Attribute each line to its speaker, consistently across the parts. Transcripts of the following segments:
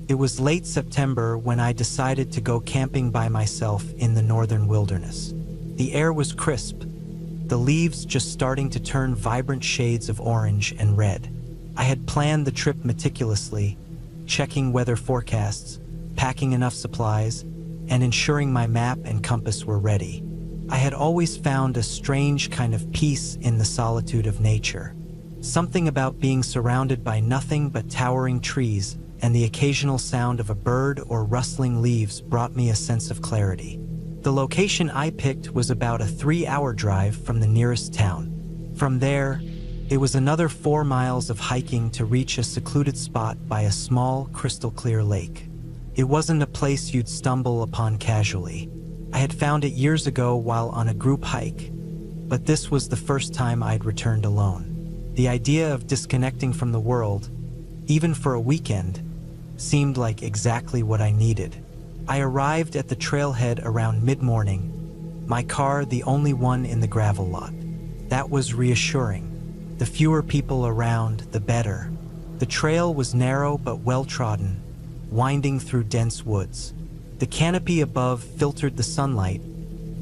Speaker 1: It was late September when I decided to go camping by myself in the northern wilderness. The air was crisp, the leaves just starting to turn vibrant shades of orange and red. I had planned the trip meticulously, checking weather forecasts, packing enough supplies, and ensuring my map and compass were ready. I had always found a strange kind of peace in the solitude of nature. Something about being surrounded by nothing but towering trees and the occasional sound of a bird or rustling leaves brought me a sense of clarity. The location I picked was about a 3-hour drive from the nearest town. From there, it was another 4 miles of hiking to reach a secluded spot by a small, crystal-clear lake. It wasn't a place you'd stumble upon casually. I had found it years ago while on a group hike, but this was the first time I'd returned alone. The idea of disconnecting from the world, even for a weekend, seemed like exactly what I needed. I arrived at the trailhead around mid-morning, my car the only one in the gravel lot. That was reassuring. The fewer people around, the better. The trail was narrow but well-trodden, winding through dense woods. The canopy above filtered the sunlight,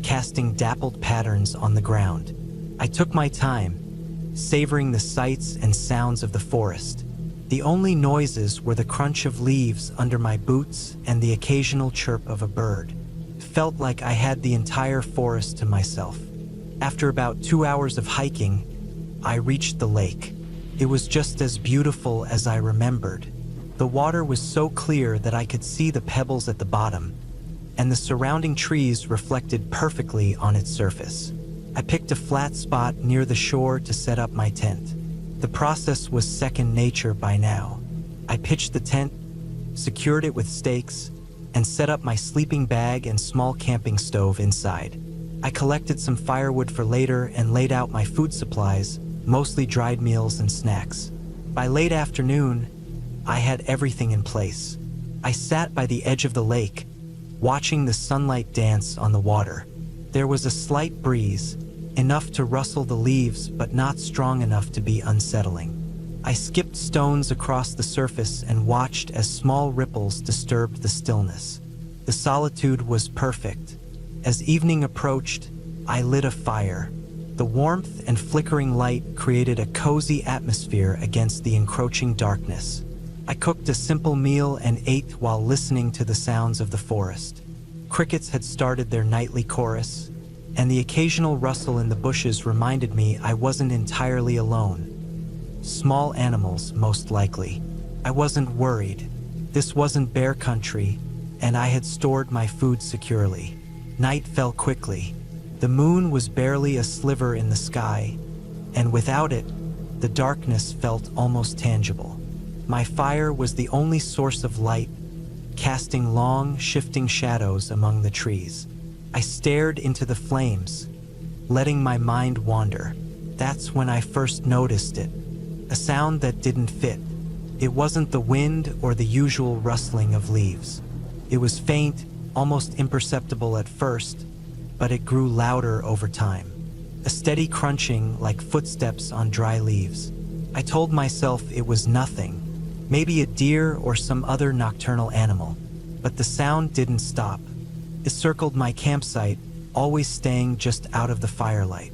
Speaker 1: casting dappled patterns on the ground. I took my time, savoring the sights and sounds of the forest. The only noises were the crunch of leaves under my boots and the occasional chirp of a bird. It felt like I had the entire forest to myself. After about 2 hours of hiking, I reached the lake. It was just as beautiful as I remembered. The water was so clear that I could see the pebbles at the bottom, and the surrounding trees reflected perfectly on its surface. I picked a flat spot near the shore to set up my tent. The process was second nature by now. I pitched the tent, secured it with stakes, and set up my sleeping bag and small camping stove inside. I collected some firewood for later and laid out my food supplies, mostly dried meals and snacks. By late afternoon, I had everything in place. I sat by the edge of the lake, watching the sunlight dance on the water. There was a slight breeze, enough to rustle the leaves but not strong enough to be unsettling. I skipped stones across the surface and watched as small ripples disturbed the stillness. The solitude was perfect. As evening approached, I lit a fire. The warmth and flickering light created a cozy atmosphere against the encroaching darkness. I cooked a simple meal and ate while listening to the sounds of the forest. Crickets had started their nightly chorus, and the occasional rustle in the bushes reminded me I wasn't entirely alone. Small animals, most likely. I wasn't worried. This wasn't bear country, and I had stored my food securely. Night fell quickly. The moon was barely a sliver in the sky, and without it, the darkness felt almost tangible. My fire was the only source of light, casting long, shifting shadows among the trees. I stared into the flames, letting my mind wander. That's when I first noticed it. A sound that didn't fit. It wasn't the wind or the usual rustling of leaves. It was faint, almost imperceptible at first, but it grew louder over time. A steady crunching like footsteps on dry leaves. I told myself it was nothing, maybe a deer or some other nocturnal animal, but the sound didn't stop. It circled my campsite, always staying just out of the firelight.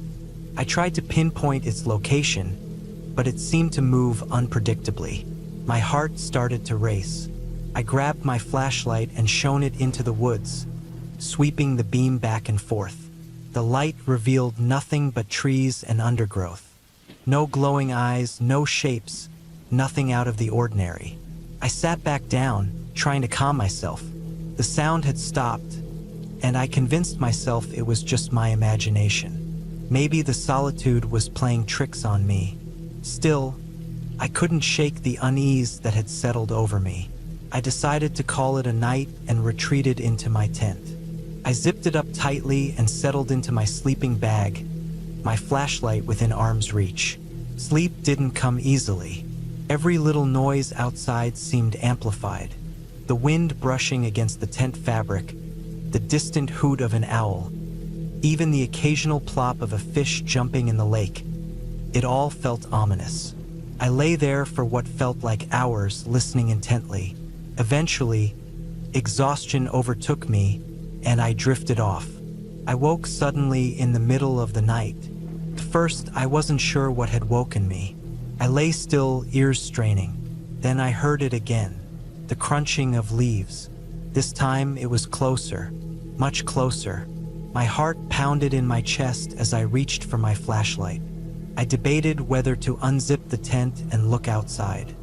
Speaker 1: I tried to pinpoint its location, but it seemed to move unpredictably. My heart started to race. I grabbed my flashlight and shone it into the woods, sweeping the beam back and forth. The light revealed nothing but trees and undergrowth. No glowing eyes, no shapes, nothing out of the ordinary. I sat back down, trying to calm myself. The sound had stopped, and I convinced myself it was just my imagination. Maybe the solitude was playing tricks on me. Still, I couldn't shake the unease that had settled over me. I decided to call it a night and retreated into my tent. I zipped it up tightly and settled into my sleeping bag, my flashlight within arm's reach. Sleep didn't come easily. Every little noise outside seemed amplified. The wind brushing against the tent fabric, the distant hoot of an owl, even the occasional plop of a fish jumping in the lake. It all felt ominous. I lay there for what felt like hours, listening intently. Eventually, exhaustion overtook me and I drifted off. I woke suddenly in the middle of the night. At first, I wasn't sure what had woken me. I lay still, ears straining. Then I heard it again, the crunching of leaves. This time it was closer, much closer. My heart pounded in my chest as I reached for my flashlight. I debated whether to unzip the tent and look outside.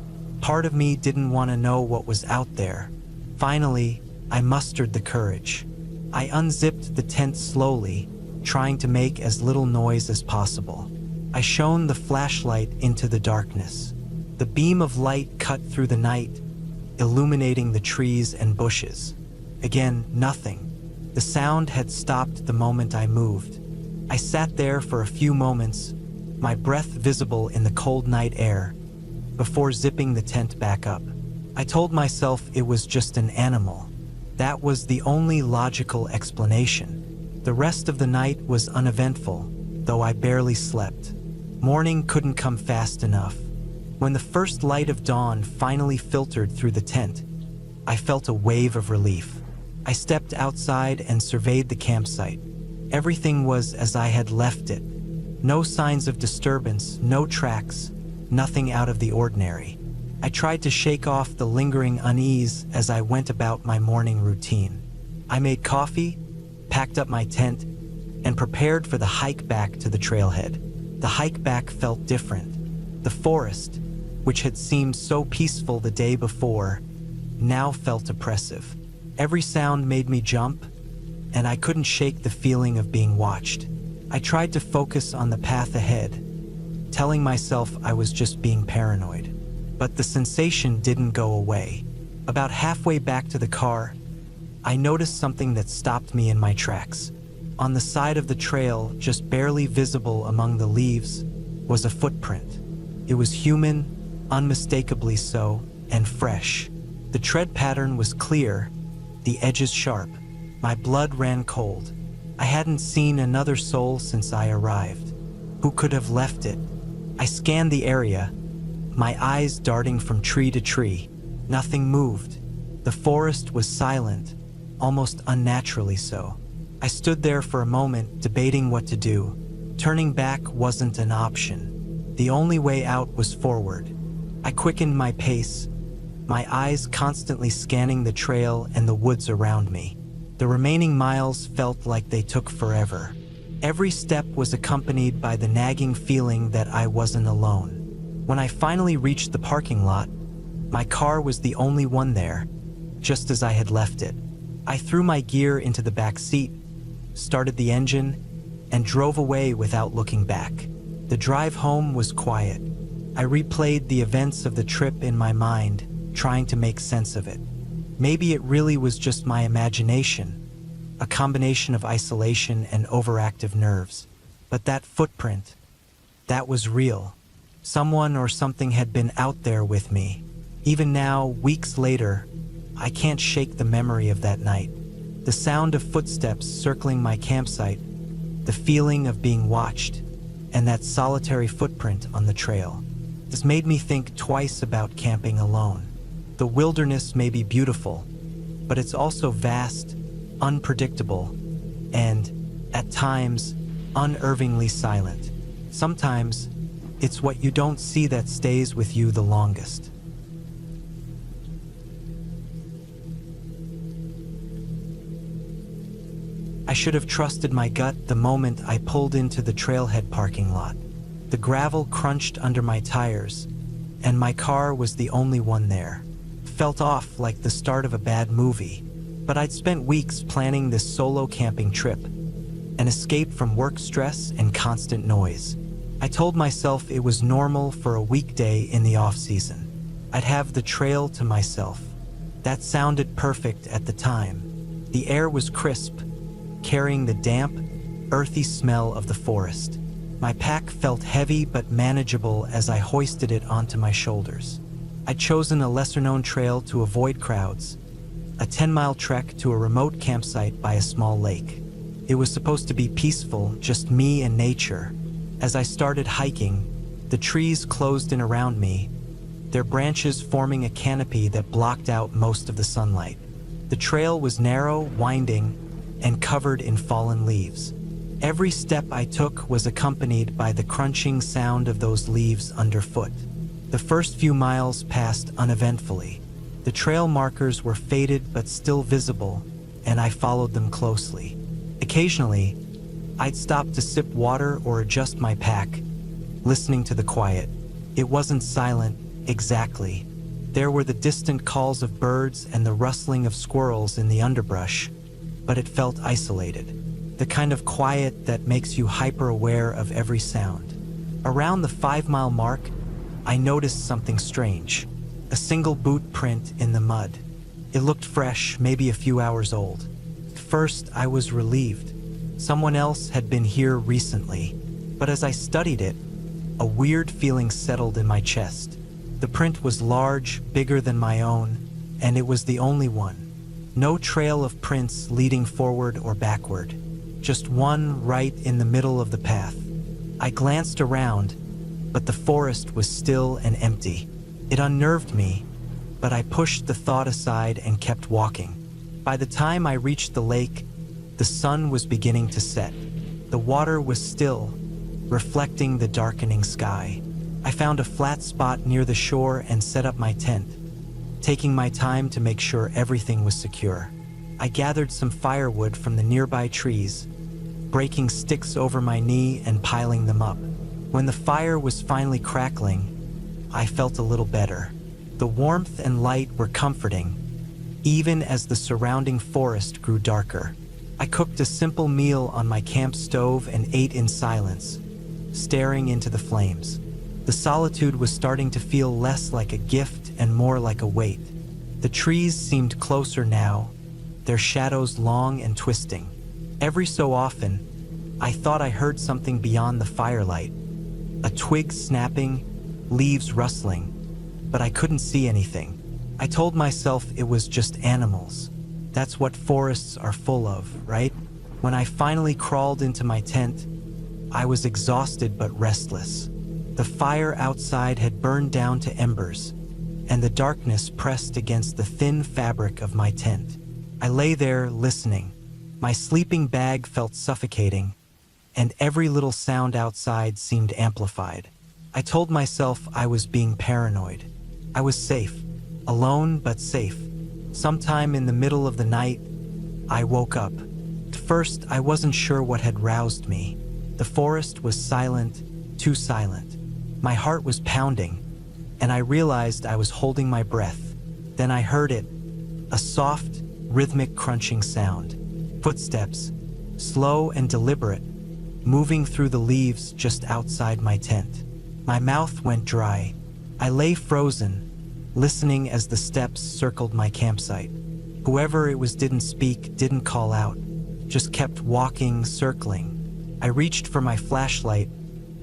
Speaker 1: Part of me didn't want to know what was out there. Finally, I mustered the courage. I unzipped the tent slowly, trying to make as little noise as possible. I shone the flashlight into the darkness. The beam of light cut through the night, illuminating the trees and bushes. Again, nothing. The sound had stopped the moment I moved. I sat there for a few moments, my breath visible in the cold night air, before zipping the tent back up. I told myself it was just an animal. That was the only logical explanation. The rest of the night was uneventful, though I barely slept. Morning couldn't come fast enough. When the first light of dawn finally filtered through the tent, I felt a wave of relief. I stepped outside and surveyed the campsite. Everything was as I had left it. No signs of disturbance, no tracks, nothing out of the ordinary. I tried to shake off the lingering unease as I went about my morning routine. I made coffee, packed up my tent, and prepared for the hike back to the trailhead. The hike back felt different. The forest, which had seemed so peaceful the day before, now felt oppressive. Every sound made me jump, and I couldn't shake the feeling of being watched. I tried to focus on the path ahead, telling myself I was just being paranoid. But the sensation didn't go away. About halfway back to the car, I noticed something that stopped me in my tracks. On the side of the trail, just barely visible among the leaves, was a footprint. It was human, unmistakably so, and fresh. The tread pattern was clear, the edges sharp. My blood ran cold. I hadn't seen another soul since I arrived. Who could have left it? I scanned the area, my eyes darting from tree to tree. Nothing moved. The forest was silent, almost unnaturally so. I stood there for a moment, debating what to do. Turning back wasn't an option. The only way out was forward. I quickened my pace, my eyes constantly scanning the trail and the woods around me. The remaining miles felt like they took forever. Every step was accompanied by the nagging feeling that I wasn't alone. When I finally reached the parking lot, my car was the only one there, just as I had left it. I threw my gear into the back seat, started the engine, and drove away without looking back. The drive home was quiet. I replayed the events of the trip in my mind, trying to make sense of it. Maybe it really was just my imagination, a combination of isolation and overactive nerves. But that footprint, that was real. Someone or something had been out there with me. Even now, weeks later, I can't shake the memory of that night. The sound of footsteps circling my campsite, the feeling of being watched, and that solitary footprint on the trail. This made me think twice about camping alone. The wilderness may be beautiful, but it's also vast, unpredictable, and, at times, unnervingly silent. Sometimes, it's what you don't see that stays with you the longest. I should have trusted my gut the moment I pulled into the trailhead parking lot. The gravel crunched under my tires, and my car was the only one there. Felt off like the start of a bad movie, but I'd spent weeks planning this solo camping trip, an escape from work stress and constant noise. I told myself it was normal for a weekday in the off-season. I'd have the trail to myself. That sounded perfect at the time. The air was crisp, carrying the damp, earthy smell of the forest. My pack felt heavy but manageable as I hoisted it onto my shoulders. I'd chosen a lesser-known trail to avoid crowds, a 10-mile trek to a remote campsite by a small lake. It was supposed to be peaceful, just me and nature. As I started hiking, the trees closed in around me, their branches forming a canopy that blocked out most of the sunlight. The trail was narrow, winding, and covered in fallen leaves. Every step I took was accompanied by the crunching sound of those leaves underfoot. The first few miles passed uneventfully. The trail markers were faded but still visible, and I followed them closely. Occasionally, I'd stop to sip water or adjust my pack, listening to the quiet. It wasn't silent, exactly. There were the distant calls of birds and the rustling of squirrels in the underbrush, but it felt isolated. The kind of quiet that makes you hyper-aware of every sound. Around the 5-mile mark, I noticed something strange. A single boot print in the mud. It looked fresh, maybe a few hours old. At first, I was relieved. Someone else had been here recently. But as I studied it, a weird feeling settled in my chest. The print was large, bigger than my own, and it was the only one. No trail of prints leading forward or backward. Just one right in the middle of the path. I glanced around, but the forest was still and empty. It unnerved me, but I pushed the thought aside and kept walking. By the time I reached the lake, the sun was beginning to set. The water was still, reflecting the darkening sky. I found a flat spot near the shore and set up my tent, taking my time to make sure everything was secure. I gathered some firewood from the nearby trees, breaking sticks over my knee and piling them up. When the fire was finally crackling, I felt a little better. The warmth and light were comforting, even as the surrounding forest grew darker. I cooked a simple meal on my camp stove and ate in silence, staring into the flames. The solitude was starting to feel less like a gift and more like a weight. The trees seemed closer now, their shadows long and twisting. Every so often, I thought I heard something beyond the firelight. A twig snapping, leaves rustling, but I couldn't see anything. I told myself it was just animals. That's what forests are full of, right? When I finally crawled into my tent, I was exhausted but restless. The fire outside had burned down to embers, and the darkness pressed against the thin fabric of my tent. I lay there listening. My sleeping bag felt suffocating, and every little sound outside seemed amplified. I told myself I was being paranoid. I was safe, alone but safe. Sometime in the middle of the night, I woke up. At first, I wasn't sure what had roused me. The forest was silent, too silent. My heart was pounding, and I realized I was holding my breath. Then I heard it, a soft, rhythmic crunching sound. Footsteps, slow and deliberate, moving through the leaves just outside my tent. My mouth went dry. I lay frozen, listening as the steps circled my campsite. Whoever it was didn't speak, didn't call out, just kept walking, circling. I reached for my flashlight,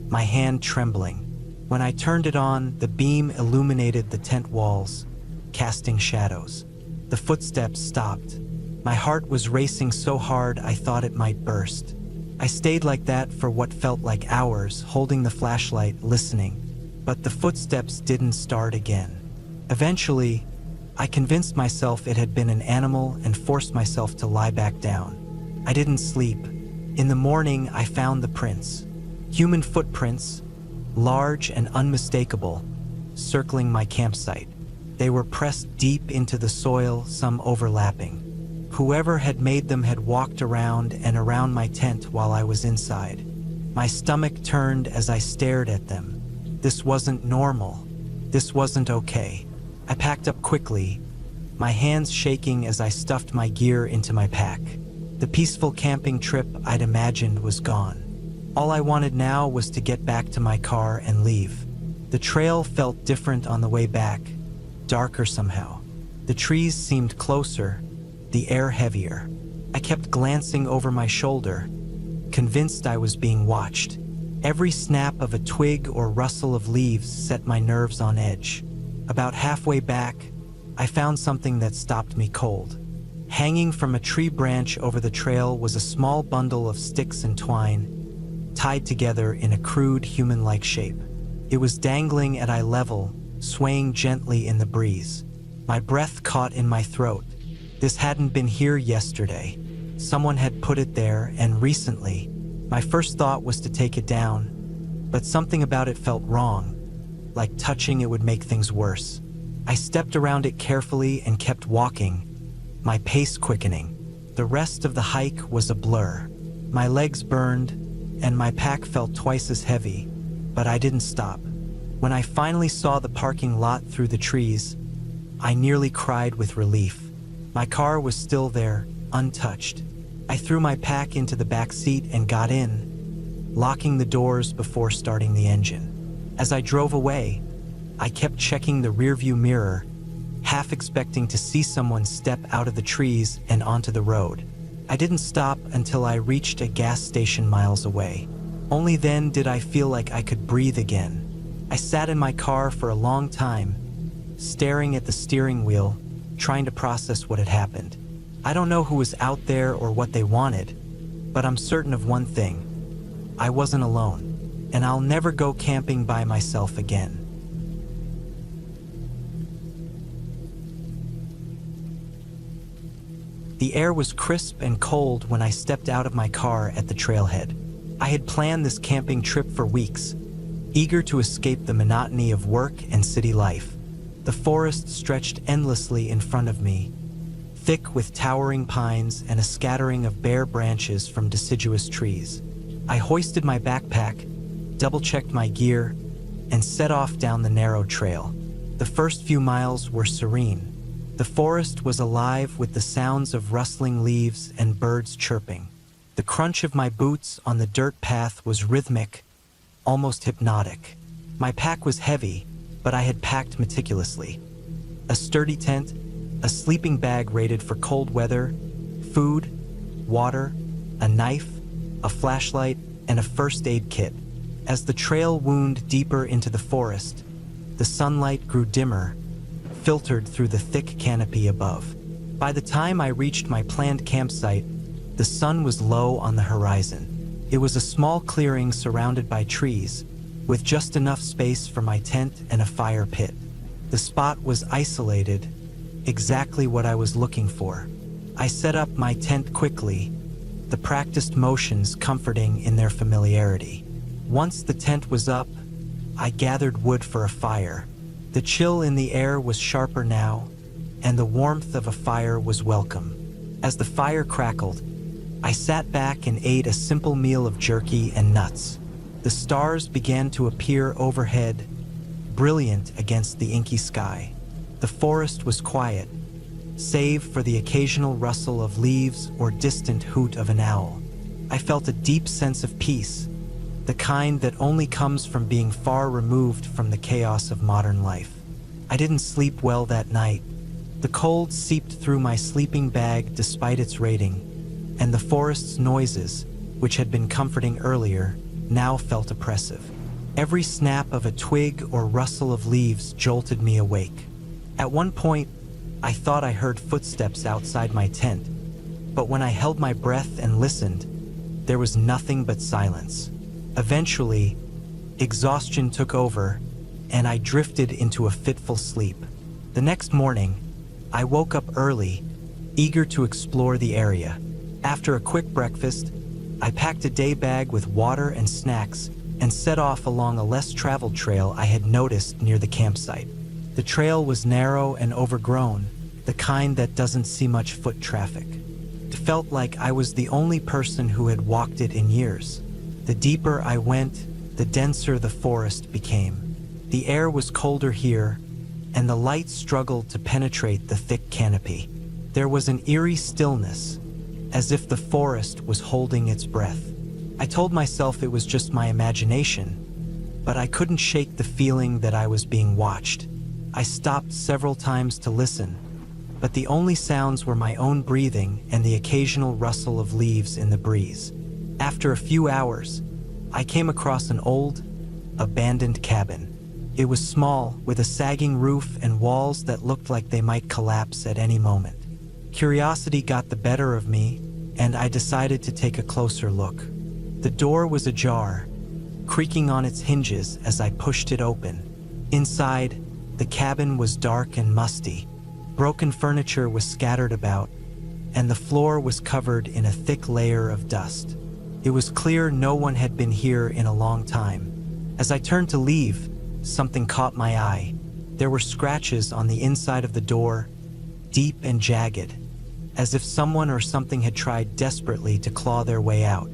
Speaker 1: my hand trembling. When I turned it on, the beam illuminated the tent walls, casting shadows. The footsteps stopped. My heart was racing so hard I thought it might burst. I stayed like that for what felt like hours, holding the flashlight, listening. But the footsteps didn't start again. Eventually, I convinced myself it had been an animal and forced myself to lie back down. I didn't sleep. In the morning, I found the prints. Human footprints, large and unmistakable, circling my campsite. They were pressed deep into the soil, some overlapping. Whoever had made them had walked around and around my tent while I was inside. My stomach turned as I stared at them. This wasn't normal. This wasn't okay. I packed up quickly, my hands shaking as I stuffed my gear into my pack. The peaceful camping trip I'd imagined was gone. All I wanted now was to get back to my car and leave. The trail felt different on the way back, darker somehow. The trees seemed closer, the air heavier. I kept glancing over my shoulder, convinced I was being watched. Every snap of a twig or rustle of leaves set my nerves on edge. About halfway back, I found something that stopped me cold. Hanging from a tree branch over the trail was a small bundle of sticks and twine, tied together in a crude human-like shape. It was dangling at eye level, swaying gently in the breeze. My breath caught in my throat. This hadn't been here yesterday. Someone had put it there, and recently. My first thought was to take it down, but something about it felt wrong, like touching it would make things worse. I stepped around it carefully and kept walking, my pace quickening. The rest of the hike was a blur. My legs burned, and my pack felt twice as heavy, but I didn't stop. When I finally saw the parking lot through the trees, I nearly cried with relief. My car was still there, untouched. I threw my pack into the back seat and got in, locking the doors before starting the engine. As I drove away, I kept checking the rearview mirror, half expecting to see someone step out of the trees and onto the road. I didn't stop until I reached a gas station miles away. Only then did I feel like I could breathe again. I sat in my car for a long time, staring at the steering wheel, trying to process what had happened. I don't know who was out there or what they wanted, but I'm certain of one thing. I wasn't alone, and I'll never go camping by myself again. The air was crisp and cold when I stepped out of my car at the trailhead. I had planned this camping trip for weeks, eager to escape the monotony of work and city life. The forest stretched endlessly in front of me, thick with towering pines and a scattering of bare branches from deciduous trees. I hoisted my backpack, double-checked my gear, and set off down the narrow trail. The first few miles were serene. The forest was alive with the sounds of rustling leaves and birds chirping. The crunch of my boots on the dirt path was rhythmic, almost hypnotic. My pack was heavy, but I had packed meticulously. A sturdy tent, a sleeping bag rated for cold weather, food, water, a knife, a flashlight, and a first aid kit. As the trail wound deeper into the forest, the sunlight grew dimmer, filtered through the thick canopy above. By the time I reached my planned campsite, the sun was low on the horizon. It was a small clearing surrounded by trees, with just enough space for my tent and a fire pit. The spot was isolated, exactly what I was looking for. I set up my tent quickly, the practiced motions comforting in their familiarity. Once the tent was up, I gathered wood for a fire. The chill in the air was sharper now, and the warmth of a fire was welcome. As the fire crackled, I sat back and ate a simple meal of jerky and nuts. The stars began to appear overhead, brilliant against the inky sky. The forest was quiet, save for the occasional rustle of leaves or distant hoot of an owl. I felt a deep sense of peace, the kind that only comes from being far removed from the chaos of modern life. I didn't sleep well that night. The cold seeped through my sleeping bag despite its rating, and the forest's noises, which had been comforting earlier, now felt oppressive. Every snap of a twig or rustle of leaves jolted me awake. At one point, I thought I heard footsteps outside my tent, but when I held my breath and listened, there was nothing but silence. Eventually, exhaustion took over, and I drifted into a fitful sleep. The next morning, I woke up early, eager to explore the area. After a quick breakfast, I packed a day bag with water and snacks and set off along a less traveled trail I had noticed near the campsite. The trail was narrow and overgrown, the kind that doesn't see much foot traffic. It felt like I was the only person who had walked it in years. The deeper I went, the denser the forest became. The air was colder here, and the light struggled to penetrate the thick canopy. There was an eerie stillness, as if the forest was holding its breath. I told myself it was just my imagination, but I couldn't shake the feeling that I was being watched. I stopped several times to listen, but the only sounds were my own breathing and the occasional rustle of leaves in the breeze. After a few hours, I came across an old, abandoned cabin. It was small, with a sagging roof and walls that looked like they might collapse at any moment. Curiosity got the better of me, and I decided to take a closer look. The door was ajar, creaking on its hinges as I pushed it open. Inside, The cabin was dark and musty. Broken furniture was scattered about, and the floor was covered in a thick layer of dust. It was clear no one had been here in a long time. As I turned to leave, something caught my eye. There were scratches on the inside of the door, deep and jagged, as if someone or something had tried desperately to claw their way out.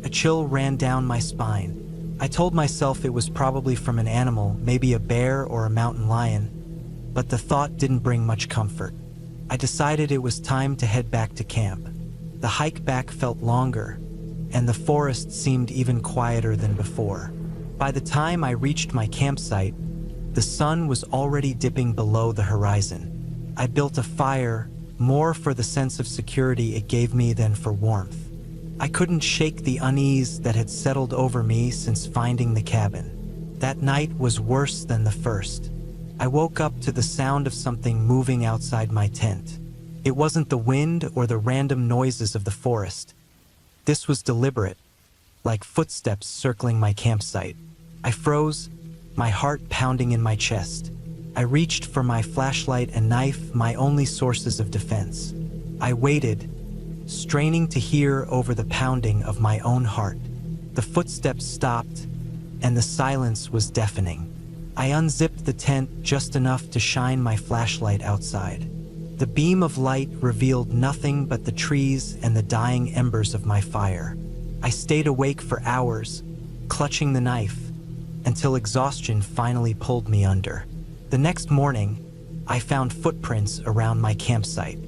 Speaker 1: A chill ran down my spine. I told myself it was probably from an animal, maybe a bear or a mountain lion, but the thought didn't bring much comfort. I decided it was time to head back to camp. The hike back felt longer, and the forest seemed even quieter than before. By the time I reached my campsite, the sun was already dipping below the horizon. I built a fire, more for the sense of security it gave me than for warmth. I couldn't shake the unease that had settled over me since finding the cabin. That night was worse than the first. I woke up to the sound of something moving outside my tent. It wasn't the wind or the random noises of the forest. This was deliberate, like footsteps circling my campsite. I froze, my heart pounding in my chest. I reached for my flashlight and knife, my only sources of defense. I waited, straining to hear over the pounding of my own heart. The footsteps stopped, and the silence was deafening. I unzipped the tent just enough to shine my flashlight outside. The beam of light revealed nothing but the trees and the dying embers of my fire. I stayed awake for hours, clutching the knife, until exhaustion finally pulled me under. The next morning, I found footprints around my campsite.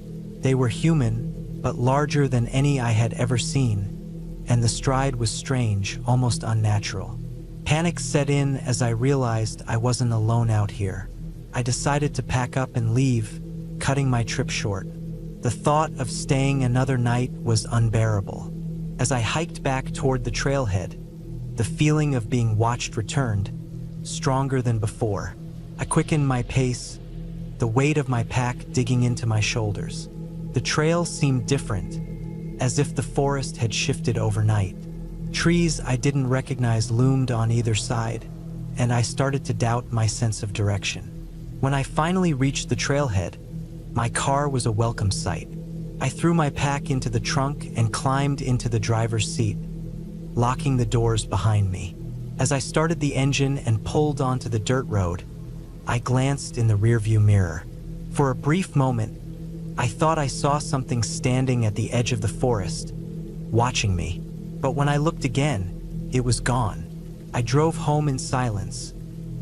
Speaker 1: They were human, but larger than any I had ever seen, and the stride was strange, almost unnatural. Panic set in as I realized I wasn't alone out here. I decided to pack up and leave, cutting my trip short. The thought of staying another night was unbearable. As I hiked back toward the trailhead, the feeling of being watched returned, stronger than before. I quickened my pace, the weight of my pack digging into my shoulders. The trail seemed different, as if the forest had shifted overnight. Trees I didn't recognize loomed on either side, and I started to doubt my sense of direction. When I finally reached the trailhead, my car was a welcome sight. I threw my pack into the trunk and climbed into the driver's seat, locking the doors behind me. As I started the engine and pulled onto the dirt road, I glanced in the rearview mirror. For a brief moment, I thought I saw something standing at the edge of the forest, watching me. But when I looked again, it was gone. I drove home in silence,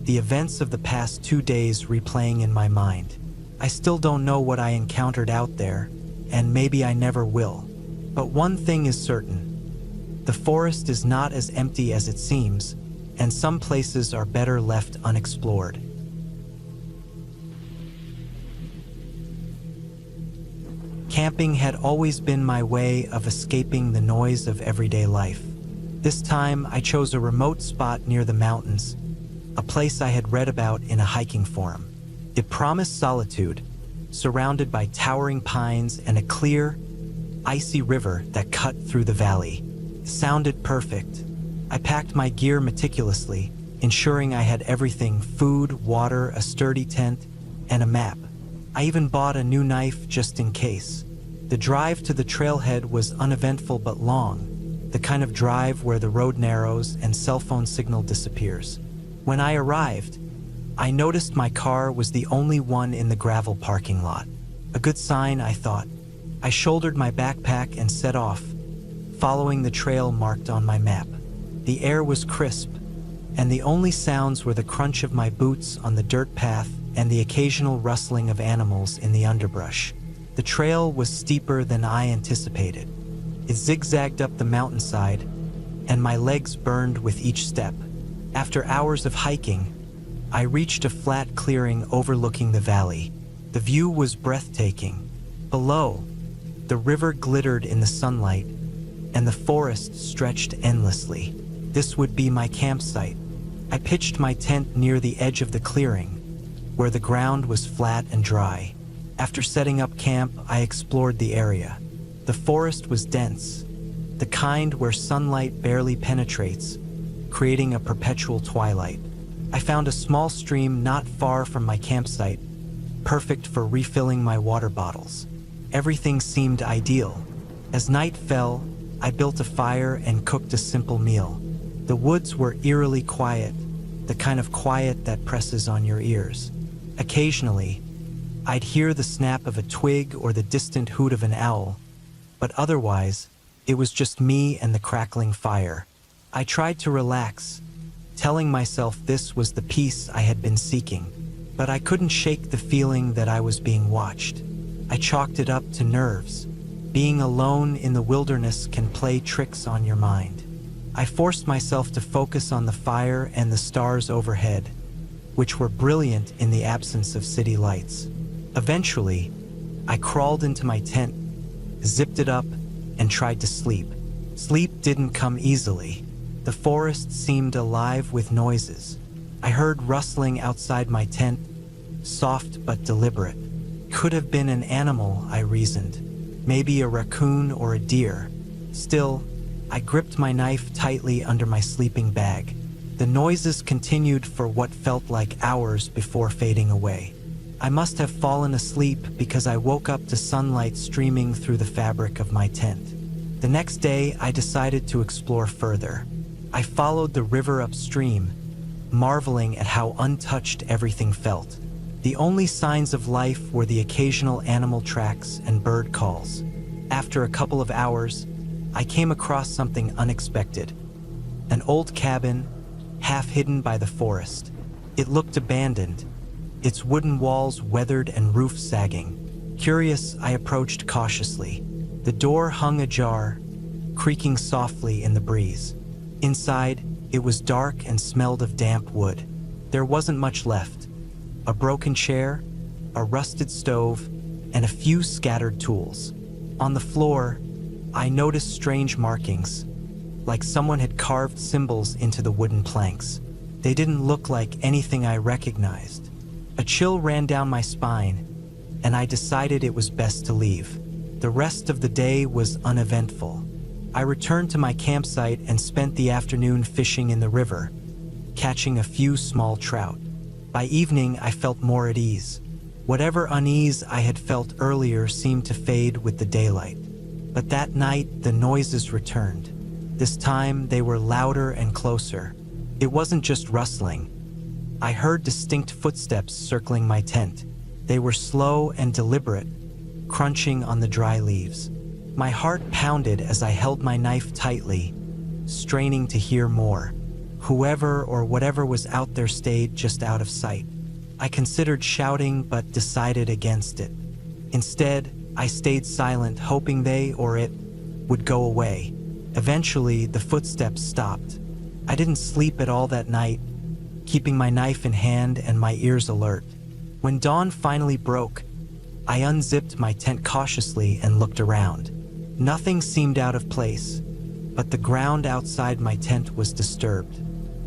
Speaker 1: the events of the past 2 days replaying in my mind. I still don't know what I encountered out there, and maybe I never will. But one thing is certain: the forest is not as empty as it seems, and some places are better left unexplored. Camping had always been my way of escaping the noise of everyday life. This time, I chose a remote spot near the mountains, a place I had read about in a hiking forum. It promised solitude, surrounded by towering pines and a clear, icy river that cut through the valley. It sounded perfect. I packed my gear meticulously, ensuring I had everything: food, water, a sturdy tent, and a map. I even bought a new knife just in case. The drive to the trailhead was uneventful but long, the kind of drive where the road narrows and cell phone signal disappears. When I arrived, I noticed my car was the only one in the gravel parking lot. A good sign, I thought. I shouldered my backpack and set off, following the trail marked on my map. The air was crisp, and the only sounds were the crunch of my boots on the dirt path and the occasional rustling of animals in the underbrush. The trail was steeper than I anticipated. It zigzagged up the mountainside, and my legs burned with each step. After hours of hiking, I reached a flat clearing overlooking the valley. The view was breathtaking. Below, the river glittered in the sunlight, and the forest stretched endlessly. This would be my campsite. I pitched my tent near the edge of the clearing, where the ground was flat and dry. After setting up camp, I explored the area. The forest was dense, the kind where sunlight barely penetrates, creating a perpetual twilight. I found a small stream not far from my campsite, perfect for refilling my water bottles. Everything seemed ideal. As night fell, I built a fire and cooked a simple meal. The woods were eerily quiet, the kind of quiet that presses on your ears. Occasionally, I'd hear the snap of a twig or the distant hoot of an owl, but otherwise, it was just me and the crackling fire. I tried to relax, telling myself this was the peace I had been seeking, but I couldn't shake the feeling that I was being watched. I chalked it up to nerves. Being alone in the wilderness can play tricks on your mind. I forced myself to focus on the fire and the stars overhead, which were brilliant in the absence of city lights. Eventually, I crawled into my tent, zipped it up, and tried to sleep. Sleep didn't come easily. The forest seemed alive with noises. I heard rustling outside my tent, soft but deliberate. Could have been an animal, I reasoned. Maybe a raccoon or a deer. Still, I gripped my knife tightly under my sleeping bag. The noises continued for what felt like hours before fading away. I must have fallen asleep because I woke up to sunlight streaming through the fabric of my tent. The next day, I decided to explore further. I followed the river upstream, marveling at how untouched everything felt. The only signs of life were the occasional animal tracks and bird calls. After a couple of hours, I came across something unexpected. An old cabin, half hidden by the forest. It looked abandoned, its wooden walls weathered and roof sagging. Curious, I approached cautiously. The door hung ajar, creaking softly in the breeze. Inside, it was dark and smelled of damp wood. There wasn't much left. A broken chair, a rusted stove, and a few scattered tools. On the floor, I noticed strange markings, like someone had carved symbols into the wooden planks. They didn't look like anything I recognized. A chill ran down my spine, and I decided it was best to leave. The rest of the day was uneventful. I returned to my campsite and spent the afternoon fishing in the river, catching a few small trout. By evening, I felt more at ease. Whatever unease I had felt earlier seemed to fade with the daylight. But that night, the noises returned. This time, they were louder and closer. It wasn't just rustling. I heard distinct footsteps circling my tent. They were slow and deliberate, crunching on the dry leaves. My heart pounded as I held my knife tightly, straining to hear more. Whoever or whatever was out there stayed just out of sight. I considered shouting but decided against it. Instead, I stayed silent, hoping they or it would go away. Eventually, the footsteps stopped. I didn't sleep at all that night, keeping my knife in hand and my ears alert. When dawn finally broke, I unzipped my tent cautiously and looked around. Nothing seemed out of place, but the ground outside my tent was disturbed.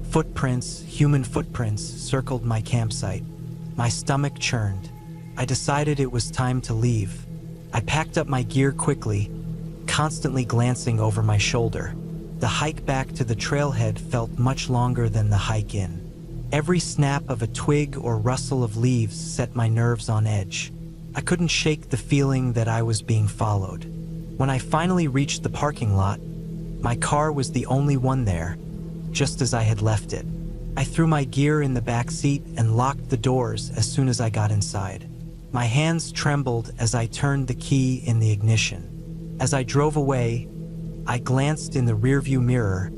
Speaker 1: Footprints, human footprints, circled my campsite. My stomach churned. I decided it was time to leave. I packed up my gear quickly, constantly glancing over my shoulder. The hike back to the trailhead felt much longer than the hike in. Every snap of a twig or rustle of leaves set my nerves on edge. I couldn't shake the feeling that I was being followed. When I finally reached the parking lot, my car was the only one there, just as I had left it. I threw my gear in the back seat and locked the doors as soon as I got inside. My hands trembled as I turned the key in the ignition. As I drove away, I glanced in the rearview mirror,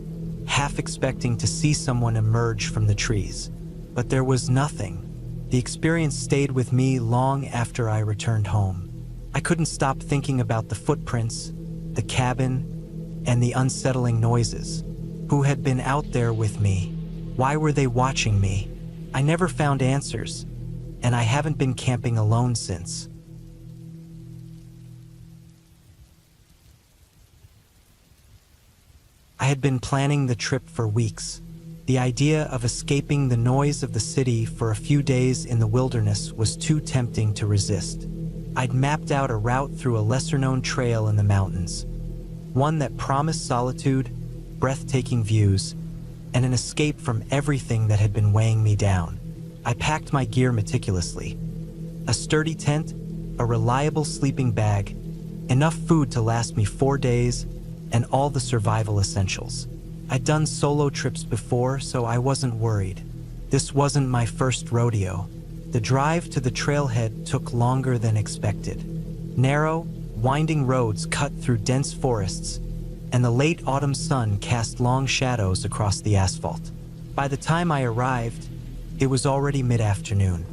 Speaker 1: half expecting to see someone emerge from the trees. But there was nothing. The experience stayed with me long after I returned home. I couldn't stop thinking about the footprints, the cabin, and the unsettling noises. Who had been out there with me? Why were they watching me? I never found answers, and I haven't been camping alone since. I had been planning the trip for weeks. The idea of escaping the noise of the city for a few days in the wilderness was too tempting to resist. I'd mapped out a route through a lesser-known trail in the mountains, one that promised solitude, breathtaking views, and an escape from everything that had been weighing me down. I packed my gear meticulously. A sturdy tent, a reliable sleeping bag, enough food to last me 4 days, and all the survival essentials. I'd done solo trips before, so I wasn't worried. This wasn't my first rodeo. The drive to the trailhead took longer than expected. Narrow, winding roads cut through dense forests, and the late autumn sun cast long shadows across the asphalt. By the time I arrived, it was already mid-afternoon.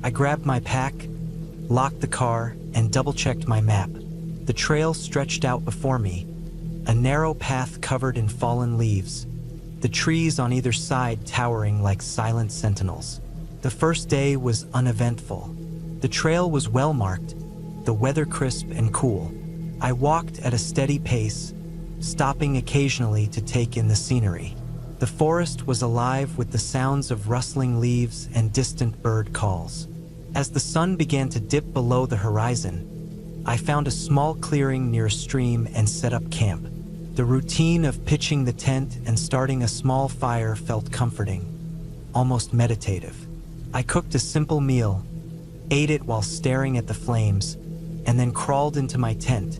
Speaker 1: I grabbed my pack, locked the car, and double-checked my map. The trail stretched out before me, a narrow path covered in fallen leaves, the trees on either side towering like silent sentinels. The first day was uneventful. The trail was well-marked, the weather crisp and cool. I walked at a steady pace, stopping occasionally to take in the scenery. The forest was alive with the sounds of rustling leaves and distant bird calls. As the sun began to dip below the horizon, I found a small clearing near a stream and set up camp. The routine of pitching the tent and starting a small fire felt comforting, almost meditative. I cooked a simple meal, ate it while staring at the flames, and then crawled into my tent,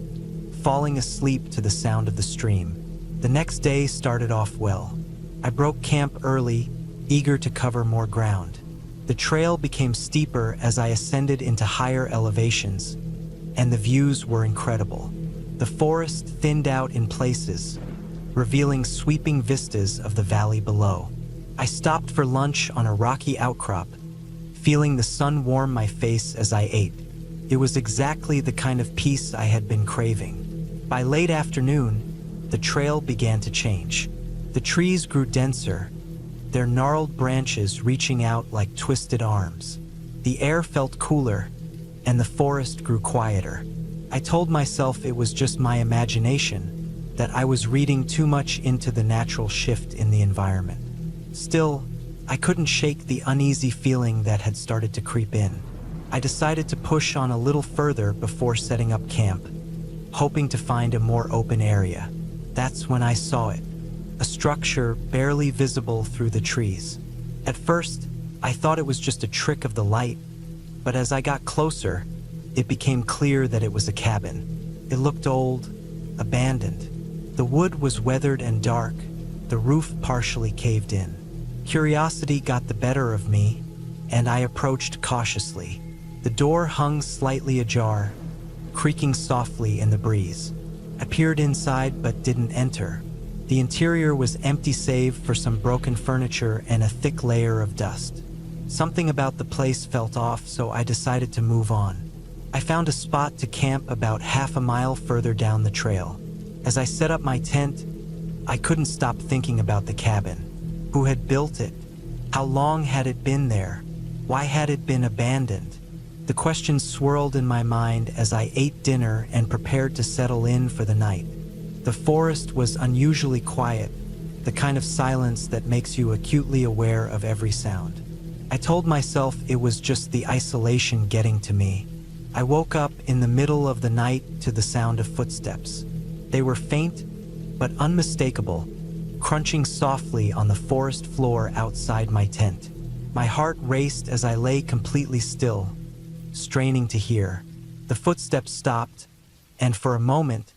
Speaker 1: falling asleep to the sound of the stream. The next day started off well. I broke camp early, eager to cover more ground. The trail became steeper as I ascended into higher elevations, and the views were incredible. The forest thinned out in places, revealing sweeping vistas of the valley below. I stopped for lunch on a rocky outcrop, feeling the sun warm my face as I ate. It was exactly the kind of peace I had been craving. By late afternoon, the trail began to change. The trees grew denser, their gnarled branches reaching out like twisted arms. The air felt cooler, and the forest grew quieter. I told myself it was just my imagination, that I was reading too much into the natural shift in the environment. Still, I couldn't shake the uneasy feeling that had started to creep in. I decided to push on a little further before setting up camp, hoping to find a more open area. That's when I saw it, a structure barely visible through the trees. At first, I thought it was just a trick of the light, but as I got closer, it became clear that it was a cabin. It looked old, abandoned. The wood was weathered and dark, the roof partially caved in. Curiosity got the better of me, and I approached cautiously. The door hung slightly ajar, creaking softly in the breeze. I peered inside but didn't enter. The interior was empty save for some broken furniture and a thick layer of dust. Something about the place felt off, so I decided to move on. I found a spot to camp about half a mile further down the trail. As I set up my tent, I couldn't stop thinking about the cabin. Who had built it? How long had it been there? Why had it been abandoned? The questions swirled in my mind as I ate dinner and prepared to settle in for the night. The forest was unusually quiet, the kind of silence that makes you acutely aware of every sound. I told myself it was just the isolation getting to me. I woke up in the middle of the night to the sound of footsteps. They were faint, but unmistakable, crunching softly on the forest floor outside my tent. My heart raced as I lay completely still, straining to hear. The footsteps stopped, and for a moment,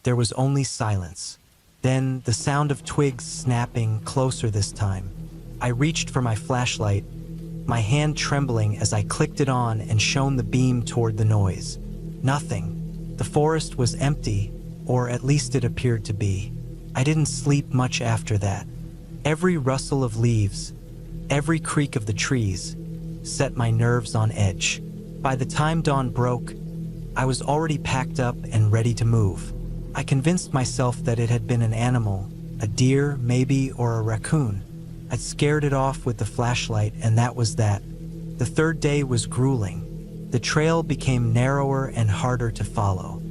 Speaker 1: there was only silence. Then the sound of twigs snapping, closer this time. I reached for my flashlight, my hand trembling as I clicked it on and shone the beam toward the noise. Nothing. The forest was empty, or at least it appeared to be. I didn't sleep much after that. Every rustle of leaves, every creak of the trees, set my nerves on edge. By the time dawn broke, I was already packed up and ready to move. I convinced myself that it had been an animal, a deer, maybe, or a raccoon. I'd scared it off with the flashlight, and that was that. The third day was grueling. The trail became narrower and harder to follow.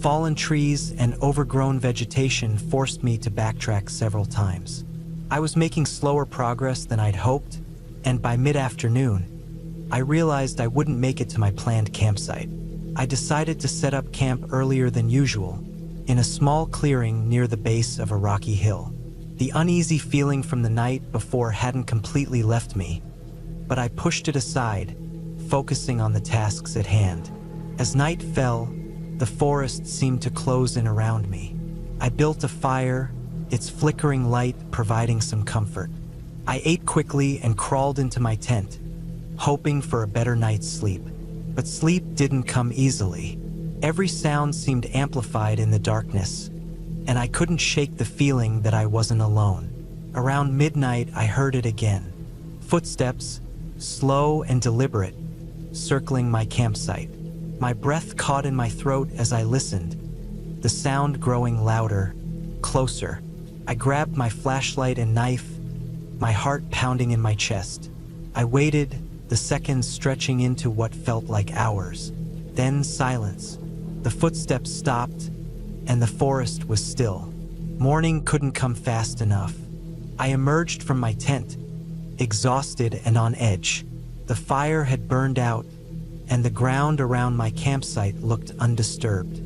Speaker 1: Fallen trees and overgrown vegetation forced me to backtrack several times. I was making slower progress than I'd hoped, and by mid-afternoon, I realized I wouldn't make it to my planned campsite. I decided to set up camp earlier than usual, in a small clearing near the base of a rocky hill. The uneasy feeling from the night before hadn't completely left me, but I pushed it aside, focusing on the tasks at hand. As night fell, the forest seemed to close in around me. I built a fire, its flickering light providing some comfort. I ate quickly and crawled into my tent, hoping for a better night's sleep. But sleep didn't come easily. Every sound seemed amplified in the darkness, and I couldn't shake the feeling that I wasn't alone. Around midnight, I heard it again. Footsteps, slow and deliberate, circling my campsite. My breath caught in my throat as I listened, the sound growing louder, closer. I grabbed my flashlight and knife, my heart pounding in my chest. I waited, the seconds stretching into what felt like hours. Then silence. The footsteps stopped, and the forest was still. Morning couldn't come fast enough. I emerged from my tent, exhausted and on edge. The fire had burned out, and the ground around my campsite looked undisturbed.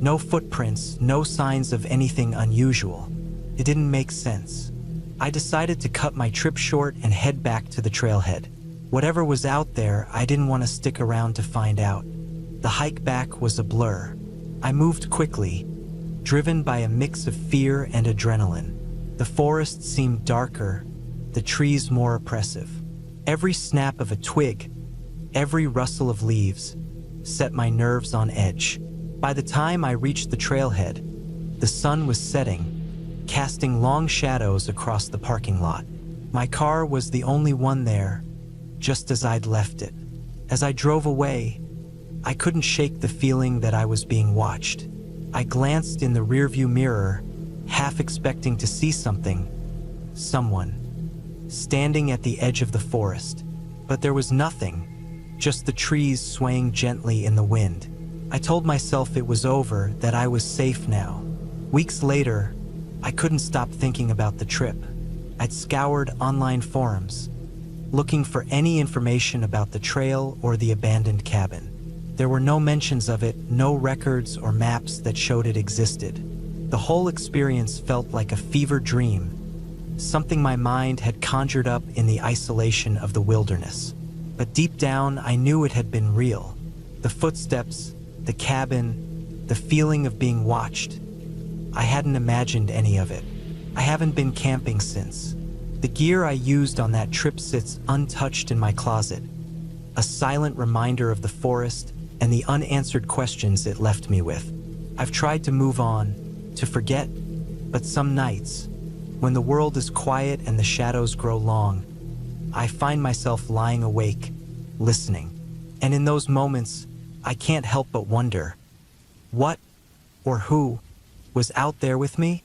Speaker 1: No footprints, no signs of anything unusual. It didn't make sense. I decided to cut my trip short and head back to the trailhead. Whatever was out there, I didn't want to stick around to find out. The hike back was a blur. I moved quickly, driven by a mix of fear and adrenaline. The forest seemed darker, the trees more oppressive. Every snap of a twig, every rustle of leaves, set my nerves on edge. By the time I reached the trailhead, the sun was setting, casting long shadows across the parking lot. My car was the only one there, just as I'd left it. As I drove away, I couldn't shake the feeling that I was being watched. I glanced in the rearview mirror, half expecting to see someone, standing at the edge of the forest. But there was nothing, just the trees swaying gently in the wind. I told myself it was over, that I was safe now. Weeks later, I couldn't stop thinking about the trip. I'd scoured online forums, looking for any information about the trail or the abandoned cabin. There were no mentions of it, no records or maps that showed it existed. The whole experience felt like a fever dream, something my mind had conjured up in the isolation of the wilderness. But deep down, I knew it had been real. The footsteps, the cabin, the feeling of being watched. I hadn't imagined any of it. I haven't been camping since. The gear I used on that trip sits untouched in my closet, a silent reminder of the forest and the unanswered questions it left me with. I've tried to move on, to forget, but some nights, when the world is quiet and the shadows grow long, I find myself lying awake, listening. And in those moments, I can't help but wonder, what or who was out there with me?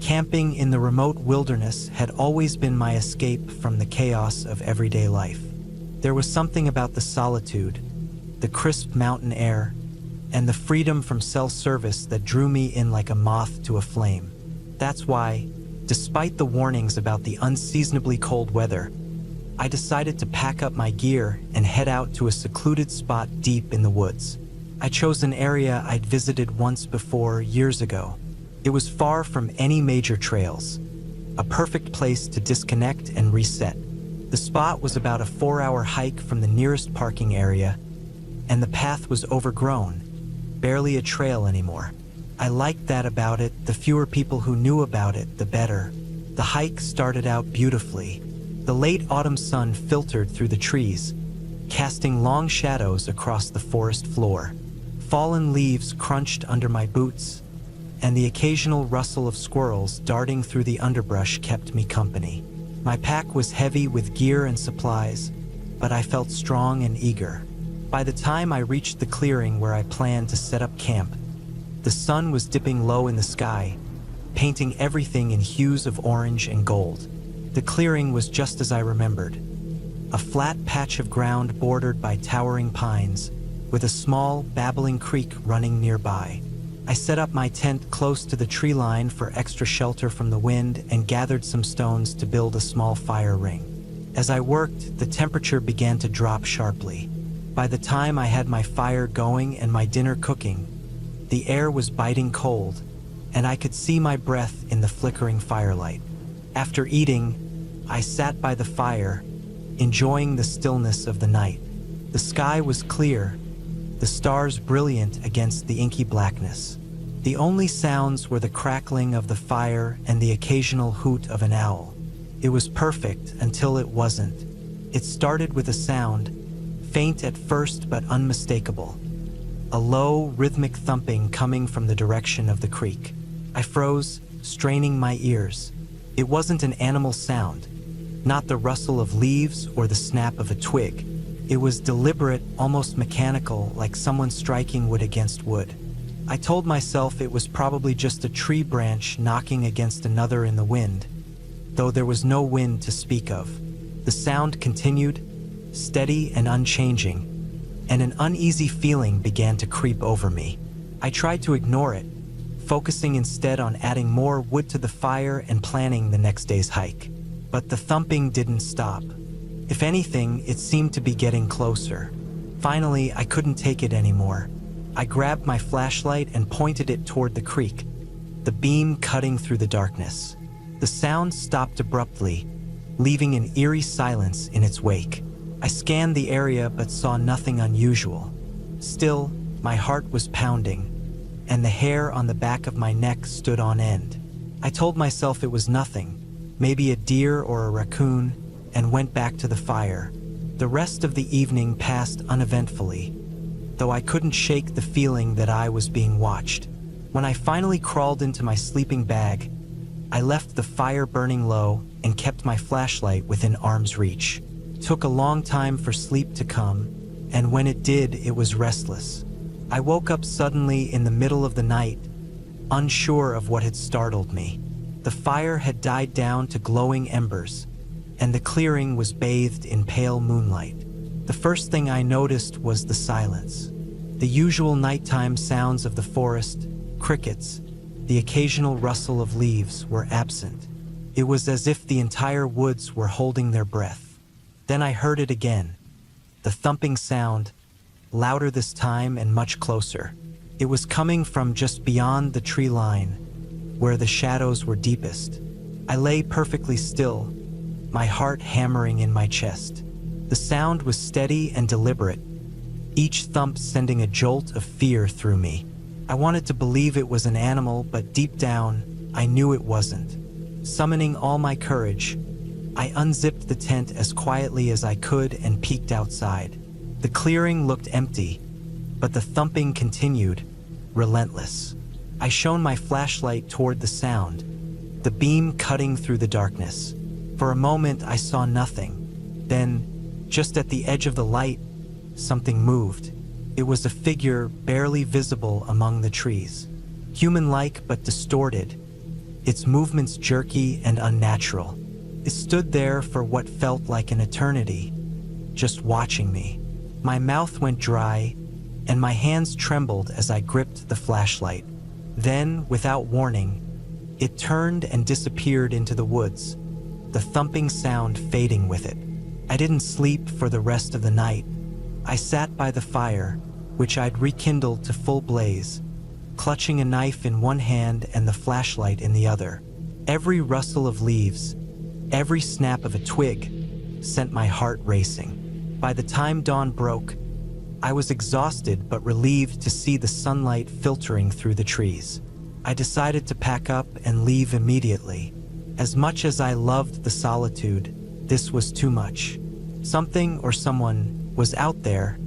Speaker 1: Camping in the remote wilderness had always been my escape from the chaos of everyday life. There was something about the solitude, the crisp mountain air, and the freedom from cell service that drew me in like a moth to a flame. That's why, despite the warnings about the unseasonably cold weather, I decided to pack up my gear and head out to a secluded spot deep in the woods. I chose an area I'd visited once before, years ago. It was far from any major trails, a perfect place to disconnect and reset. The spot was about a 4-hour hike from the nearest parking area, and the path was overgrown, barely a trail anymore. I liked that about it. The fewer people who knew about it, the better. The hike started out beautifully. The late autumn sun filtered through the trees, casting long shadows across the forest floor. Fallen leaves crunched under my boots, and the occasional rustle of squirrels darting through the underbrush kept me company. My pack was heavy with gear and supplies, but I felt strong and eager. By the time I reached the clearing where I planned to set up camp, the sun was dipping low in the sky, painting everything in hues of orange and gold. The clearing was just as I remembered, a flat patch of ground bordered by towering pines, with a small, babbling creek running nearby. I set up my tent close to the tree line for extra shelter from the wind and gathered some stones to build a small fire ring. As I worked, the temperature began to drop sharply. By the time I had my fire going and my dinner cooking, the air was biting cold, and I could see my breath in the flickering firelight. After eating, I sat by the fire, enjoying the stillness of the night. The sky was clear, the stars brilliant against the inky blackness. The only sounds were the crackling of the fire and the occasional hoot of an owl. It was perfect until it wasn't. It started with a sound, faint at first but unmistakable. A low, rhythmic thumping coming from the direction of the creek. I froze, straining my ears. It wasn't an animal sound, not the rustle of leaves or the snap of a twig. It was deliberate, almost mechanical, like someone striking wood against wood. I told myself it was probably just a tree branch knocking against another in the wind, though there was no wind to speak of. The sound continued, steady and unchanging, and an uneasy feeling began to creep over me. I tried to ignore it, focusing instead on adding more wood to the fire and planning the next day's hike. But the thumping didn't stop. If anything, it seemed to be getting closer. Finally, I couldn't take it anymore. I grabbed my flashlight and pointed it toward the creek, the beam cutting through the darkness. The sound stopped abruptly, leaving an eerie silence in its wake. I scanned the area but saw nothing unusual. Still, my heart was pounding, and the hair on the back of my neck stood on end. I told myself it was nothing, maybe a deer or a raccoon, and went back to the fire. The rest of the evening passed uneventfully, though I couldn't shake the feeling that I was being watched. When I finally crawled into my sleeping bag, I left the fire burning low and kept my flashlight within arm's reach. It took a long time for sleep to come, and when it did, it was restless. I woke up suddenly in the middle of the night, unsure of what had startled me. The fire had died down to glowing embers, and the clearing was bathed in pale moonlight. The first thing I noticed was the silence. The usual nighttime sounds of the forest, crickets, the occasional rustle of leaves were absent. It was as if the entire woods were holding their breath. Then I heard it again, the thumping sound, louder this time and much closer. It was coming from just beyond the tree line, where the shadows were deepest. I lay perfectly still, my heart hammering in my chest. The sound was steady and deliberate, each thump sending a jolt of fear through me. I wanted to believe it was an animal, but deep down, I knew it wasn't. Summoning all my courage, I unzipped the tent as quietly as I could and peeked outside. The clearing looked empty, but the thumping continued, relentless. I shone my flashlight toward the sound, the beam cutting through the darkness. For a moment, I saw nothing. Then, just at the edge of the light, something moved. It was a figure barely visible among the trees. Human-like but distorted, its movements jerky and unnatural. It stood there for what felt like an eternity, just watching me. My mouth went dry, and my hands trembled as I gripped the flashlight. Then, without warning, it turned and disappeared into the woods, the thumping sound fading with it. I didn't sleep for the rest of the night. I sat by the fire, which I'd rekindled to full blaze, clutching a knife in one hand and the flashlight in the other. Every rustle of leaves, every snap of a twig, sent my heart racing. By the time dawn broke, I was exhausted but relieved to see the sunlight filtering through the trees. I decided to pack up and leave immediately. As much as I loved the solitude, this was too much. Something or someone was out there,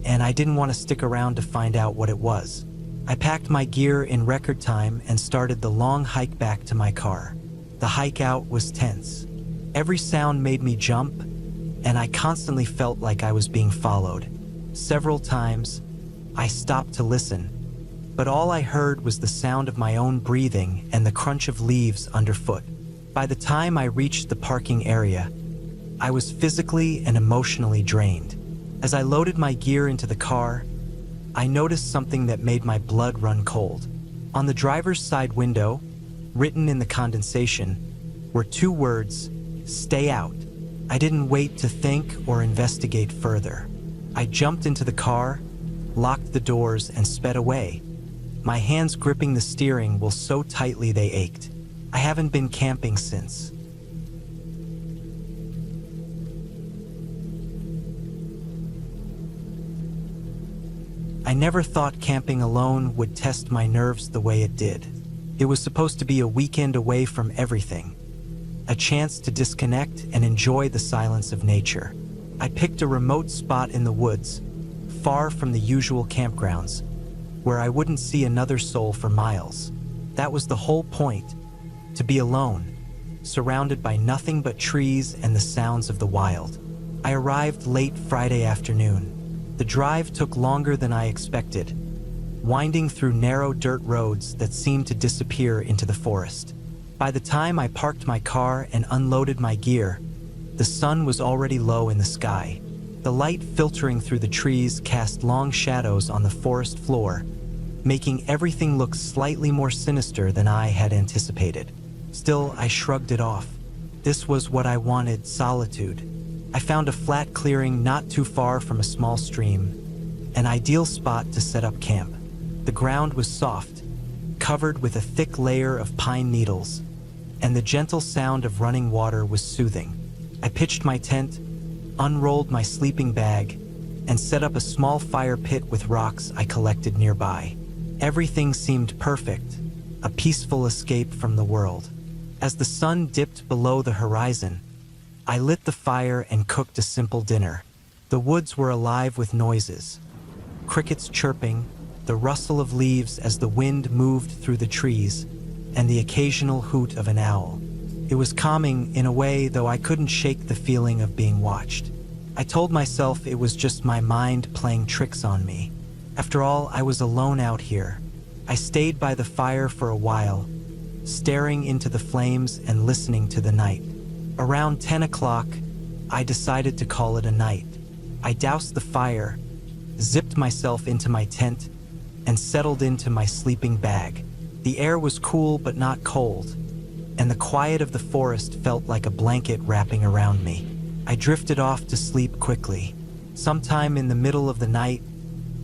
Speaker 1: and I didn't want to stick around to find out what it was. I packed my gear in record time and started the long hike back to my car. The hike out was tense. Every sound made me jump, and I constantly felt like I was being followed. Several times, I stopped to listen, but all I heard was the sound of my own breathing and the crunch of leaves underfoot. By the time I reached the parking area, I was physically and emotionally drained. As I loaded my gear into the car, I noticed something that made my blood run cold. On the driver's side window, written in the condensation, were two words, "Stay out." I didn't wait to think or investigate further. I jumped into the car, locked the doors, and sped away, my hands gripping the steering wheel so tightly they ached. I haven't been camping since. I never thought camping alone would test my nerves the way it did. It was supposed to be a weekend away from everything, a chance to disconnect and enjoy the silence of nature. I picked a remote spot in the woods, far from the usual campgrounds, where I wouldn't see another soul for miles. That was the whole point, to be alone, surrounded by nothing but trees and the sounds of the wild. I arrived late Friday afternoon. The drive took longer than I expected, winding through narrow dirt roads that seemed to disappear into the forest. By the time I parked my car and unloaded my gear, the sun was already low in the sky. The light filtering through the trees cast long shadows on the forest floor, making everything look slightly more sinister than I had anticipated. Still, I shrugged it off. This was what I wanted: solitude. I found a flat clearing not too far from a small stream, an ideal spot to set up camp. The ground was soft, covered with a thick layer of pine needles, and the gentle sound of running water was soothing. I pitched my tent, unrolled my sleeping bag, and set up a small fire pit with rocks I collected nearby. Everything seemed perfect, a peaceful escape from the world. As the sun dipped below the horizon, I lit the fire and cooked a simple dinner. The woods were alive with noises: crickets chirping, the rustle of leaves as the wind moved through the trees, and the occasional hoot of an owl. It was calming in a way, though I couldn't shake the feeling of being watched. I told myself it was just my mind playing tricks on me. After all, I was alone out here. I stayed by the fire for a while, staring into the flames and listening to the night. Around 10 o'clock, I decided to call it a night. I doused the fire, zipped myself into my tent, and settled into my sleeping bag. The air was cool but not cold, and the quiet of the forest felt like a blanket wrapping around me. I drifted off to sleep quickly. Sometime in the middle of the night,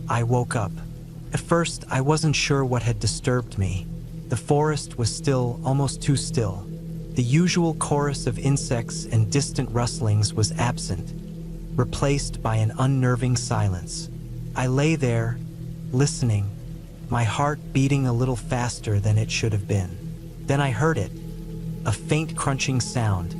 Speaker 1: I woke up. At first, I wasn't sure what had disturbed me. The forest was still, almost too still. The usual chorus of insects and distant rustlings was absent, replaced by an unnerving silence. I lay there, listening, my heart beating a little faster than it should have been. Then I heard it, a faint crunching sound,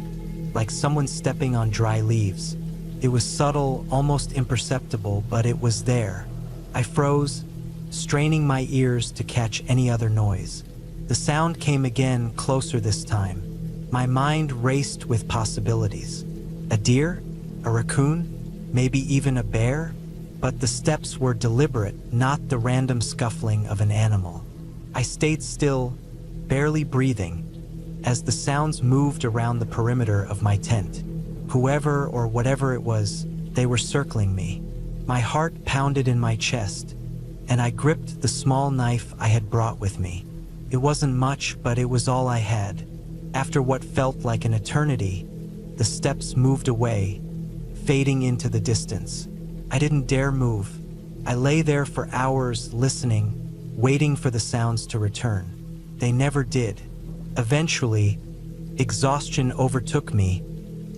Speaker 1: like someone stepping on dry leaves. It was subtle, almost imperceptible, but it was there. I froze, straining my ears to catch any other noise. The sound came again, closer this time. My mind raced with possibilities. A deer? A raccoon? Maybe even a bear? But the steps were deliberate, not the random scuffling of an animal. I stayed still, barely breathing, as the sounds moved around the perimeter of my tent. Whoever or whatever it was, they were circling me. My heart pounded in my chest, and I gripped the small knife I had brought with me. It wasn't much, but it was all I had. After what felt like an eternity, the steps moved away, fading into the distance. I didn't dare move. I lay there for hours, listening, waiting for the sounds to return. They never did. Eventually, exhaustion overtook me,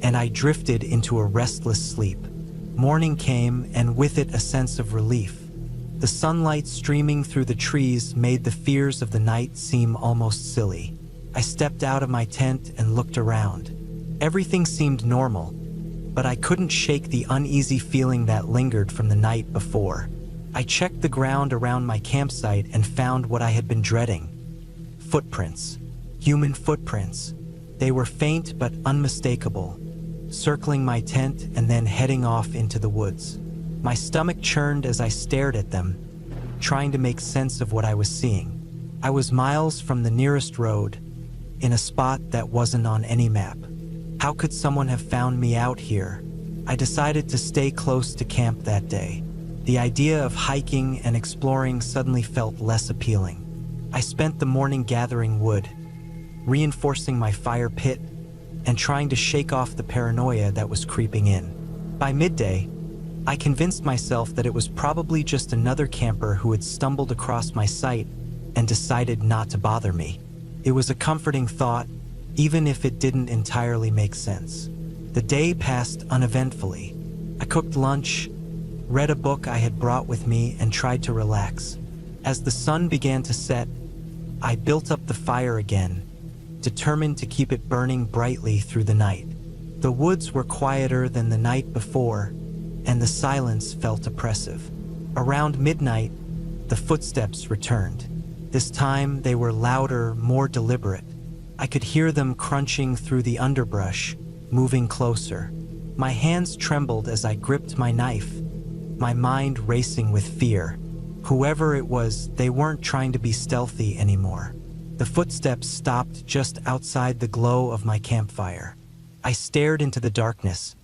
Speaker 1: and I drifted into a restless sleep. Morning came, and with it a sense of relief. The sunlight streaming through the trees made the fears of the night seem almost silly. I stepped out of my tent and looked around. Everything seemed normal, but I couldn't shake the uneasy feeling that lingered from the night before. I checked the ground around my campsite and found what I had been dreading: footprints. Human footprints. They were faint but unmistakable, circling my tent and then heading off into the woods. My stomach churned as I stared at them, trying to make sense of what I was seeing. I was miles from the nearest road, in a spot that wasn't on any map. How could someone have found me out here? I decided to stay close to camp that day. The idea of hiking and exploring suddenly felt less appealing. I spent the morning gathering wood, reinforcing my fire pit, and trying to shake off the paranoia that was creeping in. By midday, I convinced myself that it was probably just another camper who had stumbled across my site and decided not to bother me. It was a comforting thought, even if it didn't entirely make sense. The day passed uneventfully. I cooked lunch, read a book I had brought with me, and tried to relax. As the sun began to set, I built up the fire again, determined to keep it burning brightly through the night. The woods were quieter than the night before, and the silence felt oppressive. Around midnight, the footsteps returned. This time they were louder, more deliberate. I could hear them crunching through the underbrush, moving closer. My hands trembled as I gripped my knife, my mind racing with fear. Whoever it was, they weren't trying to be stealthy anymore. The footsteps stopped just outside the glow of my campfire. I stared into the darkness,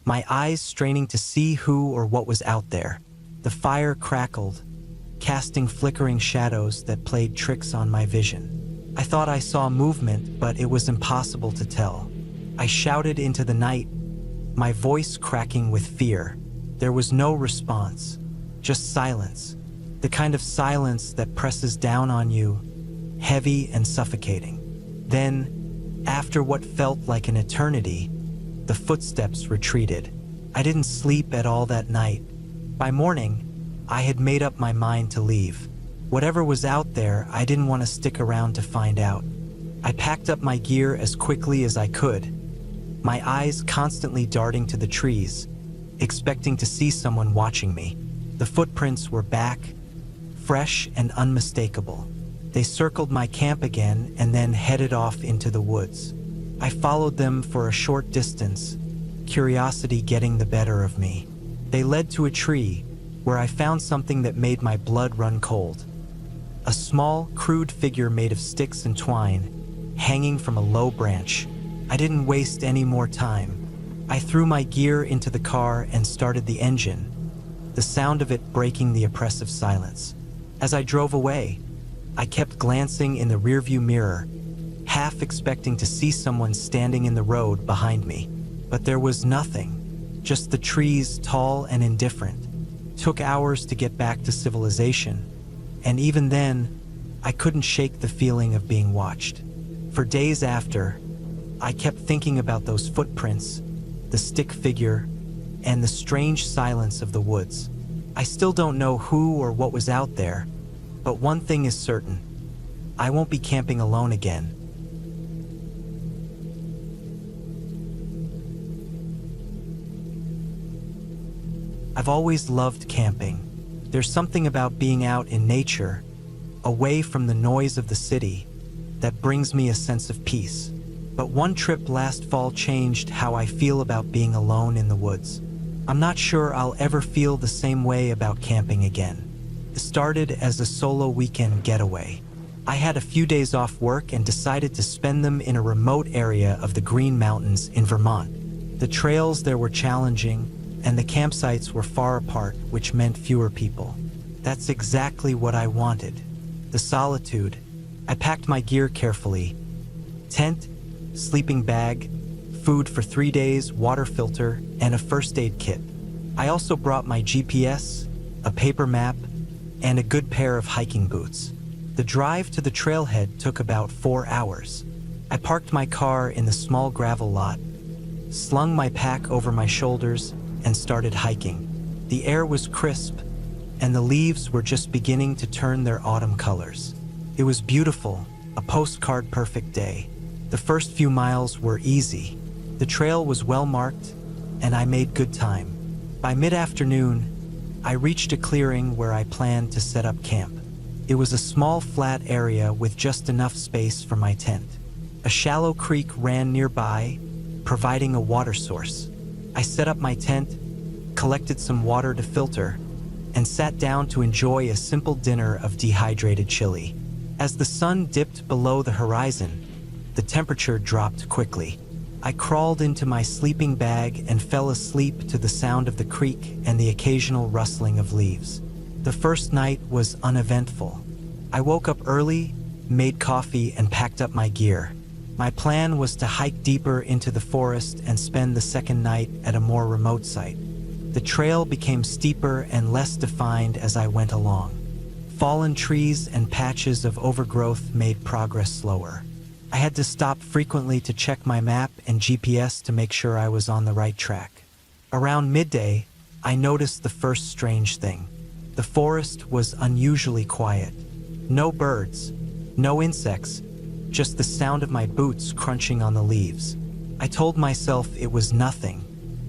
Speaker 1: my eyes straining to see who or what was out there. The fire crackled, casting flickering shadows that played tricks on my vision. I thought I saw movement, but it was impossible to tell. I shouted into the night, my voice cracking with fear. There was no response, just silence. The kind of silence that presses down on you, heavy and suffocating. Then, after what felt like an eternity, the footsteps retreated. I didn't sleep at all that night. By morning, I had made up my mind to leave. Whatever was out there, I didn't want to stick around to find out. I packed up my gear as quickly as I could, my eyes constantly darting to the trees, expecting to see someone watching me. The footprints were back, fresh and unmistakable. They circled my camp again and then headed off into the woods. I followed them for a short distance, curiosity getting the better of me. They led to a tree, where I found something that made my blood run cold. A small, crude figure made of sticks and twine, hanging from a low branch. I didn't waste any more time. I threw my gear into the car and started the engine, the sound of it breaking the oppressive silence. As I drove away, I kept glancing in the rearview mirror, half expecting to see someone standing in the road behind me. But there was nothing, just the trees, tall and indifferent. It took hours to get back to civilization, and even then, I couldn't shake the feeling of being watched. For days after, I kept thinking about those footprints, the stick figure, and the strange silence of the woods. I still don't know who or what was out there, but one thing is certain: I won't be camping alone again. I've always loved camping. There's something about being out in nature, away from the noise of the city, that brings me a sense of peace. But one trip last fall changed how I feel about being alone in the woods. I'm not sure I'll ever feel the same way about camping again. It started as a solo weekend getaway. I had a few days off work and decided to spend them in a remote area of the Green Mountains in Vermont. The trails there were challenging, and the campsites were far apart, which meant fewer people. That's exactly what I wanted. The solitude. I packed my gear carefully. Tent, sleeping bag, food for 3 days, water filter, and a first aid kit. I also brought my GPS, a paper map, and a good pair of hiking boots. The drive to the trailhead took about 4 hours. I parked my car in the small gravel lot, slung my pack over my shoulders, and started hiking. The air was crisp, and the leaves were just beginning to turn their autumn colors. It was beautiful, a postcard-perfect day. The first few miles were easy. The trail was well marked, and I made good time. By mid-afternoon, I reached a clearing where I planned to set up camp. It was a small flat area with just enough space for my tent. A shallow creek ran nearby, providing a water source. I set up my tent, collected some water to filter, and sat down to enjoy a simple dinner of dehydrated chili. As the sun dipped below the horizon, the temperature dropped quickly. I crawled into my sleeping bag and fell asleep to the sound of the creek and the occasional rustling of leaves. The first night was uneventful. I woke up early, made coffee, and packed up my gear. My plan was to hike deeper into the forest and spend the second night at a more remote site. The trail became steeper and less defined as I went along. Fallen trees and patches of overgrowth made progress slower. I had to stop frequently to check my map and GPS to make sure I was on the right track. Around midday, I noticed the first strange thing. The forest was unusually quiet. No birds, no insects, just the sound of my boots crunching on the leaves. I told myself it was nothing.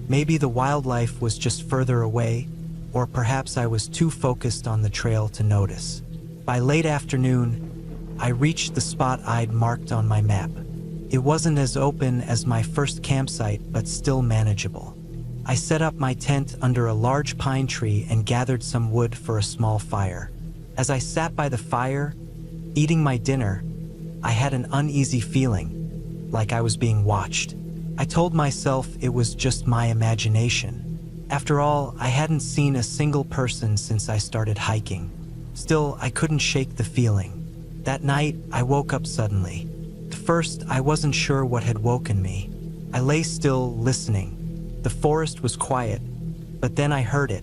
Speaker 1: Maybe the wildlife was just further away, or perhaps I was too focused on the trail to notice. By late afternoon, I reached the spot I'd marked on my map. It wasn't as open as my first campsite, but still manageable. I set up my tent under a large pine tree and gathered some wood for a small fire. As I sat by the fire, eating my dinner, I had an uneasy feeling, like I was being watched. I told myself it was just my imagination. After all, I hadn't seen a single person since I started hiking. Still, I couldn't shake the feeling. That night, I woke up suddenly. At first, I wasn't sure what had woken me. I lay still, listening. The forest was quiet, but then I heard it.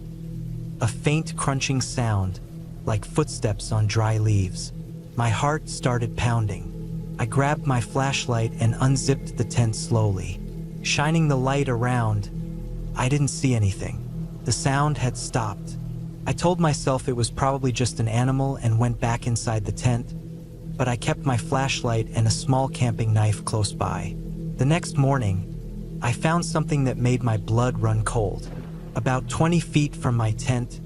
Speaker 1: A faint crunching sound, like footsteps on dry leaves. My heart started pounding. I grabbed my flashlight and unzipped the tent slowly. Shining the light around, I didn't see anything. The sound had stopped. I told myself it was probably just an animal and went back inside the tent, but I kept my flashlight and a small camping knife close by. The next morning, I found something that made my blood run cold. About 20 feet from my tent,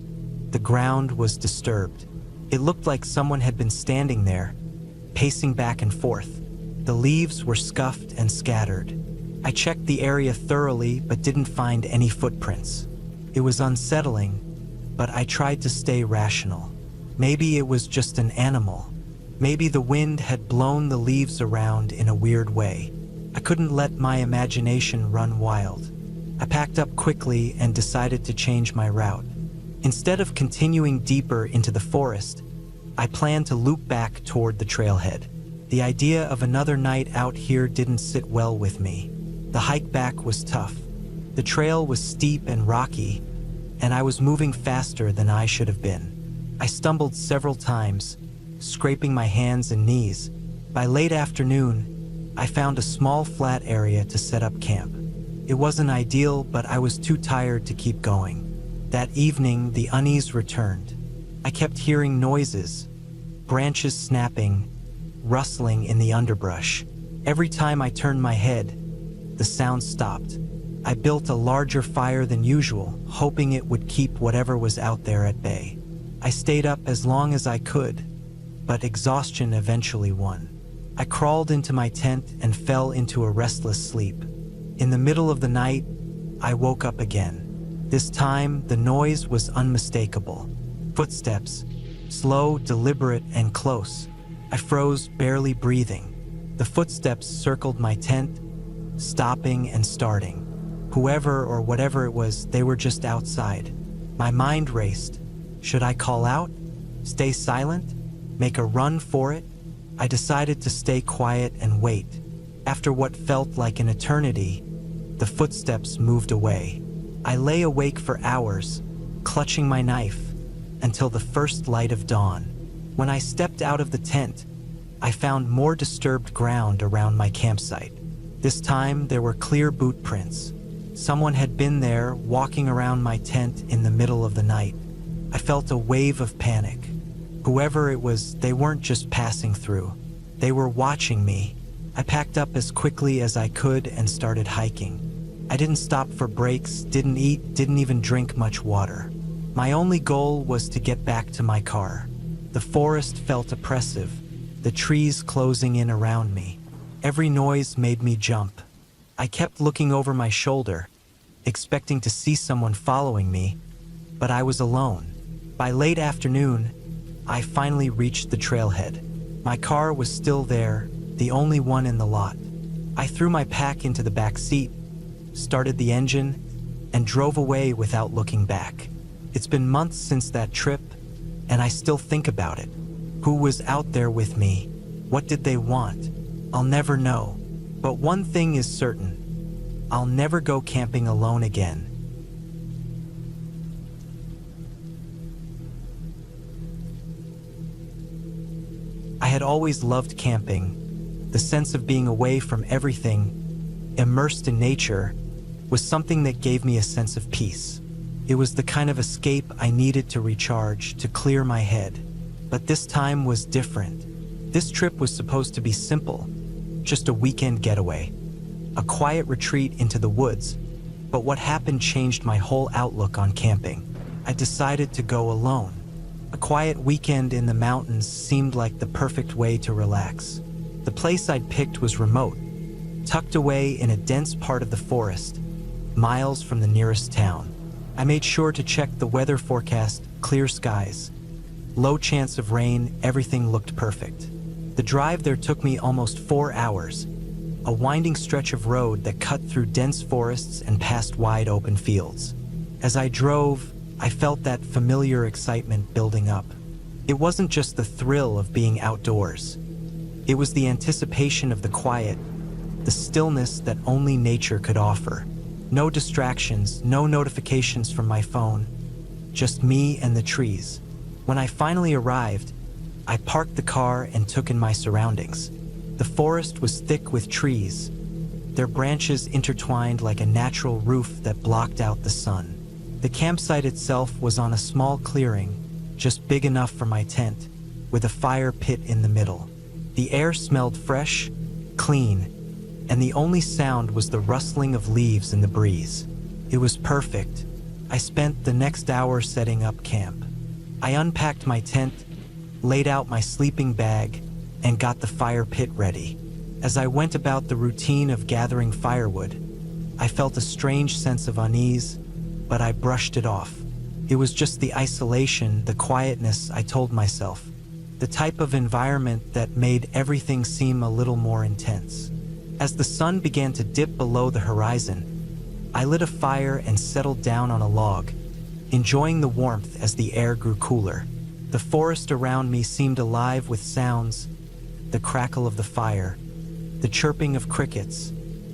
Speaker 1: the ground was disturbed. It looked like someone had been standing there, pacing back and forth. The leaves were scuffed and scattered. I checked the area thoroughly but didn't find any footprints. It was unsettling, but I tried to stay rational. Maybe it was just an animal. Maybe the wind had blown the leaves around in a weird way. I couldn't let my imagination run wild. I packed up quickly and decided to change my route. Instead of continuing deeper into the forest, I planned to loop back toward the trailhead. The idea of another night out here didn't sit well with me. The hike back was tough. The trail was steep and rocky, and I was moving faster than I should have been. I stumbled several times, scraping my hands and knees. By late afternoon, I found a small flat area to set up camp. It wasn't ideal, but I was too tired to keep going. That evening, the unease returned. I kept hearing noises, branches snapping, rustling in the underbrush. Every time I turned my head, the sound stopped. I built a larger fire than usual, hoping it would keep whatever was out there at bay. I stayed up as long as I could, but exhaustion eventually won. I crawled into my tent and fell into a restless sleep. In the middle of the night, I woke up again. This time, the noise was unmistakable. Footsteps, slow, deliberate, and close. I froze, barely breathing. The footsteps circled my tent, stopping and starting. Whoever or whatever it was, they were just outside. My mind raced. Should I call out? Stay silent? Make a run for it? I decided to stay quiet and wait. After what felt like an eternity, the footsteps moved away. I lay awake for hours, clutching my knife, until the first light of dawn. When I stepped out of the tent, I found more disturbed ground around my campsite. This time, there were clear boot prints. Someone had been there, walking around my tent in the middle of the night. I felt a wave of panic. Whoever it was, they weren't just passing through. They were watching me. I packed up as quickly as I could and started hiking. I didn't stop for breaks, didn't eat, didn't even drink much water. My only goal was to get back to my car. The forest felt oppressive, the trees closing in around me. Every noise made me jump. I kept looking over my shoulder, expecting to see someone following me, but I was alone. By late afternoon, I finally reached the trailhead. My car was still there, the only one in the lot. I threw my pack into the back seat, started the engine, and drove away without looking back. It's been months since that trip, and I still think about it. Who was out there with me? What did they want? I'll never know. But one thing is certain. I'll never go camping alone again. had always loved camping. The sense of being away from everything, immersed in nature, was something that gave me a sense of peace. It was the kind of escape I needed to recharge, to clear my head. But this time was different. This trip was supposed to be simple, just a weekend getaway, a quiet retreat into the woods. But what happened changed my whole outlook on camping. I decided to go alone. A quiet weekend in the mountains seemed like the perfect way to relax. The place I'd picked was remote, tucked away in a dense part of the forest, miles from the nearest town. I made sure to check the weather forecast: clear skies, low chance of rain, everything looked perfect. The drive there took me almost 4 hours, a winding stretch of road that cut through dense forests and past wide open fields. As I drove, I felt that familiar excitement building up. It wasn't just the thrill of being outdoors. It was the anticipation of the quiet, the stillness that only nature could offer. No distractions, no notifications from my phone, just me and the trees. When I finally arrived, I parked the car and took in my surroundings. The forest was thick with trees, their branches intertwined like a natural roof that blocked out the sun. The campsite itself was on a small clearing, just big enough for my tent, with a fire pit in the middle. The air smelled fresh, clean, and the only sound was the rustling of leaves in the breeze. It was perfect. I spent the next hour setting up camp. I unpacked my tent, laid out my sleeping bag, and got the fire pit ready. As I went about the routine of gathering firewood, I felt a strange sense of unease, but I brushed it off. It was just the isolation, the quietness, I told myself. The type of environment that made everything seem a little more intense. As the sun began to dip below the horizon, I lit a fire and settled down on a log, enjoying the warmth as the air grew cooler. The forest around me seemed alive with sounds: the crackle of the fire, the chirping of crickets,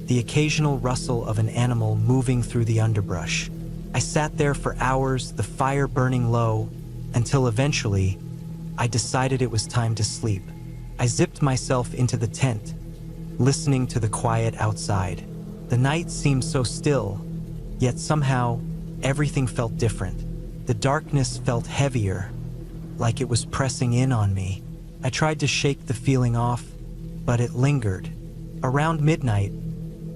Speaker 1: the occasional rustle of an animal moving through the underbrush. I sat there for hours, the fire burning low, until eventually, I decided it was time to sleep. I zipped myself into the tent, listening to the quiet outside. The night seemed so still, yet somehow, everything felt different. The darkness felt heavier, like it was pressing in on me. I tried to shake the feeling off, but it lingered. Around midnight,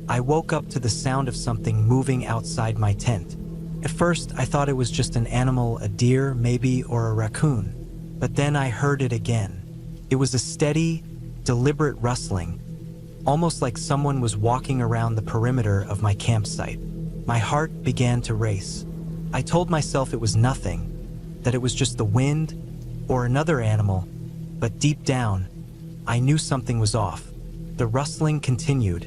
Speaker 1: I woke up to the sound of something moving outside my tent. At first, I thought it was just an animal, a deer, maybe, or a raccoon. But then I heard it again. It was a steady, deliberate rustling, almost like someone was walking around the perimeter of my campsite. My heart began to race. I told myself it was nothing, that it was just the wind or another animal, but deep down, I knew something was off. The rustling continued,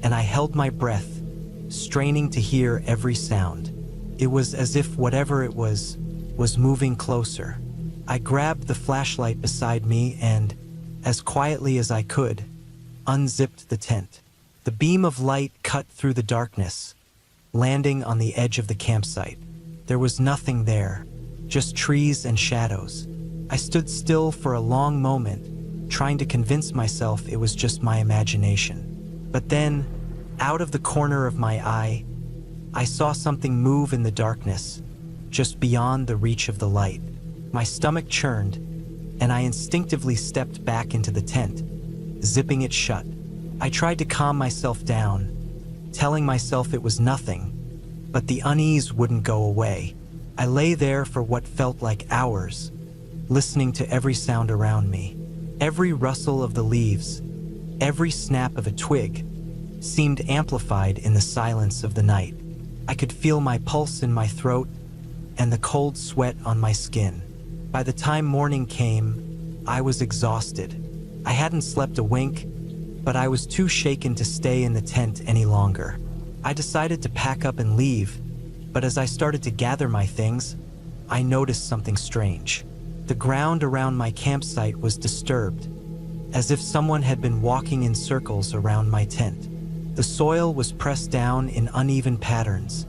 Speaker 1: and I held my breath, straining to hear every sound. It was as if whatever it was moving closer. I grabbed the flashlight beside me and, as quietly as I could, unzipped the tent. The beam of light cut through the darkness, landing on the edge of the campsite. There was nothing there, just trees and shadows. I stood still for a long moment, trying to convince myself it was just my imagination. But then, out of the corner of my eye, I saw something move in the darkness, just beyond the reach of the light. My stomach churned, and I instinctively stepped back into the tent, zipping it shut. I tried to calm myself down, telling myself it was nothing, but the unease wouldn't go away. I lay there for what felt like hours, listening to every sound around me. Every rustle of the leaves, every snap of a twig, seemed amplified in the silence of the night. I could feel my pulse in my throat and the cold sweat on my skin. By the time morning came, I was exhausted. I hadn't slept a wink, but I was too shaken to stay in the tent any longer. I decided to pack up and leave, but as I started to gather my things, I noticed something strange. The ground around my campsite was disturbed, as if someone had been walking in circles around my tent. The soil was pressed down in uneven patterns,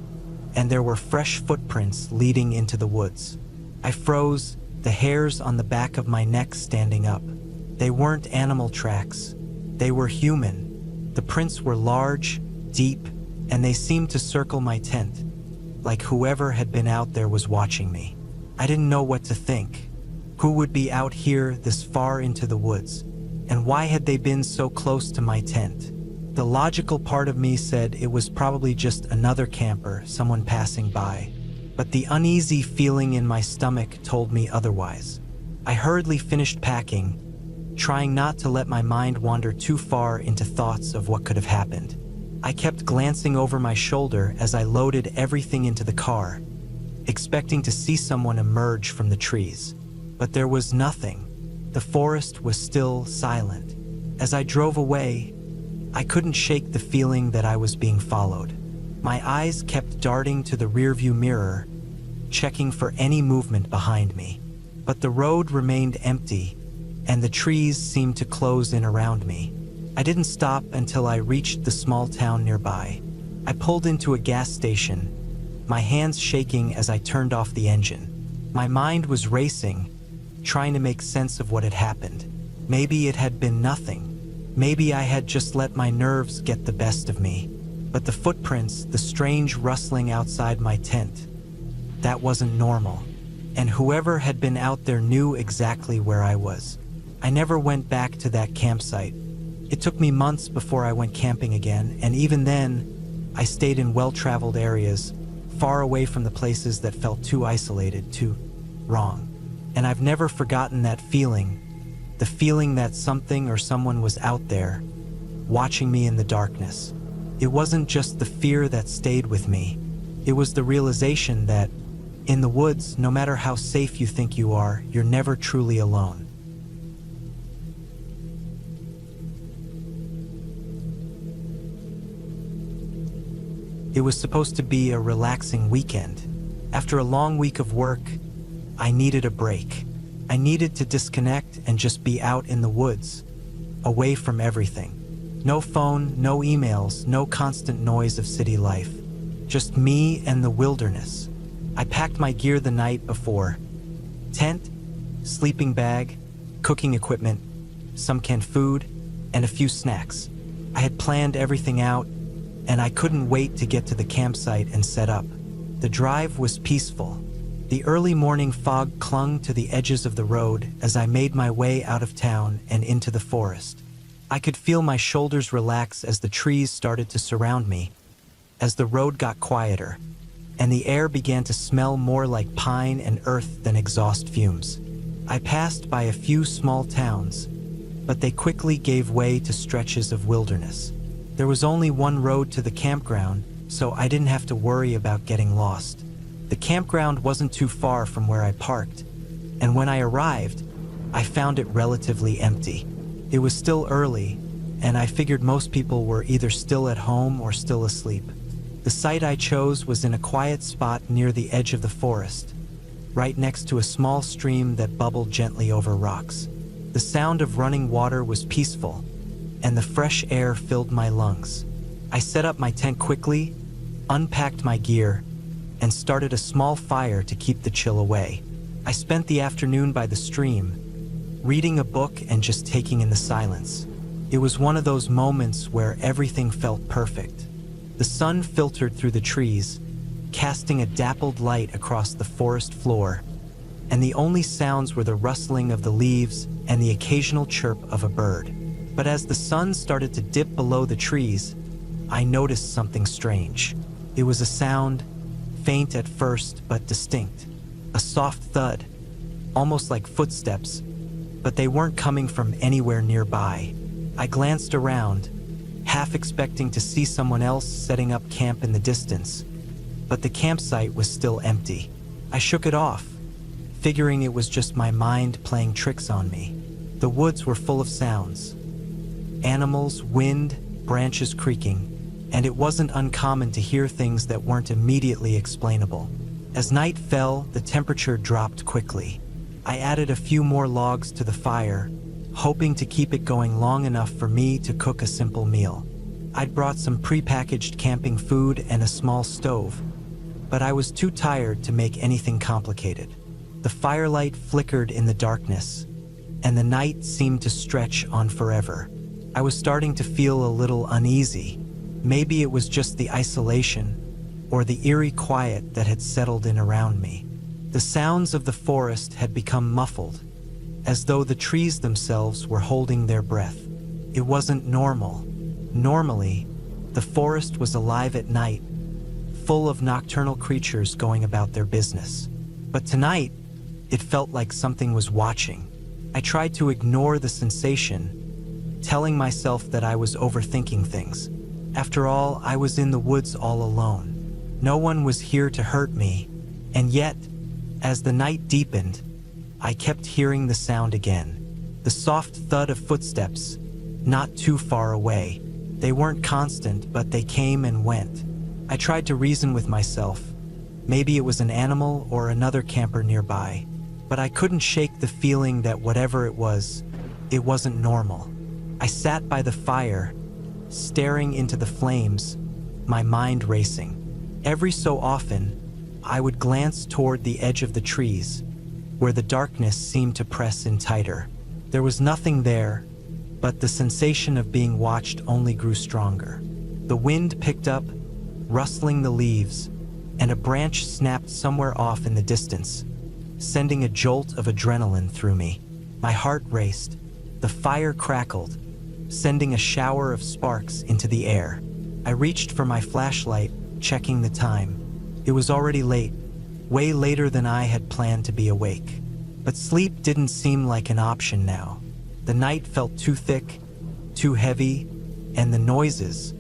Speaker 1: and there were fresh footprints leading into the woods. I froze, the hairs on the back of my neck standing up. They weren't animal tracks. They were human. The prints were large, deep, and they seemed to circle my tent, like whoever had been out there was watching me. I didn't know what to think. Who would be out here this far into the woods? And why had they been so close to my tent? The logical part of me said it was probably just another camper, someone passing by. But the uneasy feeling in my stomach told me otherwise. I hurriedly finished packing, trying not to let my mind wander too far into thoughts of what could have happened. I kept glancing over my shoulder as I loaded everything into the car, expecting to see someone emerge from the trees. But there was nothing. The forest was still silent. As I drove away, I couldn't shake the feeling that I was being followed. My eyes kept darting to the rearview mirror, checking for any movement behind me. But the road remained empty, and the trees seemed to close in around me. I didn't stop until I reached the small town nearby. I pulled into a gas station, my hands shaking as I turned off the engine. My mind was racing, trying to make sense of what had happened. Maybe it had been nothing. Maybe I had just let my nerves get the best of me. But the footprints, the strange rustling outside my tent, that wasn't normal. And whoever had been out there knew exactly where I was. I never went back to that campsite. It took me months before I went camping again, and even then, I stayed in well-traveled areas, far away from the places that felt too isolated, too wrong. And I've never forgotten that feeling, the feeling that something or someone was out there, watching me in the darkness. It wasn't just the fear that stayed with me. It was the realization that, in the woods, no matter how safe you think you are, you're never truly alone. It was supposed to be a relaxing weekend. After a long week of work, I needed a break. I needed to disconnect and just be out in the woods, away from everything. No phone, no emails, no constant noise of city life. Just me and the wilderness. I packed my gear the night before. Tent, sleeping bag, cooking equipment, some canned food, and a few snacks. I had planned everything out, and I couldn't wait to get to the campsite and set up. The drive was peaceful. The early morning fog clung to the edges of the road as I made my way out of town and into the forest. I could feel my shoulders relax as the trees started to surround me, as the road got quieter, and the air began to smell more like pine and earth than exhaust fumes. I passed by a few small towns, but they quickly gave way to stretches of wilderness. There was only one road to the campground, so I didn't have to worry about getting lost. The campground wasn't too far from where I parked, and when I arrived, I found it relatively empty. It was still early, and I figured most people were either still at home or still asleep. The site I chose was in a quiet spot near the edge of the forest, right next to a small stream that bubbled gently over rocks. The sound of running water was peaceful, and the fresh air filled my lungs. I set up my tent quickly, unpacked my gear, and started a small fire to keep the chill away. I spent the afternoon by the stream, reading a book and just taking in the silence. It was one of those moments where everything felt perfect. The sun filtered through the trees, casting a dappled light across the forest floor, and the only sounds were the rustling of the leaves and the occasional chirp of a bird. But as the sun started to dip below the trees, I noticed something strange. It was a sound, faint at first but distinct. A soft thud, almost like footsteps, but they weren't coming from anywhere nearby. I glanced around, half expecting to see someone else setting up camp in the distance, but the campsite was still empty. I shook it off, figuring it was just my mind playing tricks on me. The woods were full of sounds. Animals, wind, branches creaking, and it wasn't uncommon to hear things that weren't immediately explainable. As night fell, the temperature dropped quickly. I added a few more logs to the fire, hoping to keep it going long enough for me to cook a simple meal. I'd brought some pre-packaged camping food and a small stove, but I was too tired to make anything complicated. The firelight flickered in the darkness, and the night seemed to stretch on forever. I was starting to feel a little uneasy. Maybe it was just the isolation or the eerie quiet that had settled in around me. The sounds of the forest had become muffled, as though the trees themselves were holding their breath. It wasn't normal. Normally, the forest was alive at night, full of nocturnal creatures going about their business. But tonight, it felt like something was watching. I tried to ignore the sensation, telling myself that I was overthinking things. After all, I was in the woods all alone. No one was here to hurt me, and yet, as the night deepened, I kept hearing the sound again. The soft thud of footsteps, not too far away. They weren't constant, but they came and went. I tried to reason with myself. Maybe it was an animal or another camper nearby, but I couldn't shake the feeling that whatever it wasn't normal. I sat by the fire, staring into the flames, my mind racing. Every so often, I would glance toward the edge of the trees, where the darkness seemed to press in tighter. There was nothing there, but the sensation of being watched only grew stronger. The wind picked up, rustling the leaves, and a branch snapped somewhere off in the distance, sending a jolt of adrenaline through me. My heart raced. The fire crackled, sending a shower of sparks into the air. I reached for my flashlight, checking the time. It was already late, way later than I had planned to be awake. But sleep didn't seem like an option now. The night felt too thick, too heavy, and the noises,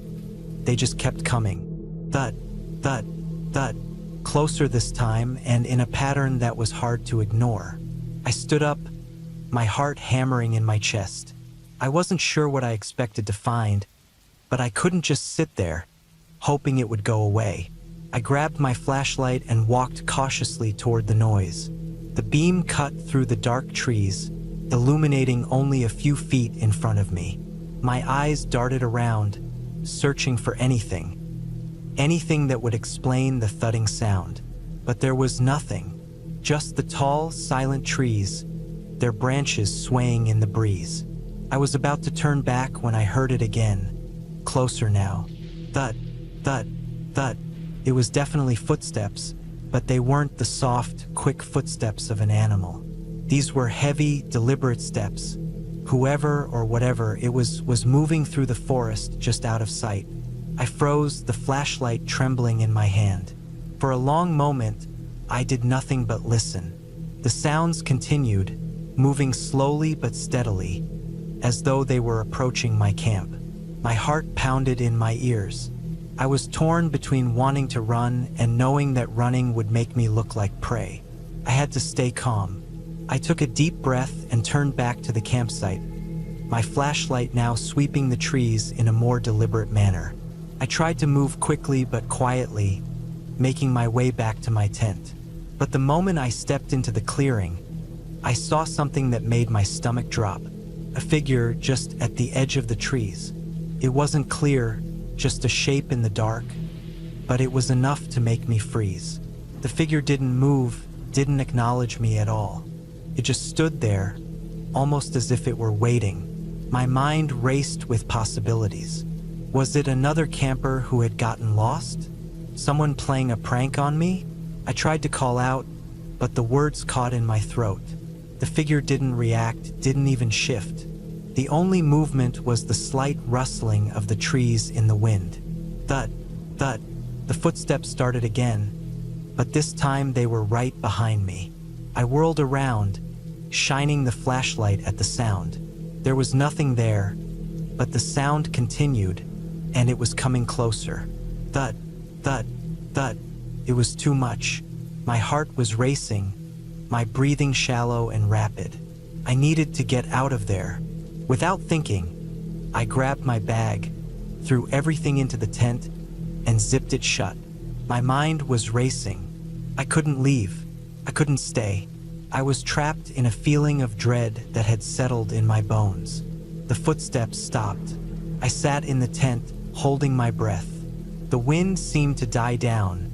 Speaker 1: they just kept coming. Thud, thud, thud. Closer this time, and in a pattern that was hard to ignore. I stood up, my heart hammering in my chest. I wasn't sure what I expected to find, but I couldn't just sit there, hoping it would go away. I grabbed my flashlight and walked cautiously toward the noise. The beam cut through the dark trees, illuminating only a few feet in front of me. My eyes darted around, searching for anything that would explain the thudding sound. But there was nothing, just the tall, silent trees, their branches swaying in the breeze. I was about to turn back when I heard it again, closer now. Thud, thud, thud. It was definitely footsteps, but they weren't the soft, quick footsteps of an animal. These were heavy, deliberate steps. Whoever or whatever it was moving through the forest just out of sight. I froze, the flashlight trembling in my hand. For a long moment, I did nothing but listen. The sounds continued, moving slowly but steadily, as though they were approaching my camp. My heart pounded in my ears. I was torn between wanting to run and knowing that running would make me look like prey. I had to stay calm. I took a deep breath and turned back to the campsite, my flashlight now sweeping the trees in a more deliberate manner. I tried to move quickly but quietly, making my way back to my tent. But the moment I stepped into the clearing, I saw something that made my stomach drop. A figure just at the edge of the trees. It wasn't clear, just a shape in the dark, but it was enough to make me freeze. The figure didn't move, didn't acknowledge me at all. It just stood there, almost as if it were waiting. My mind raced with possibilities. Was it another camper who had gotten lost? Someone playing a prank on me? I tried to call out, but the words caught in my throat. The figure didn't react, didn't even shift. The only movement was the slight rustling of the trees in the wind. Thud, thud. The footsteps started again, but this time they were right behind me. I whirled around, shining the flashlight at the sound. There was nothing there, but the sound continued, and it was coming closer. Thud, thud, thud. It was too much. My heart was racing, my breathing shallow and rapid. I needed to get out of there. Without thinking, I grabbed my bag, threw everything into the tent, and zipped it shut. My mind was racing. I couldn't leave. I couldn't stay. I was trapped in a feeling of dread that had settled in my bones. The footsteps stopped. I sat in the tent, holding my breath. The wind seemed to die down,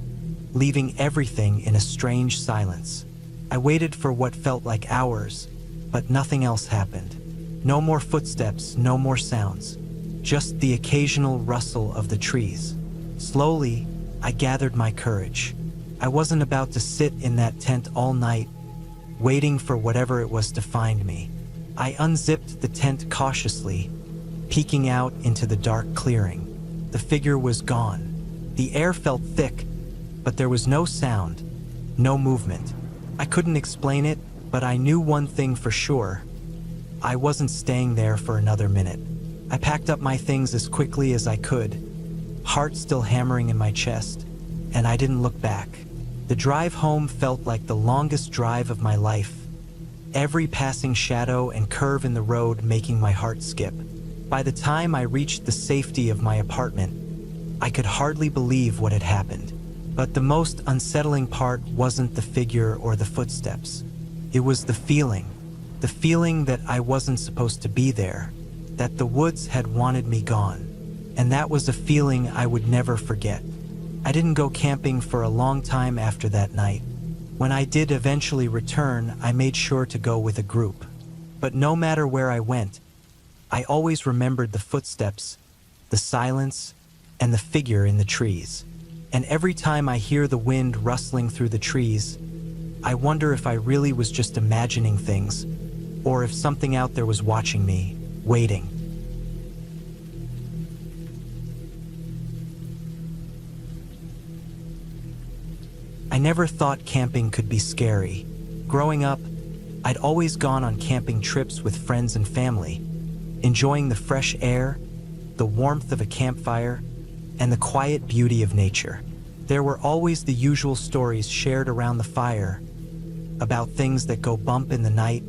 Speaker 1: leaving everything in a strange silence. I waited for what felt like hours, but nothing else happened. No more footsteps, no more sounds, just the occasional rustle of the trees. Slowly, I gathered my courage. I wasn't about to sit in that tent all night, waiting for whatever it was to find me. I unzipped the tent cautiously, peeking out into the dark clearing. The figure was gone. The air felt thick, but there was no sound, no movement. I couldn't explain it, but I knew one thing for sure. I wasn't staying there for another minute. I packed up my things as quickly as I could, heart still hammering in my chest, and I didn't look back. The drive home felt like the longest drive of my life, every passing shadow and curve in the road making my heart skip. By the time I reached the safety of my apartment, I could hardly believe what had happened. But the most unsettling part wasn't the figure or the footsteps. It was the feeling that I wasn't supposed to be there, that the woods had wanted me gone. And that was a feeling I would never forget. I didn't go camping for a long time after that night. When I did eventually return, I made sure to go with a group. But no matter where I went, I always remembered the footsteps, the silence, and the figure in the trees. And every time I hear the wind rustling through the trees, I wonder if I really was just imagining things, or if something out there was watching me, waiting. I never thought camping could be scary. Growing up, I'd always gone on camping trips with friends and family, enjoying the fresh air, the warmth of a campfire, and the quiet beauty of nature. There were always the usual stories shared around the fire about things that go bump in the night,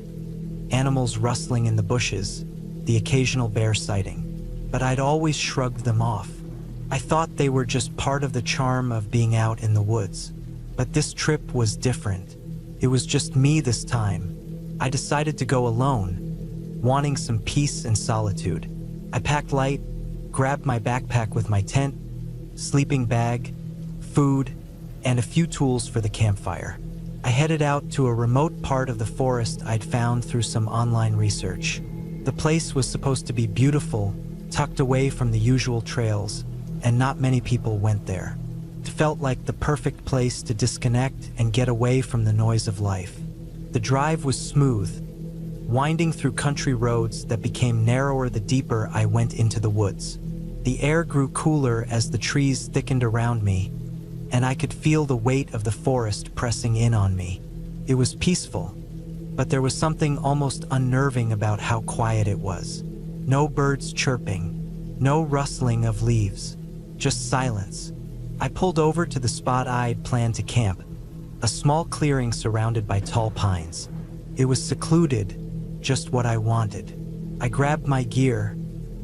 Speaker 1: animals rustling in the bushes, the occasional bear sighting. But I'd always shrugged them off. I thought they were just part of the charm of being out in the woods. But this trip was different. It was just me this time. I decided to go alone, wanting some peace and solitude. I packed light, grabbed my backpack with my tent, sleeping bag, food, and a few tools for the campfire. I headed out to a remote part of the forest I'd found through some online research. The place was supposed to be beautiful, tucked away from the usual trails, and not many people went there. It felt like the perfect place to disconnect and get away from the noise of life. The drive was smooth, winding through country roads that became narrower the deeper I went into the woods. The air grew cooler as the trees thickened around me, and I could feel the weight of the forest pressing in on me. It was peaceful, but there was something almost unnerving about how quiet it was. No birds chirping, no rustling of leaves, just silence. I pulled over to the spot I'd planned to camp, a small clearing surrounded by tall pines. It was secluded, just what I wanted. I grabbed my gear,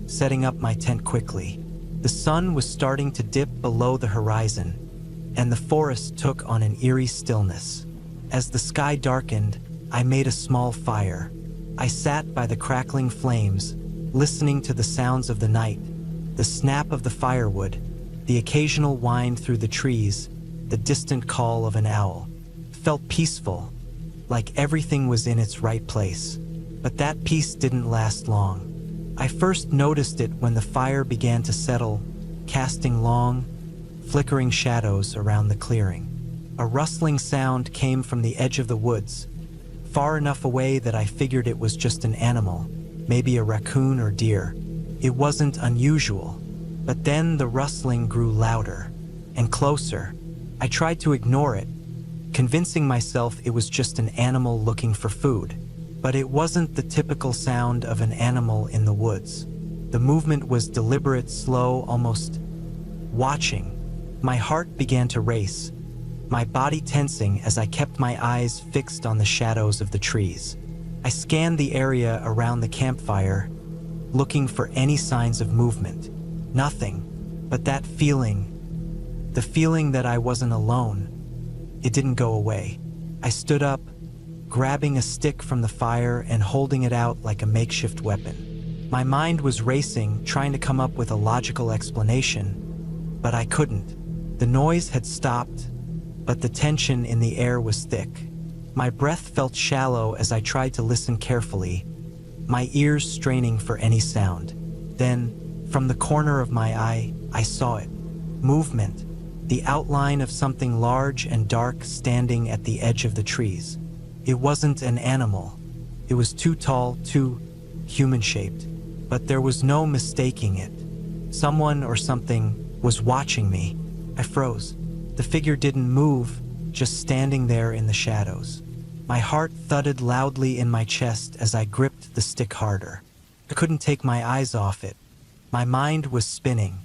Speaker 1: setting up my tent quickly. The sun was starting to dip below the horizon, and the forest took on an eerie stillness. As the sky darkened, I made a small fire. I sat by the crackling flames, listening to the sounds of the night, the snap of the firewood, the occasional whine through the trees, the distant call of an owl. It felt peaceful, like everything was in its right place. But that peace didn't last long. I first noticed it when the fire began to settle, casting long, flickering shadows around the clearing. A rustling sound came from the edge of the woods, far enough away that I figured it was just an animal, maybe a raccoon or deer. It wasn't unusual, but then the rustling grew louder and closer. I tried to ignore it, convincing myself it was just an animal looking for food. But it wasn't the typical sound of an animal in the woods. The movement was deliberate, slow, almost watching. My heart began to race, my body tensing as I kept my eyes fixed on the shadows of the trees. I scanned the area around the campfire, looking for any signs of movement. Nothing, but that feeling, the feeling that I wasn't alone, it didn't go away. I stood up, grabbing a stick from the fire and holding it out like a makeshift weapon. My mind was racing, trying to come up with a logical explanation, but I couldn't. The noise had stopped, but the tension in the air was thick. My breath felt shallow as I tried to listen carefully, my ears straining for any sound. Then, from the corner of my eye, I saw it. Movement, the outline of something large and dark standing at the edge of the trees. It wasn't an animal. It was too tall, too human-shaped, but there was no mistaking it. Someone or something was watching me. I froze. The figure didn't move, just standing there in the shadows. My heart thudded loudly in my chest as I gripped the stick harder. I couldn't take my eyes off it. My mind was spinning.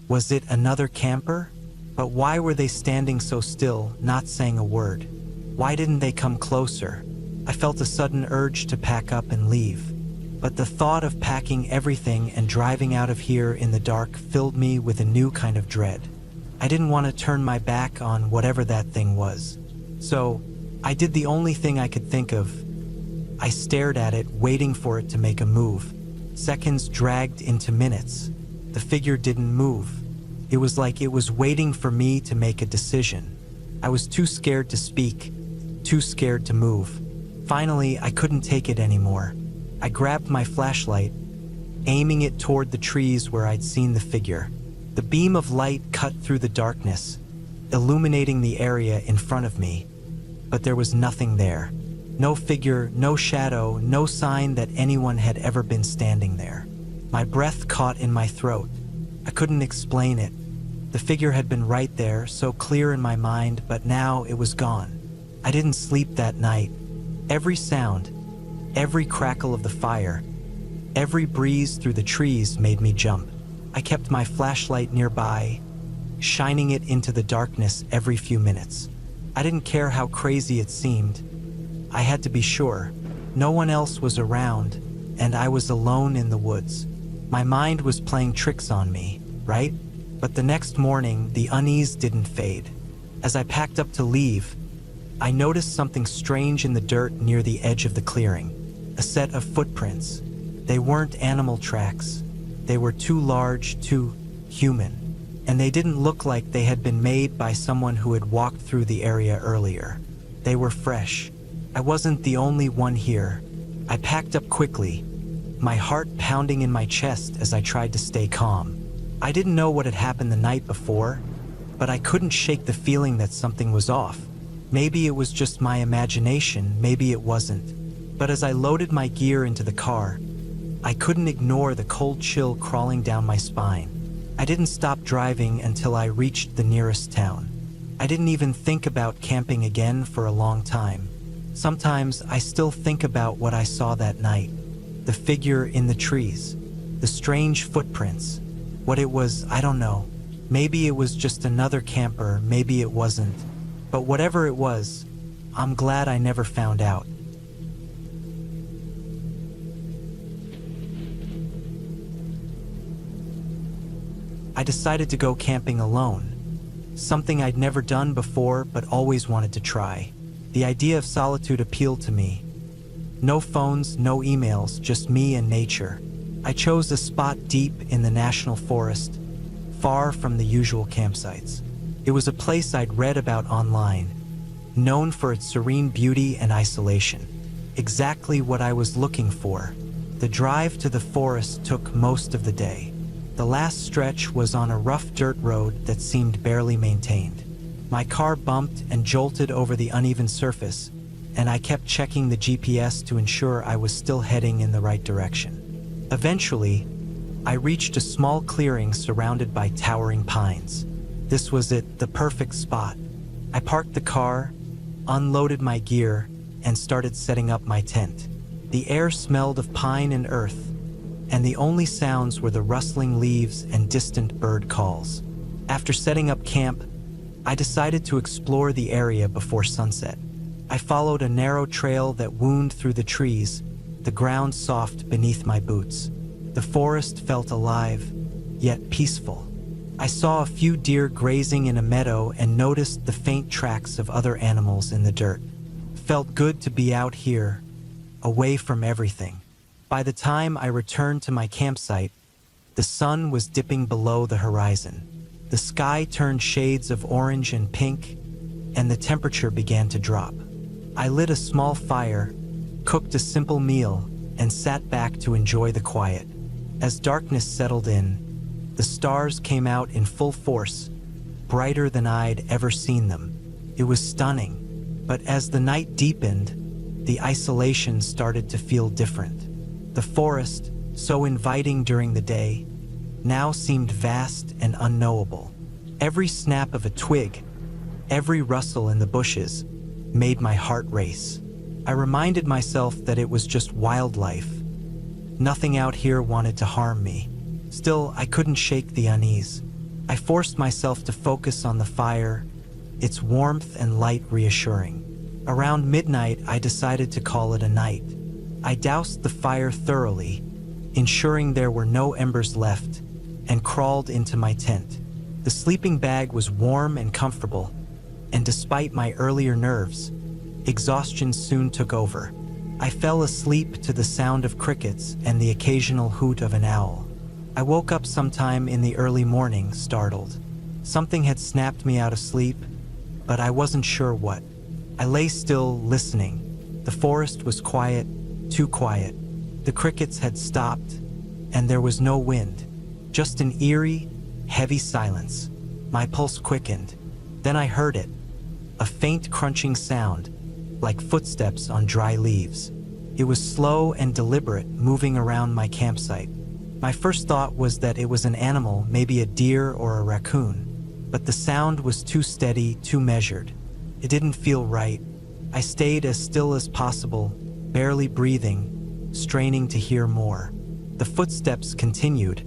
Speaker 1: Was it another camper? But why were they standing so still, not saying a word? Why didn't they come closer? I felt a sudden urge to pack up and leave. But the thought of packing everything and driving out of here in the dark filled me with a new kind of dread. I didn't want to turn my back on whatever that thing was. So, I did the only thing I could think of. I stared at it, waiting for it to make a move. Seconds dragged into minutes. The figure didn't move. It was like it was waiting for me to make a decision. I was too scared to speak, too scared to move. Finally, I couldn't take it anymore. I grabbed my flashlight, aiming it toward the trees where I'd seen the figure. The beam of light cut through the darkness, illuminating the area in front of me. But there was nothing there. No figure, no shadow, no sign that anyone had ever been standing there. My breath caught in my throat. I couldn't explain it. The figure had been right there, so clear in my mind, but now it was gone. I didn't sleep that night. Every sound, every crackle of the fire, every breeze through the trees made me jump. I kept my flashlight nearby, shining it into the darkness every few minutes. I didn't care how crazy it seemed. I had to be sure. No one else was around, and I was alone in the woods. My mind was playing tricks on me, right? But the next morning, the unease didn't fade. As I packed up to leave, I noticed something strange in the dirt near the edge of the clearing. A set of footprints. They weren't animal tracks. They were too large, too human. And they didn't look like they had been made by someone who had walked through the area earlier. They were fresh. I wasn't the only one here. I packed up quickly, my heart pounding in my chest as I tried to stay calm. I didn't know what had happened the night before, but I couldn't shake the feeling that something was off. Maybe it was just my imagination, maybe it wasn't. But as I loaded my gear into the car, I couldn't ignore the cold chill crawling down my spine. I didn't stop driving until I reached the nearest town. I didn't even think about camping again for a long time. Sometimes I still think about what I saw that night. The figure in the trees, the strange footprints. What it was, I don't know. Maybe it was just another camper, maybe it wasn't. But whatever it was, I'm glad I never found out. I decided to go camping alone. Something I'd never done before but always wanted to try. The idea of solitude appealed to me. No phones, no emails, just me and nature. I chose a spot deep in the national forest, far from the usual campsites. It was a place I'd read about online, known for its serene beauty and isolation. Exactly what I was looking for. The drive to the forest took most of the day. The last stretch was on a rough dirt road that seemed barely maintained. My car bumped and jolted over the uneven surface, and I kept checking the GPS to ensure I was still heading in the right direction. Eventually, I reached a small clearing surrounded by towering pines. This was it, the perfect spot. I parked the car, unloaded my gear, and started setting up my tent. The air smelled of pine and earth, and the only sounds were the rustling leaves and distant bird calls. After setting up camp, I decided to explore the area before sunset. I followed a narrow trail that wound through the trees, the ground soft beneath my boots. The forest felt alive, yet peaceful. I saw a few deer grazing in a meadow and noticed the faint tracks of other animals in the dirt. It felt good to be out here, away from everything. By the time I returned to my campsite, the sun was dipping below the horizon. The sky turned shades of orange and pink, and the temperature began to drop. I lit a small fire, cooked a simple meal, and sat back to enjoy the quiet. As darkness settled in, the stars came out in full force, brighter than I'd ever seen them. It was stunning, but as the night deepened, the isolation started to feel different. The forest, so inviting during the day, now seemed vast and unknowable. Every snap of a twig, every rustle in the bushes, made my heart race. I reminded myself that it was just wildlife. Nothing out here wanted to harm me. Still, I couldn't shake the unease. I forced myself to focus on the fire, its warmth and light reassuring. Around midnight, I decided to call it a night. I doused the fire thoroughly, ensuring there were no embers left, and crawled into my tent. The sleeping bag was warm and comfortable, and despite my earlier nerves, exhaustion soon took over. I fell asleep to the sound of crickets and the occasional hoot of an owl. I woke up sometime in the early morning, startled. Something had snapped me out of sleep, but I wasn't sure what. I lay still, listening. The forest was quiet, too quiet. The crickets had stopped, and there was no wind, just an eerie, heavy silence. My pulse quickened. Then I heard it, a faint crunching sound, like footsteps on dry leaves. It was slow and deliberate, moving around my campsite. My first thought was that it was an animal, maybe a deer or a raccoon, but the sound was too steady, too measured. It didn't feel right. I stayed as still as possible, barely breathing, straining to hear more. The footsteps continued,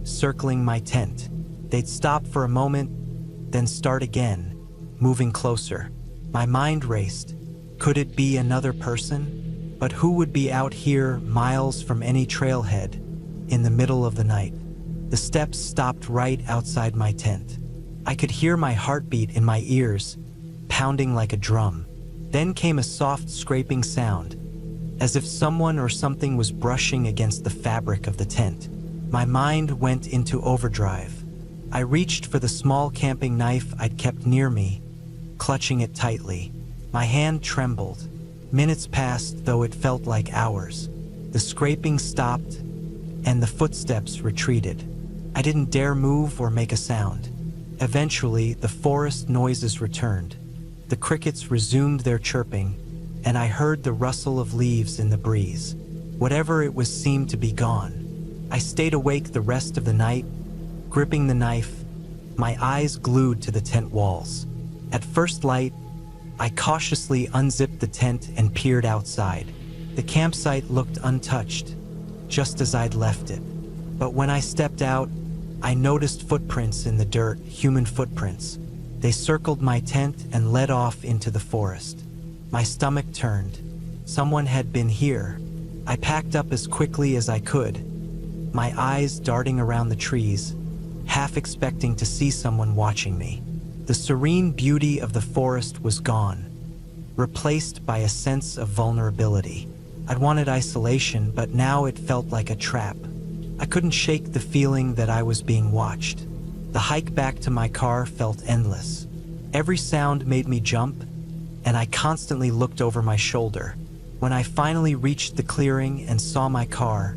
Speaker 1: circling my tent. They'd stop for a moment, then start again, moving closer. My mind raced. Could it be another person? But who would be out here, miles from any trailhead, in the middle of the night? The steps stopped right outside my tent. I could hear my heartbeat in my ears, pounding like a drum. Then came a soft scraping sound, as if someone or something was brushing against the fabric of the tent. My mind went into overdrive. I reached for the small camping knife I'd kept near me, clutching it tightly. My hand trembled. Minutes passed, though it felt like hours. The scraping stopped, and the footsteps retreated. I didn't dare move or make a sound. Eventually, the forest noises returned. The crickets resumed their chirping, and I heard the rustle of leaves in the breeze. Whatever it was seemed to be gone. I stayed awake the rest of the night, gripping the knife, my eyes glued to the tent walls. At first light, I cautiously unzipped the tent and peered outside. The campsite looked untouched, just as I'd left it. But when I stepped out, I noticed footprints in the dirt, human footprints. They circled my tent and led off into the forest. My stomach turned. Someone had been here. I packed up as quickly as I could, my eyes darting around the trees, half expecting to see someone watching me. The serene beauty of the forest was gone, replaced by a sense of vulnerability. I'd wanted isolation, but now it felt like a trap. I couldn't shake the feeling that I was being watched. The hike back to my car felt endless. Every sound made me jump, and I constantly looked over my shoulder. When I finally reached the clearing and saw my car,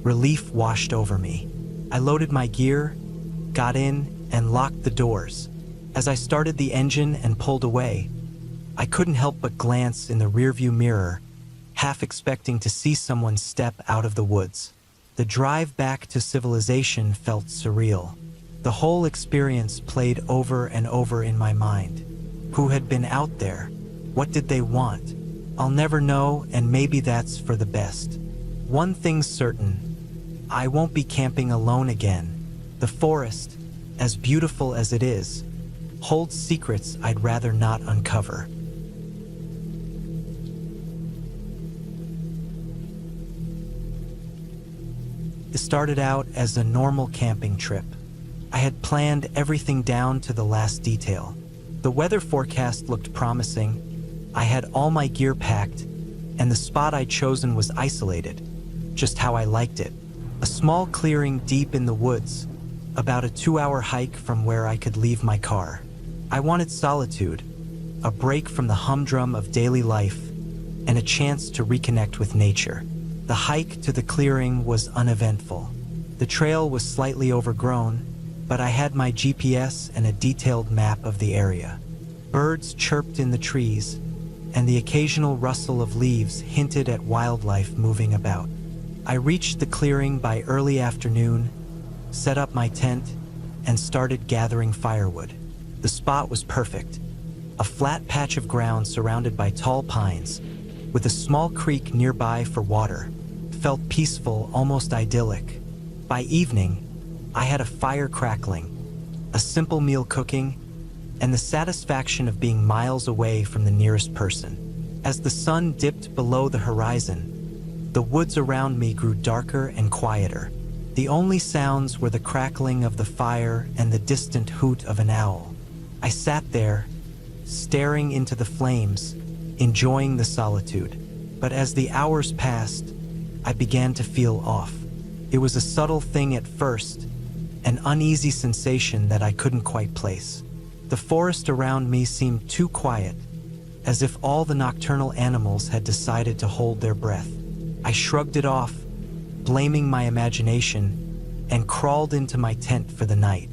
Speaker 1: relief washed over me. I loaded my gear, got in, and locked the doors. As I started the engine and pulled away, I couldn't help but glance in the rearview mirror, half expecting to see someone step out of the woods. The drive back to civilization felt surreal. The whole experience played over and over in my mind. Who had been out there? What did they want? I'll never know, and maybe that's for the best. One thing's certain, I won't be camping alone again. The forest, as beautiful as it is, holds secrets I'd rather not uncover. It started out as a normal camping trip. I had planned everything down to the last detail. The weather forecast looked promising. I had all my gear packed, and the spot I'd chosen was isolated, just how I liked it. A small clearing deep in the woods, about a 2-hour hike from where I could leave my car. I wanted solitude, a break from the humdrum of daily life, and a chance to reconnect with nature. The hike to the clearing was uneventful. The trail was slightly overgrown, but I had my GPS and a detailed map of the area. Birds chirped in the trees, and the occasional rustle of leaves hinted at wildlife moving about. I reached the clearing by early afternoon, set up my tent, and started gathering firewood. The spot was perfect. A flat patch of ground surrounded by tall pines, with a small creek nearby for water, felt peaceful, almost idyllic. By evening, I had a fire crackling, a simple meal cooking, and the satisfaction of being miles away from the nearest person. As the sun dipped below the horizon, the woods around me grew darker and quieter. The only sounds were the crackling of the fire and the distant hoot of an owl. I sat there, staring into the flames, enjoying the solitude. But as the hours passed, I began to feel off. It was a subtle thing at first, an uneasy sensation that I couldn't quite place. The forest around me seemed too quiet, as if all the nocturnal animals had decided to hold their breath. I shrugged it off, blaming my imagination, and crawled into my tent for the night.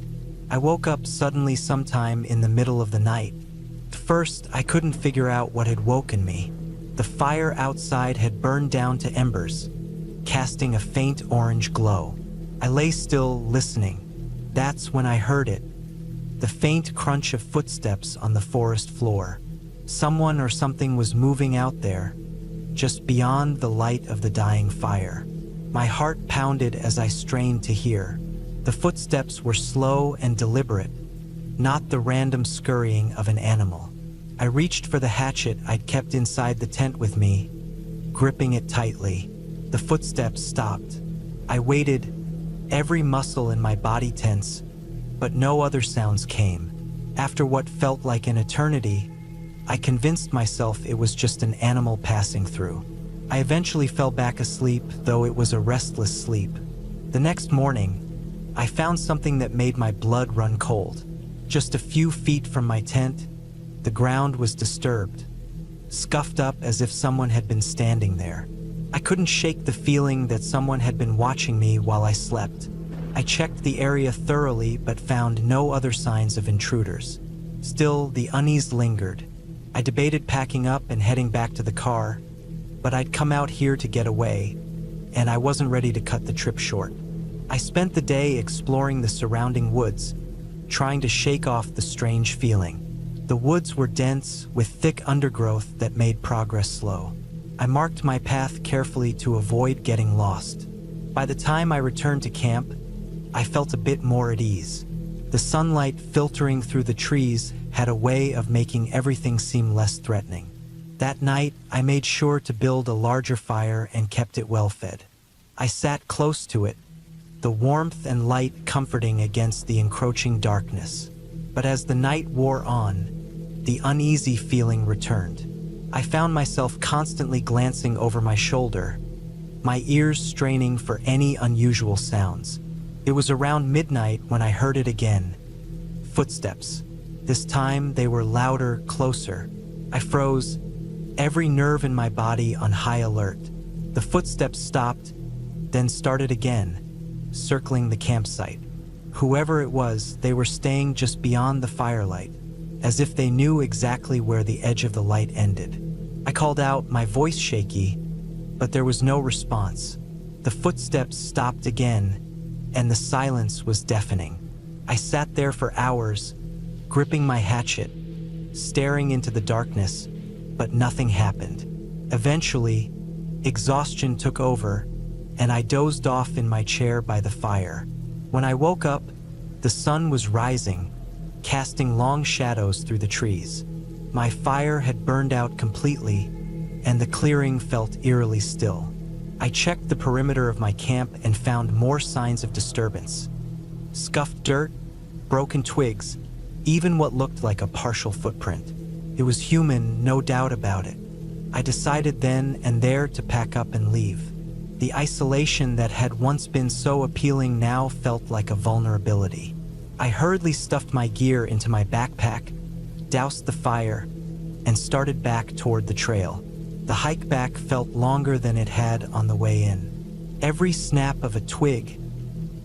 Speaker 1: I woke up suddenly sometime in the middle of the night. First, I couldn't figure out what had woken me. The fire outside had burned down to embers, casting a faint orange glow. I lay still, listening. That's when I heard it. The faint crunch of footsteps on the forest floor. Someone or something was moving out there, just beyond the light of the dying fire. My heart pounded as I strained to hear. The footsteps were slow and deliberate, not the random scurrying of an animal. I reached for the hatchet I'd kept inside the tent with me, gripping it tightly. The footsteps stopped. I waited, every muscle in my body tense, but no other sounds came. After what felt like an eternity, I convinced myself it was just an animal passing through. I eventually fell back asleep, though it was a restless sleep. The next morning, I found something that made my blood run cold. Just a few feet from my tent, the ground was disturbed, scuffed up as if someone had been standing there. I couldn't shake the feeling that someone had been watching me while I slept. I checked the area thoroughly but found no other signs of intruders. Still, the unease lingered. I debated packing up and heading back to the car, but I'd come out here to get away, and I wasn't ready to cut the trip short. I spent the day exploring the surrounding woods, trying to shake off the strange feeling. The woods were dense, with thick undergrowth that made progress slow. I marked my path carefully to avoid getting lost. By the time I returned to camp, I felt a bit more at ease. The sunlight filtering through the trees had a way of making everything seem less threatening. That night, I made sure to build a larger fire and kept it well fed. I sat close to it, the warmth and light comforting against the encroaching darkness. But as the night wore on, the uneasy feeling returned. I found myself constantly glancing over my shoulder, my ears straining for any unusual sounds. It was around midnight when I heard it again. Footsteps. This time they were louder, closer. I froze, every nerve in my body on high alert. The footsteps stopped, then started again, circling the campsite. Whoever it was, they were staying just beyond the firelight, as if they knew exactly where the edge of the light ended. I called out, my voice shaky, but there was no response. The footsteps stopped again, and the silence was deafening. I sat there for hours, gripping my hatchet, staring into the darkness, but nothing happened. Eventually, exhaustion took over, and I dozed off in my chair by the fire. When I woke up, the sun was rising, casting long shadows through the trees. My fire had burned out completely, and the clearing felt eerily still. I checked the perimeter of my camp and found more signs of disturbance. Scuffed dirt, broken twigs, even what looked like a partial footprint. It was human, no doubt about it. I decided then and there to pack up and leave. The isolation that had once been so appealing now felt like a vulnerability. I hurriedly stuffed my gear into my backpack, doused the fire, and started back toward the trail. The hike back felt longer than it had on the way in. Every snap of a twig,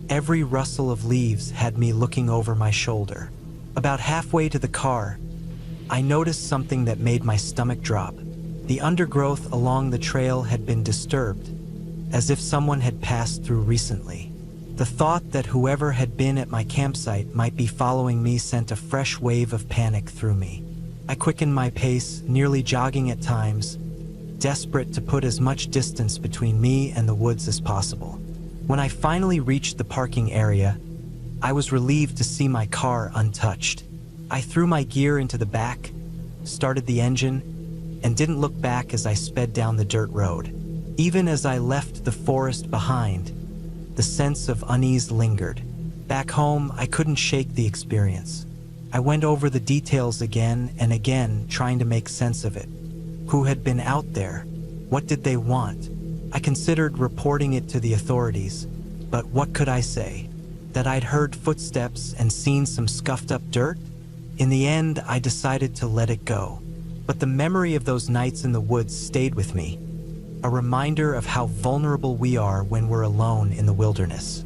Speaker 1: every rustle of leaves had me looking over my shoulder. About halfway to the car, I noticed something that made my stomach drop. The undergrowth along the trail had been disturbed, as if someone had passed through recently. The thought that whoever had been at my campsite might be following me sent a fresh wave of panic through me. I quickened my pace, nearly jogging at times, desperate to put as much distance between me and the woods as possible. When I finally reached the parking area, I was relieved to see my car untouched. I threw my gear into the back, started the engine, and didn't look back as I sped down the dirt road. Even as I left the forest behind, the sense of unease lingered. Back home, I couldn't shake the experience. I went over the details again and again, trying to make sense of it. Who had been out there? What did they want? I considered reporting it to the authorities, but what could I say? That I'd heard footsteps and seen some scuffed up dirt? In the end, I decided to let it go. But the memory of those nights in the woods stayed with me, a reminder of how vulnerable we are when we're alone in the wilderness.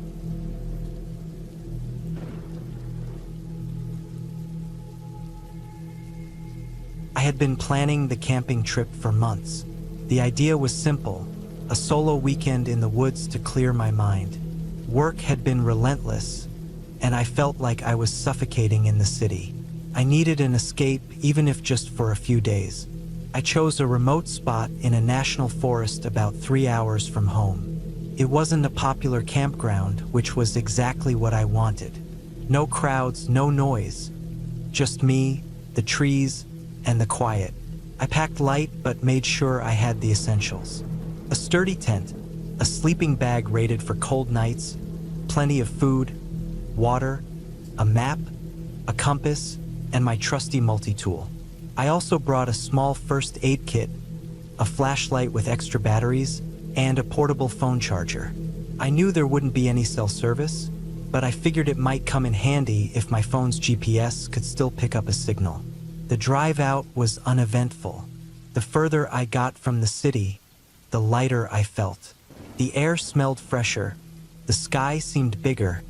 Speaker 1: I had been planning the camping trip for months. The idea was simple, a solo weekend in the woods to clear my mind. Work had been relentless, and I felt like I was suffocating in the city. I needed an escape, even if just for a few days. I chose a remote spot in a national forest about 3 hours from home. It wasn't a popular campground, which was exactly what I wanted. No crowds, no noise. Just me, the trees, and the quiet. I packed light but made sure I had the essentials. A sturdy tent, a sleeping bag rated for cold nights, plenty of food, water, a map, a compass, and my trusty multi-tool. I also brought a small first aid kit, a flashlight with extra batteries, and a portable phone charger. I knew there wouldn't be any cell service, but I figured it might come in handy if my phone's GPS could still pick up a signal. The drive out was uneventful. The further I got from the city, the lighter I felt. The air smelled fresher, the sky seemed bigger,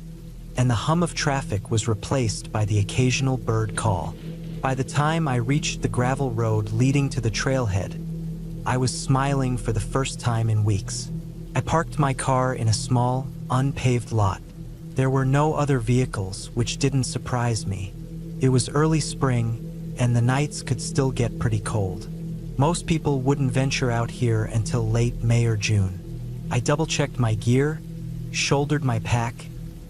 Speaker 1: and the hum of traffic was replaced by the occasional bird call. By the time I reached the gravel road leading to the trailhead, I was smiling for the first time in weeks. I parked my car in a small, unpaved lot. There were no other vehicles, which didn't surprise me. It was early spring, and the nights could still get pretty cold. Most people wouldn't venture out here until late May or June. I double-checked my gear, shouldered my pack,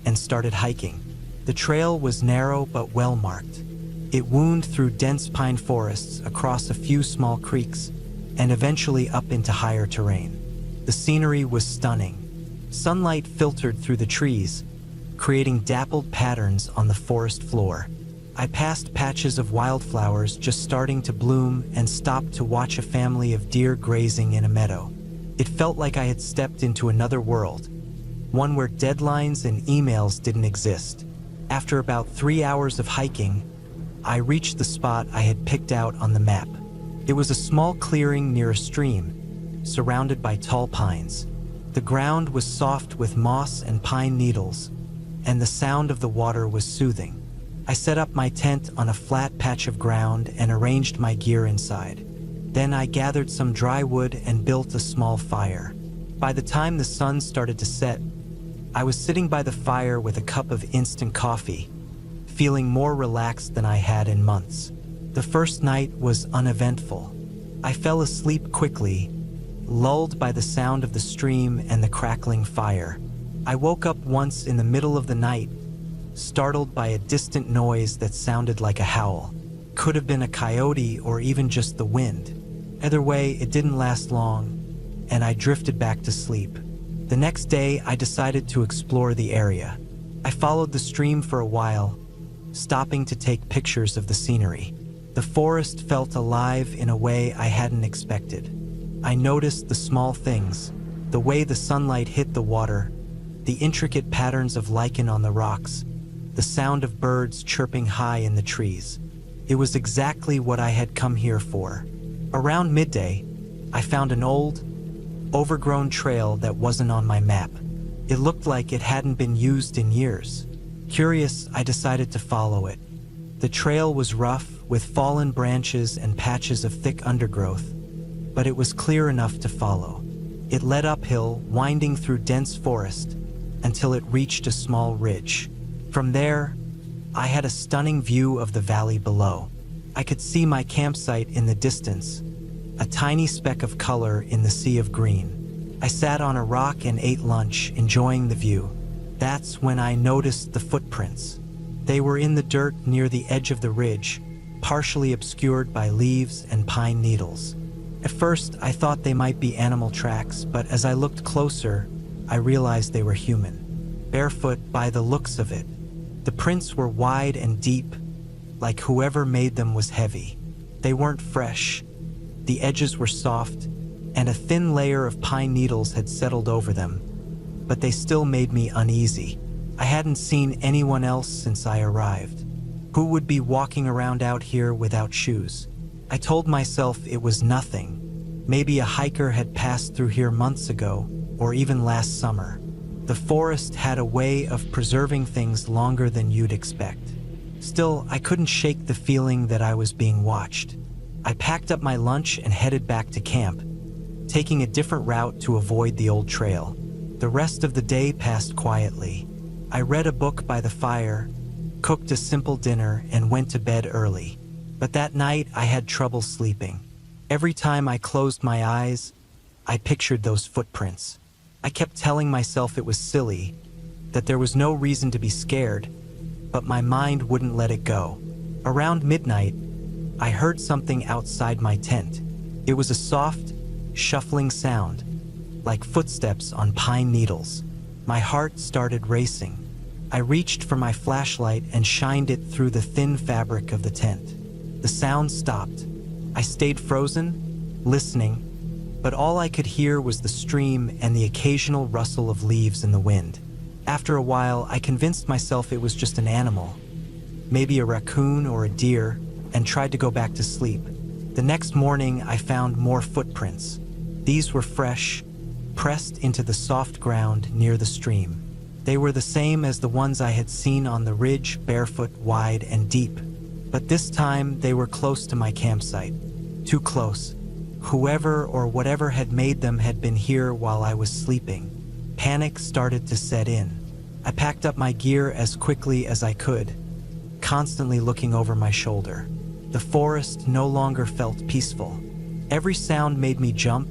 Speaker 1: and started hiking. The trail was narrow but well-marked. It wound through dense pine forests, across a few small creeks, and eventually up into higher terrain. The scenery was stunning. Sunlight filtered through the trees, creating dappled patterns on the forest floor. I passed patches of wildflowers just starting to bloom and stopped to watch a family of deer grazing in a meadow. It felt like I had stepped into another world, one where deadlines and emails didn't exist. After about 3 hours of hiking, I reached the spot I had picked out on the map. It was a small clearing near a stream, surrounded by tall pines. The ground was soft with moss and pine needles, and the sound of the water was soothing. I set up my tent on a flat patch of ground and arranged my gear inside. Then I gathered some dry wood and built a small fire. By the time the sun started to set, I was sitting by the fire with a cup of instant coffee, feeling more relaxed than I had in months. The first night was uneventful. I fell asleep quickly, lulled by the sound of the stream and the crackling fire. I woke up once in the middle of the night, startled by a distant noise that sounded like a howl. Could have been a coyote or even just the wind. Either way, it didn't last long, and I drifted back to sleep. The next day, I decided to explore the area. I followed the stream for a while, stopping to take pictures of the scenery. The forest felt alive in a way I hadn't expected. I noticed the small things, the way the sunlight hit the water, the intricate patterns of lichen on the rocks, the sound of birds chirping high in the trees. It was exactly what I had come here for. Around midday, I found an old, overgrown trail that wasn't on my map. It looked like it hadn't been used in years. Curious, I decided to follow it. The trail was rough, with fallen branches and patches of thick undergrowth, but it was clear enough to follow. It led uphill, winding through dense forest, until it reached a small ridge. From there, I had a stunning view of the valley below. I could see my campsite in the distance, a tiny speck of color in the sea of green. I sat on a rock and ate lunch, enjoying the view. That's when I noticed the footprints. They were in the dirt near the edge of the ridge, partially obscured by leaves and pine needles. At first, I thought they might be animal tracks, but as I looked closer, I realized they were human. Barefoot by the looks of it. The prints were wide and deep, like whoever made them was heavy. They weren't fresh. The edges were soft, and a thin layer of pine needles had settled over them, but they still made me uneasy. I hadn't seen anyone else since I arrived. Who would be walking around out here without shoes? I told myself it was nothing. Maybe a hiker had passed through here months ago, or even last summer. The forest had a way of preserving things longer than you'd expect. Still, I couldn't shake the feeling that I was being watched. I packed up my lunch and headed back to camp, taking a different route to avoid the old trail. The rest of the day passed quietly. I read a book by the fire, cooked a simple dinner, and went to bed early. But that night, I had trouble sleeping. Every time I closed my eyes, I pictured those footprints. I kept telling myself it was silly, that there was no reason to be scared, but my mind wouldn't let it go. Around midnight, I heard something outside my tent. It was a soft, shuffling sound, like footsteps on pine needles. My heart started racing. I reached for my flashlight and shined it through the thin fabric of the tent. The sound stopped. I stayed frozen, listening, but all I could hear was the stream and the occasional rustle of leaves in the wind. After a while, I convinced myself it was just an animal, maybe a raccoon or a deer, and tried to go back to sleep. The next morning, I found more footprints. These were fresh, pressed into the soft ground near the stream. They were the same as the ones I had seen on the ridge, barefoot, wide, and deep. But this time, they were close to my campsite. Too close. Whoever or whatever had made them had been here while I was sleeping. Panic started to set in. I packed up my gear as quickly as I could, constantly looking over my shoulder. The forest no longer felt peaceful. Every sound made me jump,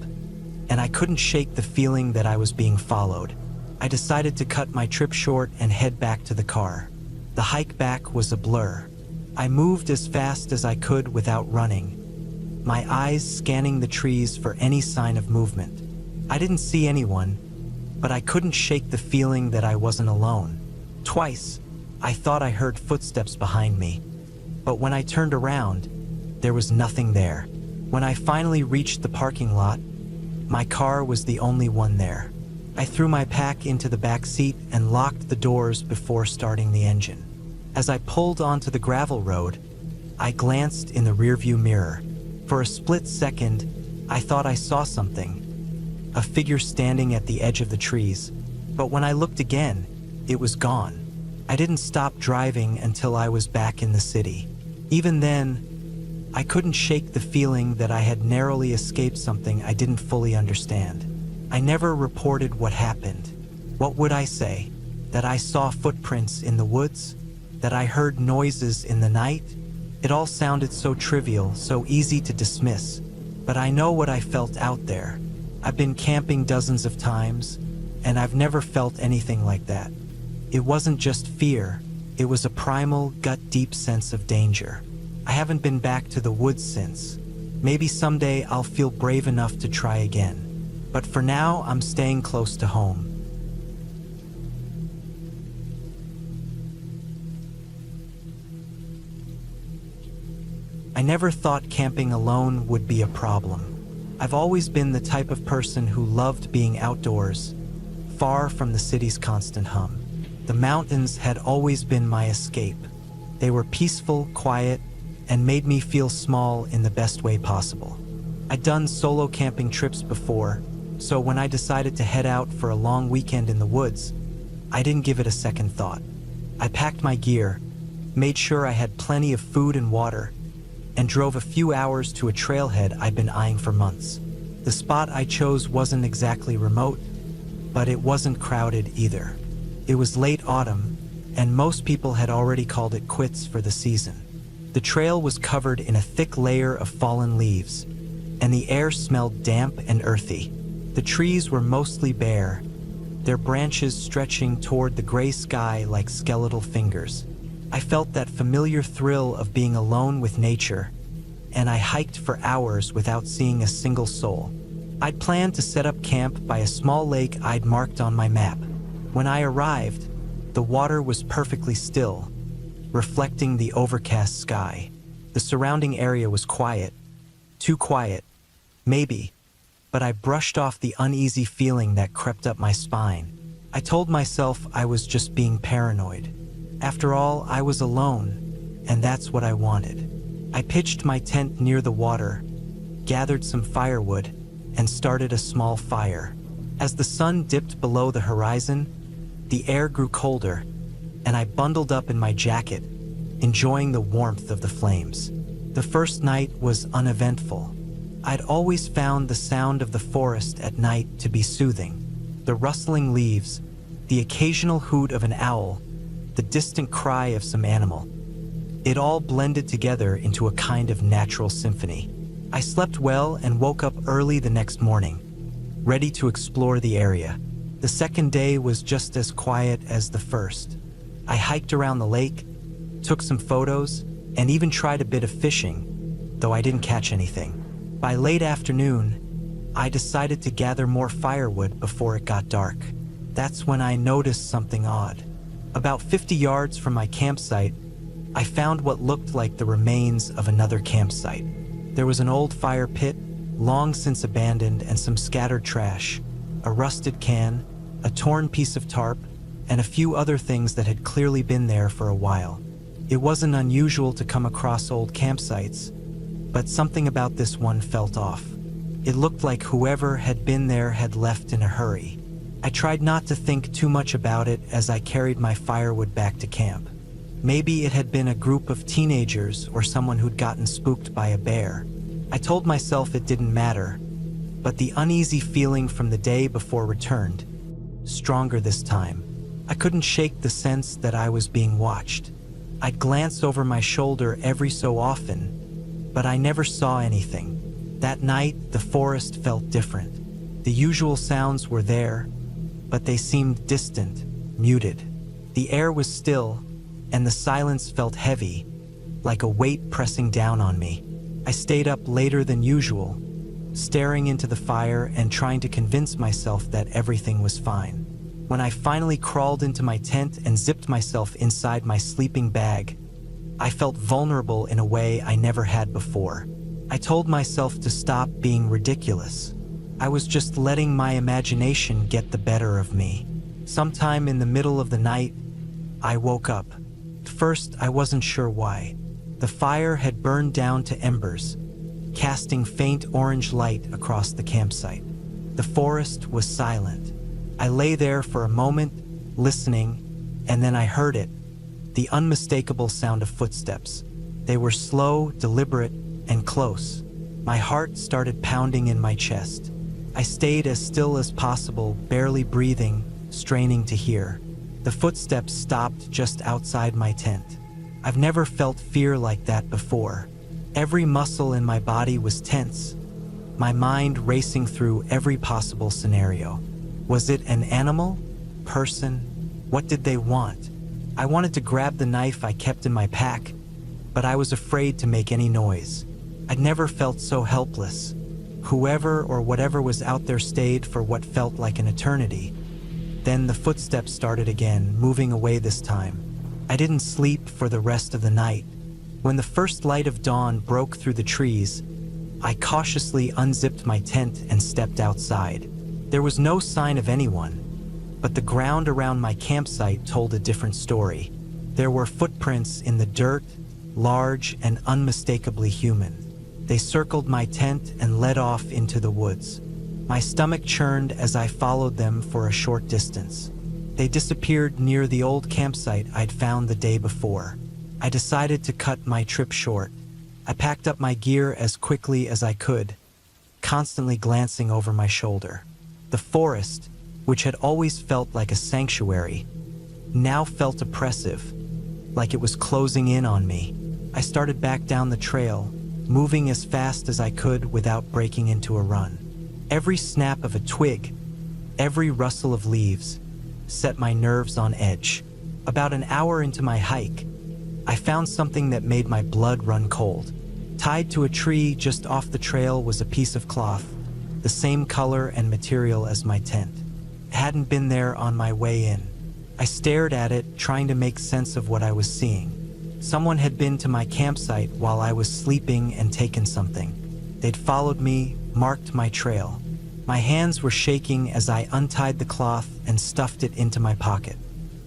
Speaker 1: and I couldn't shake the feeling that I was being followed. I decided to cut my trip short and head back to the car. The hike back was a blur. I moved as fast as I could without running, my eyes scanning the trees for any sign of movement. I didn't see anyone, but I couldn't shake the feeling that I wasn't alone. Twice, I thought I heard footsteps behind me, but when I turned around, there was nothing there. When I finally reached the parking lot, my car was the only one there. I threw my pack into the back seat and locked the doors before starting the engine. As I pulled onto the gravel road, I glanced in the rearview mirror. For a split second, I thought I saw something, a figure standing at the edge of the trees. But when I looked again, it was gone. I didn't stop driving until I was back in the city. Even then, I couldn't shake the feeling that I had narrowly escaped something I didn't fully understand. I never reported what happened. What would I say? That I saw footprints in the woods? That I heard noises in the night? It all sounded so trivial, so easy to dismiss. But I know what I felt out there. I've been camping dozens of times, and I've never felt anything like that. It wasn't just fear, it was a primal, gut-deep sense of danger. I haven't been back to the woods since. Maybe someday I'll feel brave enough to try again. But for now, I'm staying close to home. I never thought camping alone would be a problem. I've always been the type of person who loved being outdoors, far from the city's constant hum. The mountains had always been my escape. They were peaceful, quiet, and made me feel small in the best way possible. I'd done solo camping trips before, so when I decided to head out for a long weekend in the woods, I didn't give it a second thought. I packed my gear, made sure I had plenty of food and water, and drove a few hours to a trailhead I'd been eyeing for months. The spot I chose wasn't exactly remote, but it wasn't crowded either. It was late autumn, and most people had already called it quits for the season. The trail was covered in a thick layer of fallen leaves, and the air smelled damp and earthy. The trees were mostly bare, their branches stretching toward the gray sky like skeletal fingers. I felt that familiar thrill of being alone with nature, and I hiked for hours without seeing a single soul. I'd planned to set up camp by a small lake I'd marked on my map. When I arrived, the water was perfectly still, reflecting the overcast sky. The surrounding area was quiet. Too quiet, maybe, but I brushed off the uneasy feeling that crept up my spine. I told myself I was just being paranoid. After all, I was alone, and that's what I wanted. I pitched my tent near the water, gathered some firewood, and started a small fire. As the sun dipped below the horizon, the air grew colder, and I bundled up in my jacket, enjoying the warmth of the flames. The first night was uneventful. I'd always found the sound of the forest at night to be soothing. The rustling leaves, the occasional hoot of an owl, the distant cry of some animal. It all blended together into a kind of natural symphony. I slept well and woke up early the next morning, ready to explore the area. The second day was just as quiet as the first. I hiked around the lake, took some photos, and even tried a bit of fishing, though I didn't catch anything. By late afternoon, I decided to gather more firewood before it got dark. That's when I noticed something odd. About 50 yards from my campsite, I found what looked like the remains of another campsite. There was an old fire pit, long since abandoned, and some scattered trash, a rusted can, a torn piece of tarp, and a few other things that had clearly been there for a while. It wasn't unusual to come across old campsites, but something about this one felt off. It looked like whoever had been there had left in a hurry. I tried not to think too much about it as I carried my firewood back to camp. Maybe it had been a group of teenagers or someone who'd gotten spooked by a bear. I told myself it didn't matter, but the uneasy feeling from the day before returned, stronger this time. I couldn't shake the sense that I was being watched. I'd glance over my shoulder every so often, but I never saw anything. That night, the forest felt different. The usual sounds were there, but they seemed distant, muted. The air was still, and the silence felt heavy, like a weight pressing down on me. I stayed up later than usual, staring into the fire and trying to convince myself that everything was fine. When I finally crawled into my tent and zipped myself inside my sleeping bag, I felt vulnerable in a way I never had before. I told myself to stop being ridiculous. I was just letting my imagination get the better of me. Sometime in the middle of the night, I woke up. At first, I wasn't sure why. The fire had burned down to embers, casting faint orange light across the campsite. The forest was silent. I lay there for a moment, listening, and then I heard it, the unmistakable sound of footsteps. They were slow, deliberate, and close. My heart started pounding in my chest. I stayed as still as possible, barely breathing, straining to hear. The footsteps stopped just outside my tent. I've never felt fear like that before. Every muscle in my body was tense, my mind racing through every possible scenario. Was it an animal? Person? What did they want? I wanted to grab the knife I kept in my pack, but I was afraid to make any noise. I'd never felt so helpless. Whoever or whatever was out there stayed for what felt like an eternity. Then the footsteps started again, moving away this time. I didn't sleep for the rest of the night. When the first light of dawn broke through the trees, I cautiously unzipped my tent and stepped outside. There was no sign of anyone, but the ground around my campsite told a different story. There were footprints in the dirt, large and unmistakably human. They circled my tent and led off into the woods. My stomach churned as I followed them for a short distance. They disappeared near the old campsite I'd found the day before. I decided to cut my trip short. I packed up my gear as quickly as I could, constantly glancing over my shoulder. The forest, which had always felt like a sanctuary, now felt oppressive, like it was closing in on me. I started back down the trail, moving as fast as I could without breaking into a run. Every snap of a twig, every rustle of leaves, set my nerves on edge. About an hour into my hike, I found something that made my blood run cold. Tied to a tree just off the trail was a piece of cloth, the same color and material as my tent. It hadn't been there on my way in. I stared at it, trying to make sense of what I was seeing. Someone had been to my campsite while I was sleeping and taken something. They'd followed me, marked my trail. My hands were shaking as I untied the cloth and stuffed it into my pocket.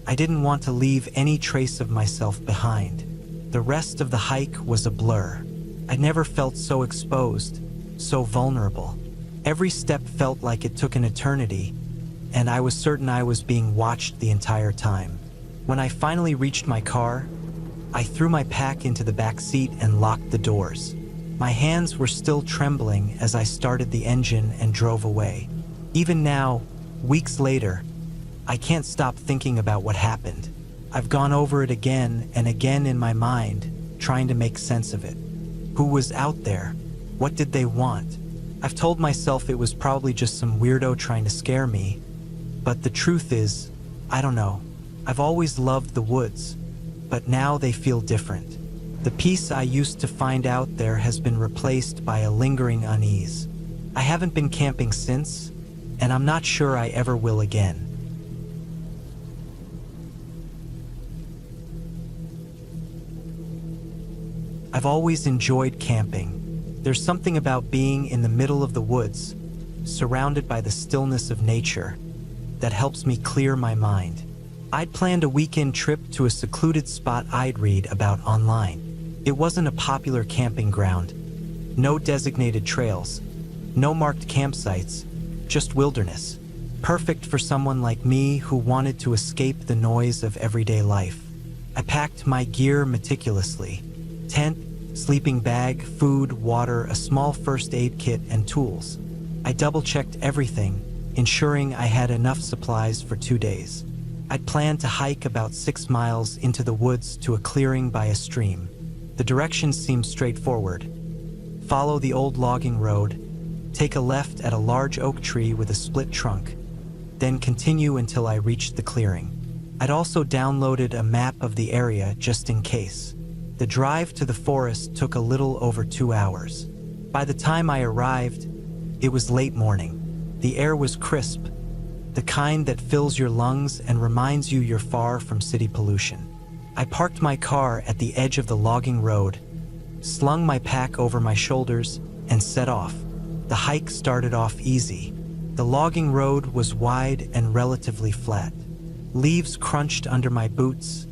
Speaker 1: I didn't want to leave any trace of myself behind. The rest of the hike was a blur. I never felt so exposed, so vulnerable. Every step felt like it took an eternity, and I was certain I was being watched the entire time. When I finally reached my car, I threw my pack into the back seat and locked the doors. My hands were still trembling as I started the engine and drove away. Even now, weeks later, I can't stop thinking about what happened. I've gone over it again and again in my mind, trying to make sense of it. Who was out there? What did they want? I've told myself it was probably just some weirdo trying to scare me, but the truth is, I don't know. I've always loved the woods, but now they feel different. The peace I used to find out there has been replaced by a lingering unease. I haven't been camping since, and I'm not sure I ever will again. I've always enjoyed camping. There's something about being in the middle of the woods, surrounded by the stillness of nature, that helps me clear my mind. I'd planned a weekend trip to a secluded spot I'd read about online. It wasn't a popular camping ground. No designated trails, no marked campsites, just wilderness. Perfect for someone like me who wanted to escape the noise of everyday life. I packed my gear meticulously. Tent, sleeping bag, food, water, a small first aid kit, and tools. I double-checked everything, ensuring I had enough supplies for 2 days. I'd planned to hike about 6 miles into the woods to a clearing by a stream. The directions seemed straightforward. Follow the old logging road, take a left at a large oak tree with a split trunk, then continue until I reached the clearing. I'd also downloaded a map of the area just in case. The drive to the forest took a little over 2 hours. By the time I arrived, it was late morning. The air was crisp, the kind that fills your lungs and reminds you you're far from city pollution. I parked my car at the edge of the logging road, slung my pack over my shoulders, and set off. The hike started off easy. The logging road was wide and relatively flat. Leaves crunched under my boots,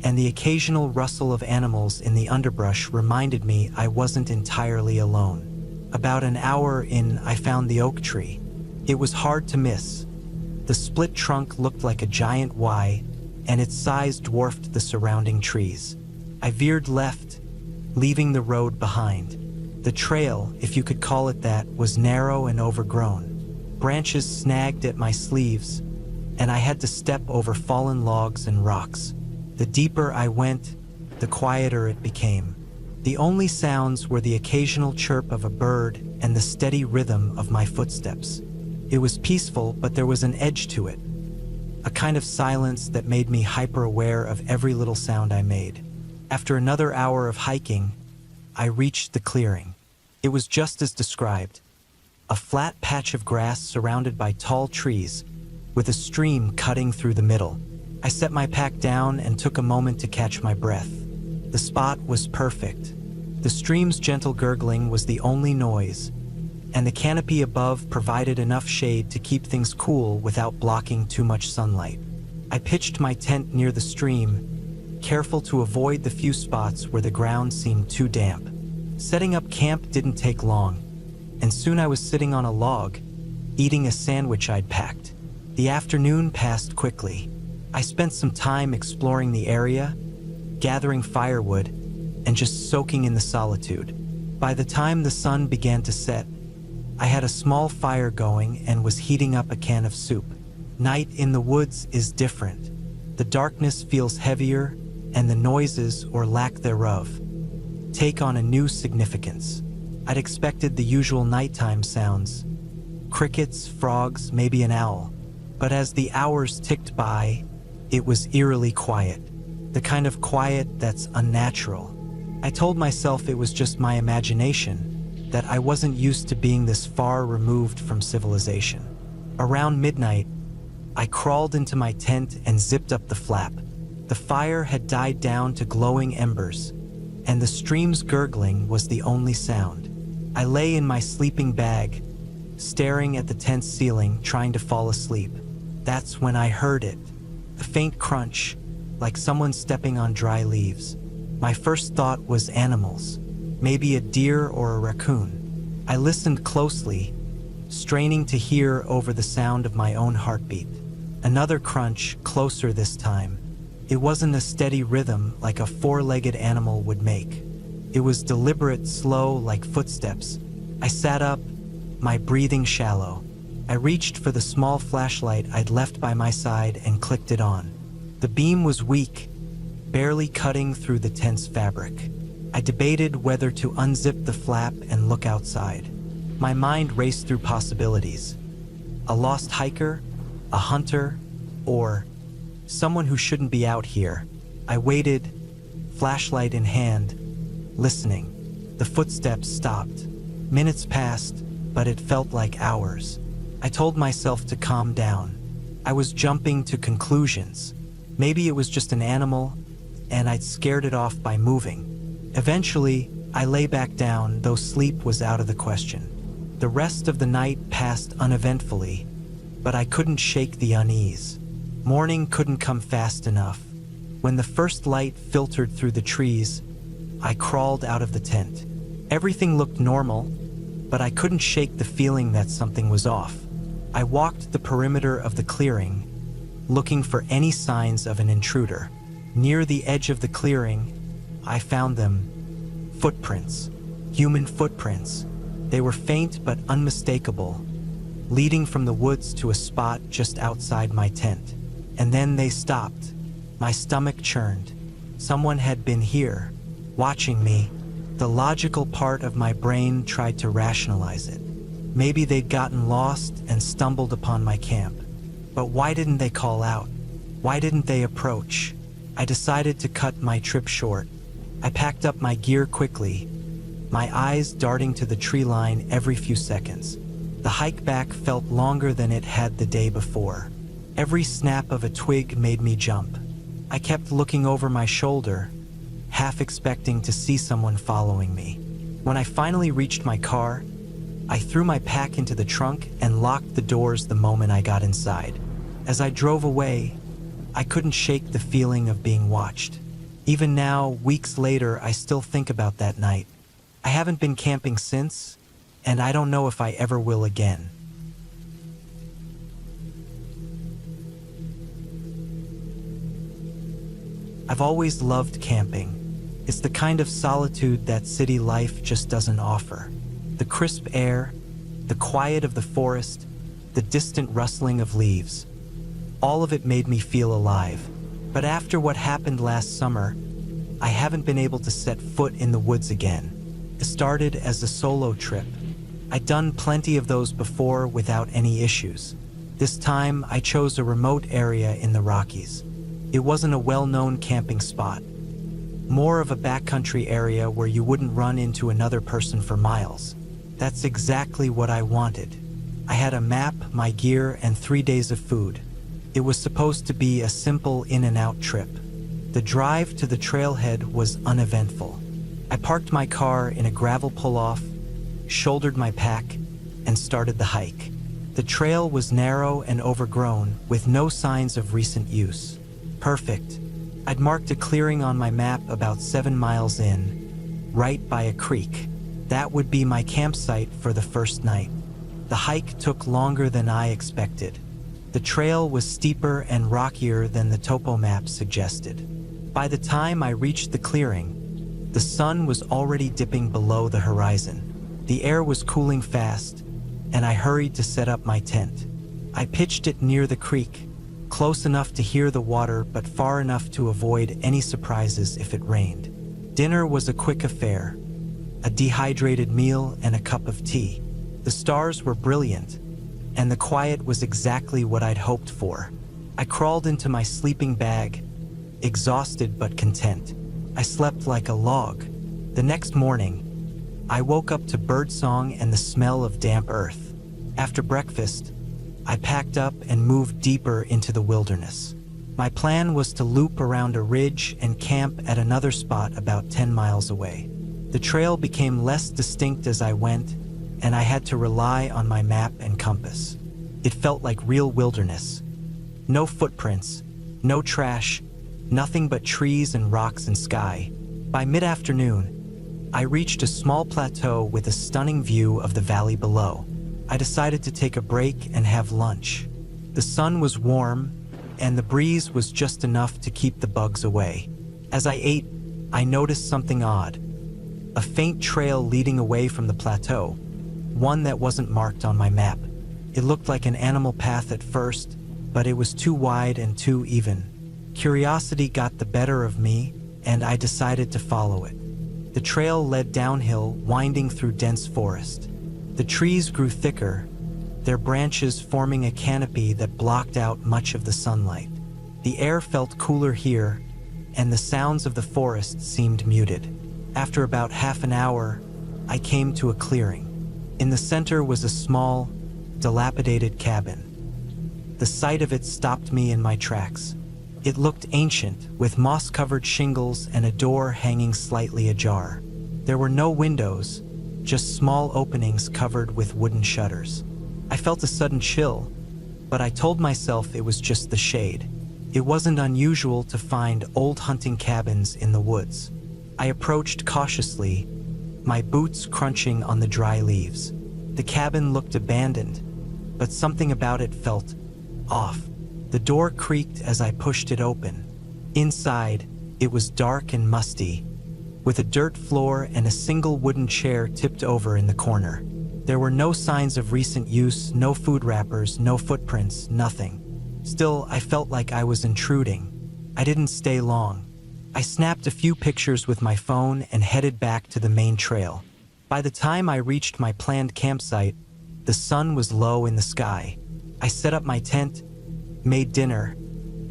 Speaker 1: and the occasional rustle of animals in the underbrush reminded me I wasn't entirely alone. About an hour in, I found the oak tree. It was hard to miss. The split trunk looked like a giant Y, and its size dwarfed the surrounding trees. I veered left, leaving the road behind. The trail, if you could call it that, was narrow and overgrown. Branches snagged at my sleeves, and I had to step over fallen logs and rocks. The deeper I went, the quieter it became. The only sounds were the occasional chirp of a bird and the steady rhythm of my footsteps. It was peaceful, but there was an edge to it, a kind of silence that made me hyper-aware of every little sound I made. After another hour of hiking, I reached the clearing. It was just as described, a flat patch of grass surrounded by tall trees, with a stream cutting through the middle. I set my pack down and took a moment to catch my breath. The spot was perfect. The stream's gentle gurgling was the only noise, and the canopy above provided enough shade to keep things cool without blocking too much sunlight. I pitched my tent near the stream, careful to avoid the few spots where the ground seemed too damp. Setting up camp didn't take long, and soon I was sitting on a log, eating a sandwich I'd packed. The afternoon passed quickly. I spent some time exploring the area, gathering firewood, and just soaking in the solitude. By the time the sun began to set, I had a small fire going and was heating up a can of soup. Night in the woods is different. The darkness feels heavier, and the noises, or lack thereof, take on a new significance. I'd expected the usual nighttime sounds, crickets, frogs, maybe an owl. But as the hours ticked by, it was eerily quiet. The kind of quiet that's unnatural. I told myself it was just my imagination, that I wasn't used to being this far removed from civilization. Around midnight, I crawled into my tent and zipped up the flap. The fire had died down to glowing embers, and the stream's gurgling was the only sound. I lay in my sleeping bag, staring at the tent's ceiling, trying to fall asleep. That's when I heard it, a faint crunch, like someone stepping on dry leaves. My first thought was animals, maybe a deer or a raccoon. I listened closely, straining to hear over the sound of my own heartbeat. Another crunch, closer this time. It wasn't a steady rhythm like a four-legged animal would make. It was deliberate, slow, like footsteps. I sat up, my breathing shallow. I reached for the small flashlight I'd left by my side and clicked it on. The beam was weak, barely cutting through the tense fabric. I debated whether to unzip the flap and look outside. My mind raced through possibilities. A lost hiker, a hunter, or someone who shouldn't be out here. I waited, flashlight in hand, listening. The footsteps stopped. Minutes passed, but it felt like hours. I told myself to calm down. I was jumping to conclusions. Maybe it was just an animal, and I'd scared it off by moving. Eventually, I lay back down, though sleep was out of the question. The rest of the night passed uneventfully, but I couldn't shake the unease. Morning couldn't come fast enough. When the first light filtered through the trees, I crawled out of the tent. Everything looked normal, but I couldn't shake the feeling that something was off. I walked the perimeter of the clearing, looking for any signs of an intruder. Near the edge of the clearing, I found them. Footprints. Human footprints. They were faint but unmistakable, leading from the woods to a spot just outside my tent. And then they stopped. My stomach churned. Someone had been here, watching me. The logical part of my brain tried to rationalize it. Maybe they'd gotten lost and stumbled upon my camp. But why didn't they call out? Why didn't they approach? I decided to cut my trip short. I packed up my gear quickly, my eyes darting to the tree line every few seconds. The hike back felt longer than it had the day before. Every snap of a twig made me jump. I kept looking over my shoulder, half expecting to see someone following me. When I finally reached my car, I threw my pack into the trunk and locked the doors the moment I got inside. As I drove away, I couldn't shake the feeling of being watched. Even now, weeks later, I still think about that night. I haven't been camping since, and I don't know if I ever will again. I've always loved camping. It's the kind of solitude that city life just doesn't offer. The crisp air, the quiet of the forest, the distant rustling of leaves. All of it made me feel alive. But after what happened last summer, I haven't been able to set foot in the woods again. It started as a solo trip. I'd done plenty of those before without any issues. This time, I chose a remote area in the Rockies. It wasn't a well-known camping spot. More of a backcountry area where you wouldn't run into another person for miles. That's exactly what I wanted. I had a map, my gear, and 3 days of food. It was supposed to be a simple in-and-out trip. The drive to the trailhead was uneventful. I parked my car in a gravel pull-off, shouldered my pack, and started the hike. The trail was narrow and overgrown, with no signs of recent use. Perfect. I'd marked a clearing on my map about 7 miles in, right by a creek. That would be my campsite for the first night. The hike took longer than I expected. The trail was steeper and rockier than the topo map suggested. By the time I reached the clearing, the sun was already dipping below the horizon. The air was cooling fast, and I hurried to set up my tent. I pitched it near the creek, close enough to hear the water but far enough to avoid any surprises if it rained. Dinner was a quick affair, a dehydrated meal and a cup of tea. The stars were brilliant, and the quiet was exactly what I'd hoped for. I crawled into my sleeping bag, exhausted but content. I slept like a log. The next morning, I woke up to birdsong and the smell of damp earth. After breakfast, I packed up and moved deeper into the wilderness. My plan was to loop around a ridge and camp at another spot about 10 miles away. The trail became less distinct as I went, and I had to rely on my map and compass. It felt like real wilderness. No footprints, no trash, nothing but trees and rocks and sky. By mid-afternoon, I reached a small plateau with a stunning view of the valley below. I decided to take a break and have lunch. The sun was warm, and the breeze was just enough to keep the bugs away. As I ate, I noticed something odd. A faint trail leading away from the plateau, one that wasn't marked on my map. It looked like an animal path at first, but it was too wide and too even. Curiosity got the better of me, and I decided to follow it. The trail led downhill, winding through dense forest. The trees grew thicker, their branches forming a canopy that blocked out much of the sunlight. The air felt cooler here, and the sounds of the forest seemed muted. After about half an hour, I came to a clearing. In the center was a small, dilapidated cabin. The sight of it stopped me in my tracks. It looked ancient, with moss-covered shingles and a door hanging slightly ajar. There were no windows, just small openings covered with wooden shutters. I felt a sudden chill, but I told myself it was just the shade. It wasn't unusual to find old hunting cabins in the woods. I approached cautiously, my boots crunching on the dry leaves. The cabin looked abandoned, but something about it felt off. The door creaked as I pushed it open. Inside, it was dark and musty, with a dirt floor and a single wooden chair tipped over in the corner. There were no signs of recent use, no food wrappers, no footprints, nothing. Still, I felt like I was intruding. I didn't stay long. I snapped a few pictures with my phone and headed back to the main trail. By the time I reached my planned campsite, the sun was low in the sky. I set up my tent, made dinner,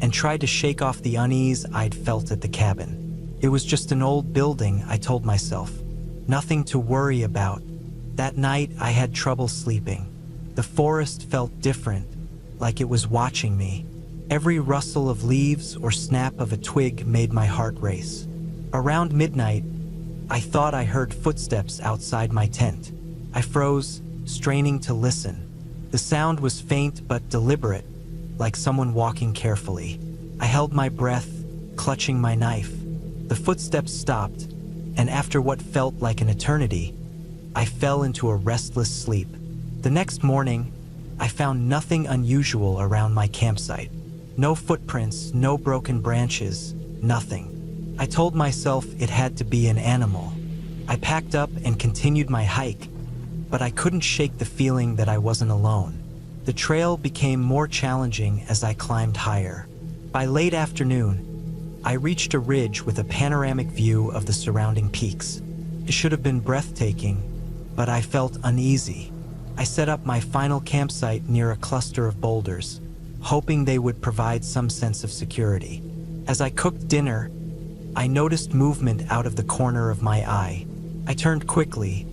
Speaker 1: and tried to shake off the unease I'd felt at the cabin. It was just an old building, I told myself. Nothing to worry about. That night, I had trouble sleeping. The forest felt different, like it was watching me. Every rustle of leaves or snap of a twig made my heart race. Around midnight, I thought I heard footsteps outside my tent. I froze, straining to listen. The sound was faint but deliberate, like someone walking carefully. I held my breath, clutching my knife. The footsteps stopped, and after what felt like an eternity, I fell into a restless sleep. The next morning, I found nothing unusual around my campsite. No footprints, no broken branches, nothing. I told myself it had to be an animal. I packed up and continued my hike, but I couldn't shake the feeling that I wasn't alone. The trail became more challenging as I climbed higher. By late afternoon, I reached a ridge with a panoramic view of the surrounding peaks. It should have been breathtaking, but I felt uneasy. I set up my final campsite near a cluster of boulders, hoping they would provide some sense of security. As I cooked dinner, I noticed movement out of the corner of my eye. I turned quickly,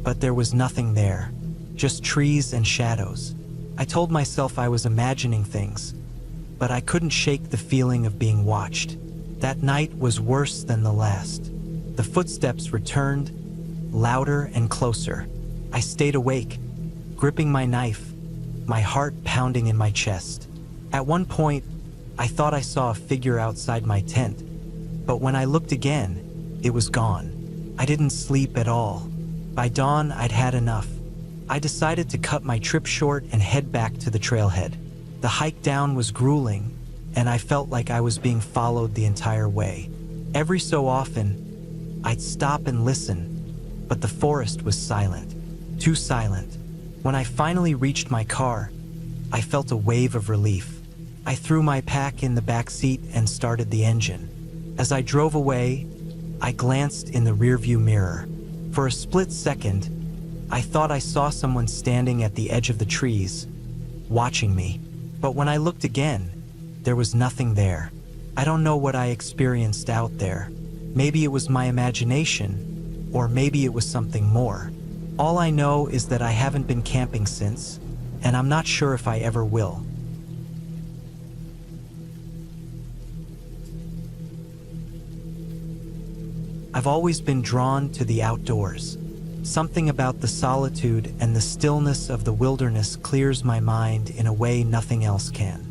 Speaker 1: but there was nothing there, just trees and shadows. I told myself I was imagining things, but I couldn't shake the feeling of being watched. That night was worse than the last. The footsteps returned, louder and closer. I stayed awake, gripping my knife, my heart pounding in my chest. At one point, I thought I saw a figure outside my tent, but when I looked again, it was gone. I didn't sleep at all. By dawn, I'd had enough. I decided to cut my trip short and head back to the trailhead. The hike down was grueling, and I felt like I was being followed the entire way. Every so often, I'd stop and listen, but the forest was silent, too silent. When I finally reached my car, I felt a wave of relief. I threw my pack in the back seat and started the engine. As I drove away, I glanced in the rearview mirror. For a split second, I thought I saw someone standing at the edge of the trees, watching me. But when I looked again, there was nothing there. I don't know what I experienced out there. Maybe it was my imagination, or maybe it was something more. All I know is that I haven't been camping since, and I'm not sure if I ever will. I've always been drawn to the outdoors. Something about the solitude and the stillness of the wilderness clears my mind in a way nothing else can.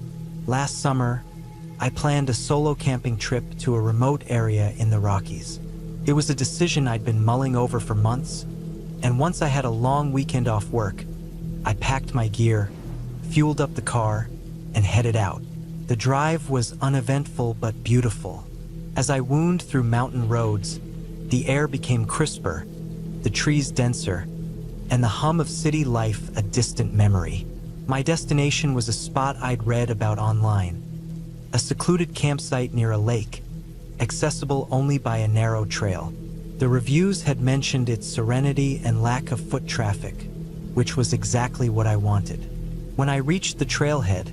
Speaker 1: Last summer, I planned a solo camping trip to a remote area in the Rockies. It was a decision I'd been mulling over for months, and once I had a long weekend off work, I packed my gear, fueled up the car, and headed out. The drive was uneventful but beautiful. As I wound through mountain roads, the air became crisper, the trees denser, and the hum of city life a distant memory. My destination was a spot I'd read about online, a secluded campsite near a lake, accessible only by a narrow trail. The reviews had mentioned its serenity and lack of foot traffic, which was exactly what I wanted. When I reached the trailhead,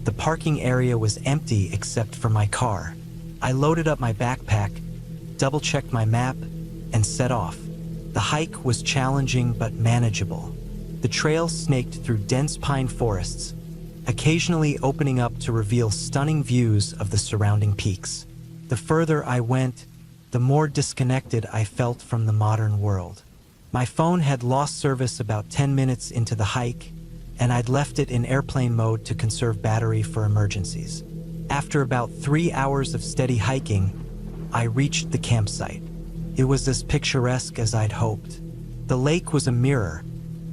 Speaker 1: the parking area was empty except for my car. I loaded up my backpack, double-checked my map, and set off. The hike was challenging but manageable. The trail snaked through dense pine forests, occasionally opening up to reveal stunning views of the surrounding peaks. The further I went, the more disconnected I felt from the modern world. My phone had lost service about 10 minutes into the hike, and I'd left it in airplane mode to conserve battery for emergencies. After about 3 hours of steady hiking, I reached the campsite. It was as picturesque as I'd hoped. The lake was a mirror,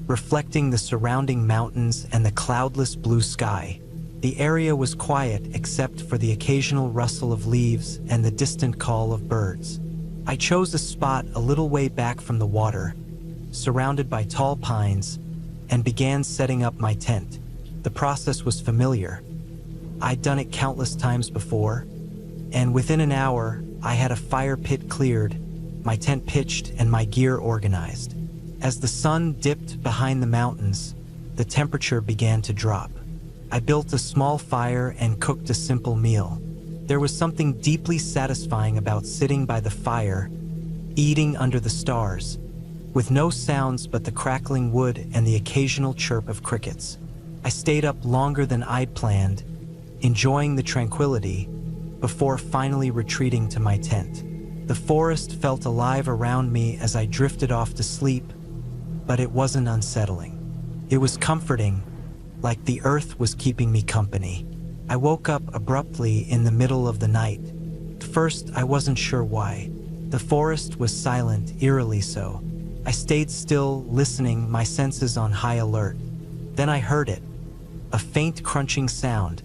Speaker 1: reflecting the surrounding mountains and the cloudless blue sky. The area was quiet except for the occasional rustle of leaves and the distant call of birds. I chose a spot a little way back from the water, surrounded by tall pines, and began setting up my tent. The process was familiar. I'd done it countless times before, and within an hour, I had a fire pit cleared, my tent pitched, and my gear organized. As the sun dipped behind the mountains, the temperature began to drop. I built a small fire and cooked a simple meal. There was something deeply satisfying about sitting by the fire, eating under the stars, with no sounds but the crackling wood and the occasional chirp of crickets. I stayed up longer than I'd planned, enjoying the tranquility, before finally retreating to my tent. The forest felt alive around me as I drifted off to sleep, but it wasn't unsettling. It was comforting, like the earth was keeping me company. I woke up abruptly in the middle of the night. At first, I wasn't sure why. The forest was silent, eerily so. I stayed still, listening, my senses on high alert. Then I heard it, a faint crunching sound,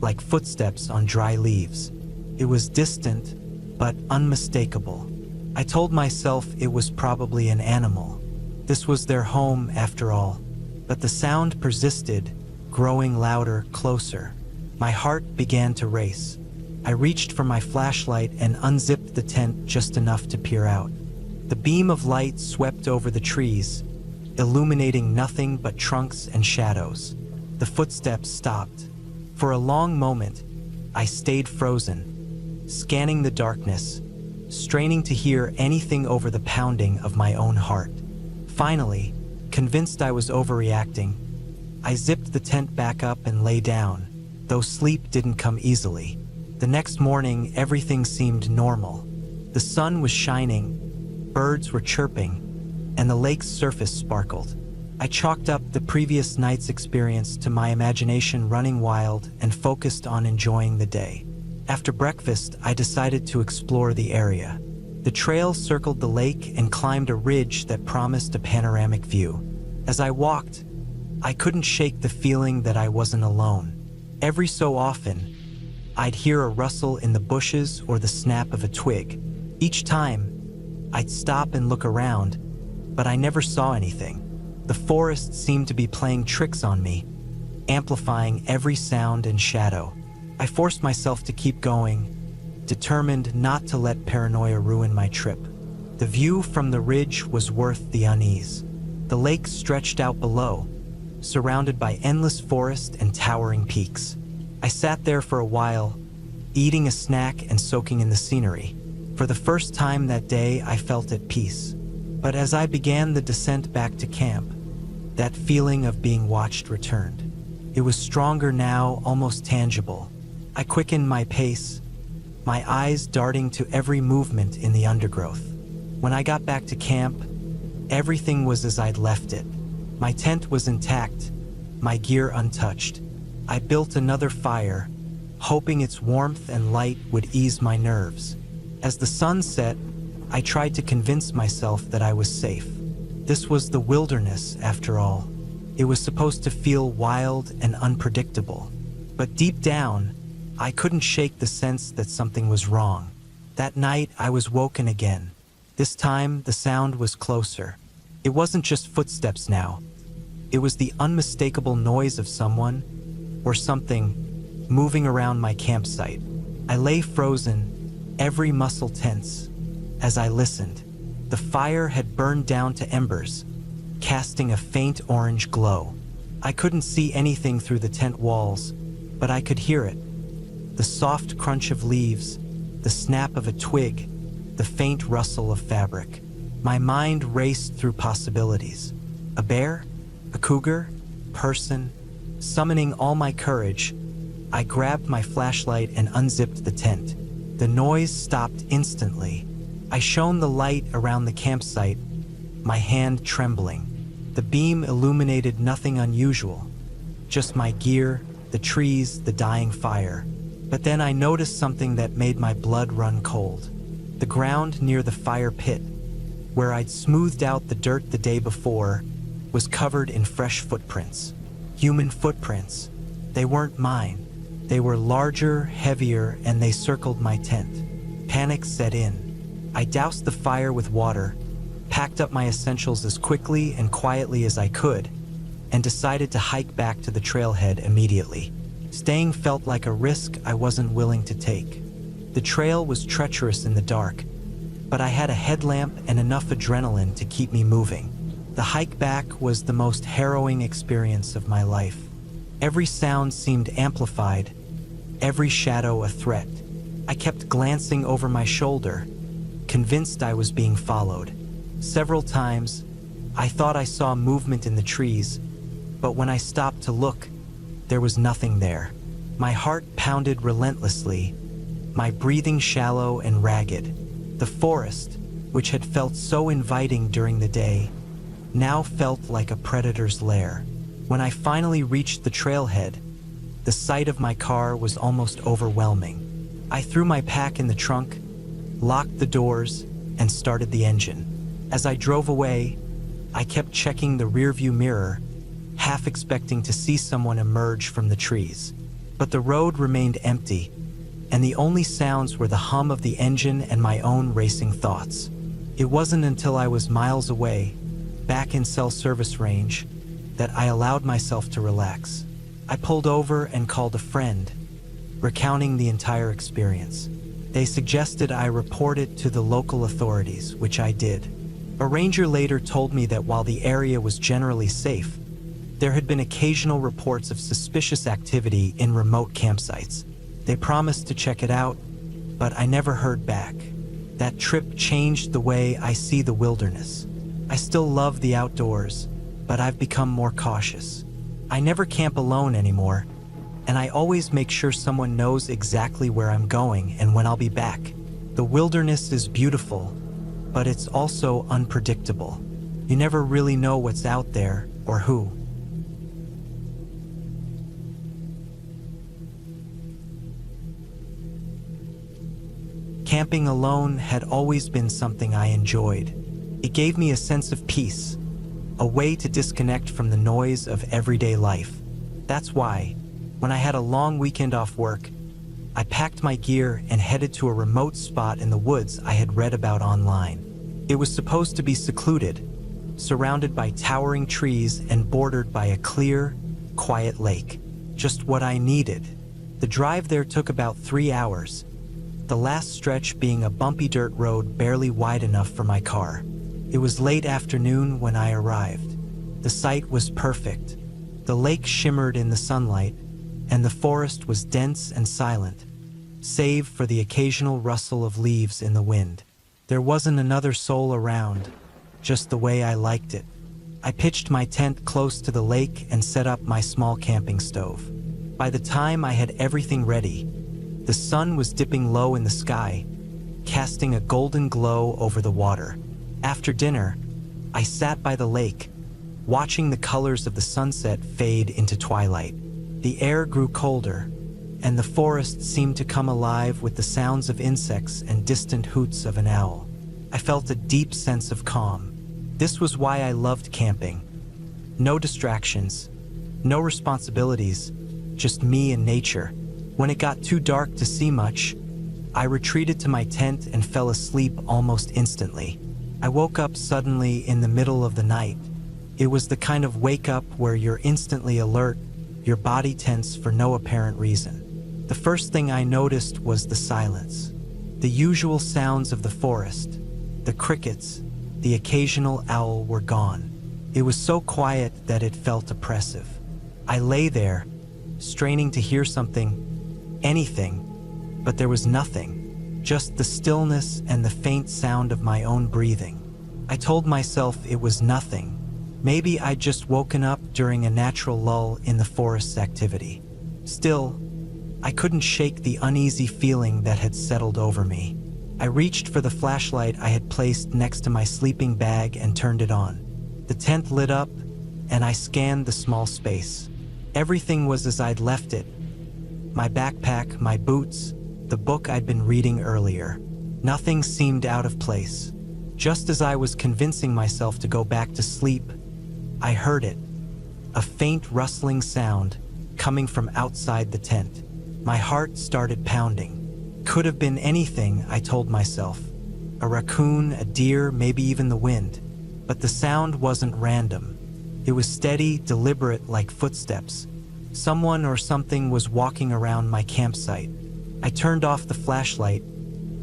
Speaker 1: like footsteps on dry leaves. It was distant, but unmistakable. I told myself it was probably an animal. This was their home after all. But the sound persisted, growing louder, closer. My heart began to race. I reached for my flashlight and unzipped the tent just enough to peer out. The beam of light swept over the trees, illuminating nothing but trunks and shadows. The footsteps stopped. For a long moment, I stayed frozen, scanning the darkness, straining to hear anything over the pounding of my own heart. Finally, convinced I was overreacting, I zipped the tent back up and lay down, though sleep didn't come easily. The next morning, everything seemed normal. The sun was shining, birds were chirping, and the lake's surface sparkled. I chalked up the previous night's experience to my imagination running wild and focused on enjoying the day. After breakfast, I decided to explore the area. The trail circled the lake and climbed a ridge that promised a panoramic view. As I walked, I couldn't shake the feeling that I wasn't alone. Every so often, I'd hear a rustle in the bushes or the snap of a twig. Each time, I'd stop and look around, but I never saw anything. The forest seemed to be playing tricks on me, amplifying every sound and shadow. I forced myself to keep going, determined not to let paranoia ruin my trip. The view from the ridge was worth the unease. The lake stretched out below, surrounded by endless forest and towering peaks. I sat there for a while, eating a snack and soaking in the scenery. For the first time that day, I felt at peace. But as I began the descent back to camp, that feeling of being watched returned. It was stronger now, almost tangible. I quickened my pace, my eyes darting to every movement in the undergrowth. When I got back to camp, everything was as I'd left it. My tent was intact, my gear untouched. I built another fire, hoping its warmth and light would ease my nerves. As the sun set, I tried to convince myself that I was safe. This was the wilderness, after all. It was supposed to feel wild and unpredictable. But deep down, I couldn't shake the sense that something was wrong. That night, I was woken again. This time, the sound was closer. It wasn't just footsteps now. It was the unmistakable noise of someone or something moving around my campsite. I lay frozen, every muscle tense, as I listened. The fire had burned down to embers, casting a faint orange glow. I couldn't see anything through the tent walls, but I could hear it. The soft crunch of leaves, the snap of a twig, the faint rustle of fabric. My mind raced through possibilities. A bear? A cougar? Person? Summoning all my courage, I grabbed my flashlight and unzipped the tent. The noise stopped instantly. I shone the light around the campsite, my hand trembling. The beam illuminated nothing unusual, just my gear, the trees, the dying fire. But then I noticed something that made my blood run cold. The ground near the fire pit, where I'd smoothed out the dirt the day before, was covered in fresh footprints. Human footprints. They weren't mine. They were larger, heavier, and they circled my tent. Panic set in. I doused the fire with water, packed up my essentials as quickly and quietly as I could, and decided to hike back to the trailhead immediately. Staying felt like a risk I wasn't willing to take. The trail was treacherous in the dark, but I had a headlamp and enough adrenaline to keep me moving. The hike back was the most harrowing experience of my life. Every sound seemed amplified, every shadow a threat. I kept glancing over my shoulder, convinced I was being followed. Several times, I thought I saw movement in the trees, but when I stopped to look, there was nothing there. My heart pounded relentlessly, my breathing shallow and ragged. The forest, which had felt so inviting during the day, now felt like a predator's lair. When I finally reached the trailhead, the sight of my car was almost overwhelming. I threw my pack in the trunk, locked the doors, and started the engine. As I drove away, I kept checking the rearview mirror, half expecting to see someone emerge from the trees. But the road remained empty, and the only sounds were the hum of the engine and my own racing thoughts. It wasn't until I was miles away, back in cell service range, that I allowed myself to relax. I pulled over and called a friend, recounting the entire experience. They suggested I report it to the local authorities, which I did. A ranger later told me that while the area was generally safe, there had been occasional reports of suspicious activity in remote campsites. They promised to check it out, but I never heard back. That trip changed the way I see the wilderness. I still love the outdoors, but I've become more cautious. I never camp alone anymore, and I always make sure someone knows exactly where I'm going and when I'll be back. The wilderness is beautiful, but it's also unpredictable. You never really know what's out there or who. Camping alone had always been something I enjoyed. It gave me a sense of peace, a way to disconnect from the noise of everyday life. That's why, when I had a long weekend off work, I packed my gear and headed to a remote spot in the woods I had read about online. It was supposed to be secluded, surrounded by towering trees and bordered by a clear, quiet lake. Just what I needed. The drive there took about 3 hours, the last stretch being a bumpy dirt road barely wide enough for my car. It was late afternoon when I arrived. The site was perfect. The lake shimmered in the sunlight, and the forest was dense and silent, save for the occasional rustle of leaves in the wind. There wasn't another soul around, just the way I liked it. I pitched my tent close to the lake and set up my small camping stove. By the time I had everything ready, the sun was dipping low in the sky, casting a golden glow over the water. After dinner, I sat by the lake, watching the colors of the sunset fade into twilight. The air grew colder, and the forest seemed to come alive with the sounds of insects and distant hoots of an owl. I felt a deep sense of calm. This was why I loved camping. No distractions, no responsibilities, just me and nature. When it got too dark to see much, I retreated to my tent and fell asleep almost instantly. I woke up suddenly in the middle of the night. It was the kind of wake-up where you're instantly alert, your body tense for no apparent reason. The first thing I noticed was the silence. The usual sounds of the forest, the crickets, the occasional owl were gone. It was so quiet that it felt oppressive. I lay there, straining to hear something, anything, but there was nothing, just the stillness and the faint sound of my own breathing. I told myself it was nothing. Maybe I'd just woken up during a natural lull in the forest's activity. Still, I couldn't shake the uneasy feeling that had settled over me. I reached for the flashlight I had placed next to my sleeping bag and turned it on. The tent lit up, and I scanned the small space. Everything was as I'd left it. My backpack, my boots, the book I'd been reading earlier. Nothing seemed out of place. Just as I was convincing myself to go back to sleep, I heard it. A faint rustling sound coming from outside the tent. My heart started pounding. Could have been anything, I told myself. A raccoon, a deer, maybe even the wind. But the sound wasn't random. It was steady, deliberate, like footsteps. Someone or something was walking around my campsite. I turned off the flashlight,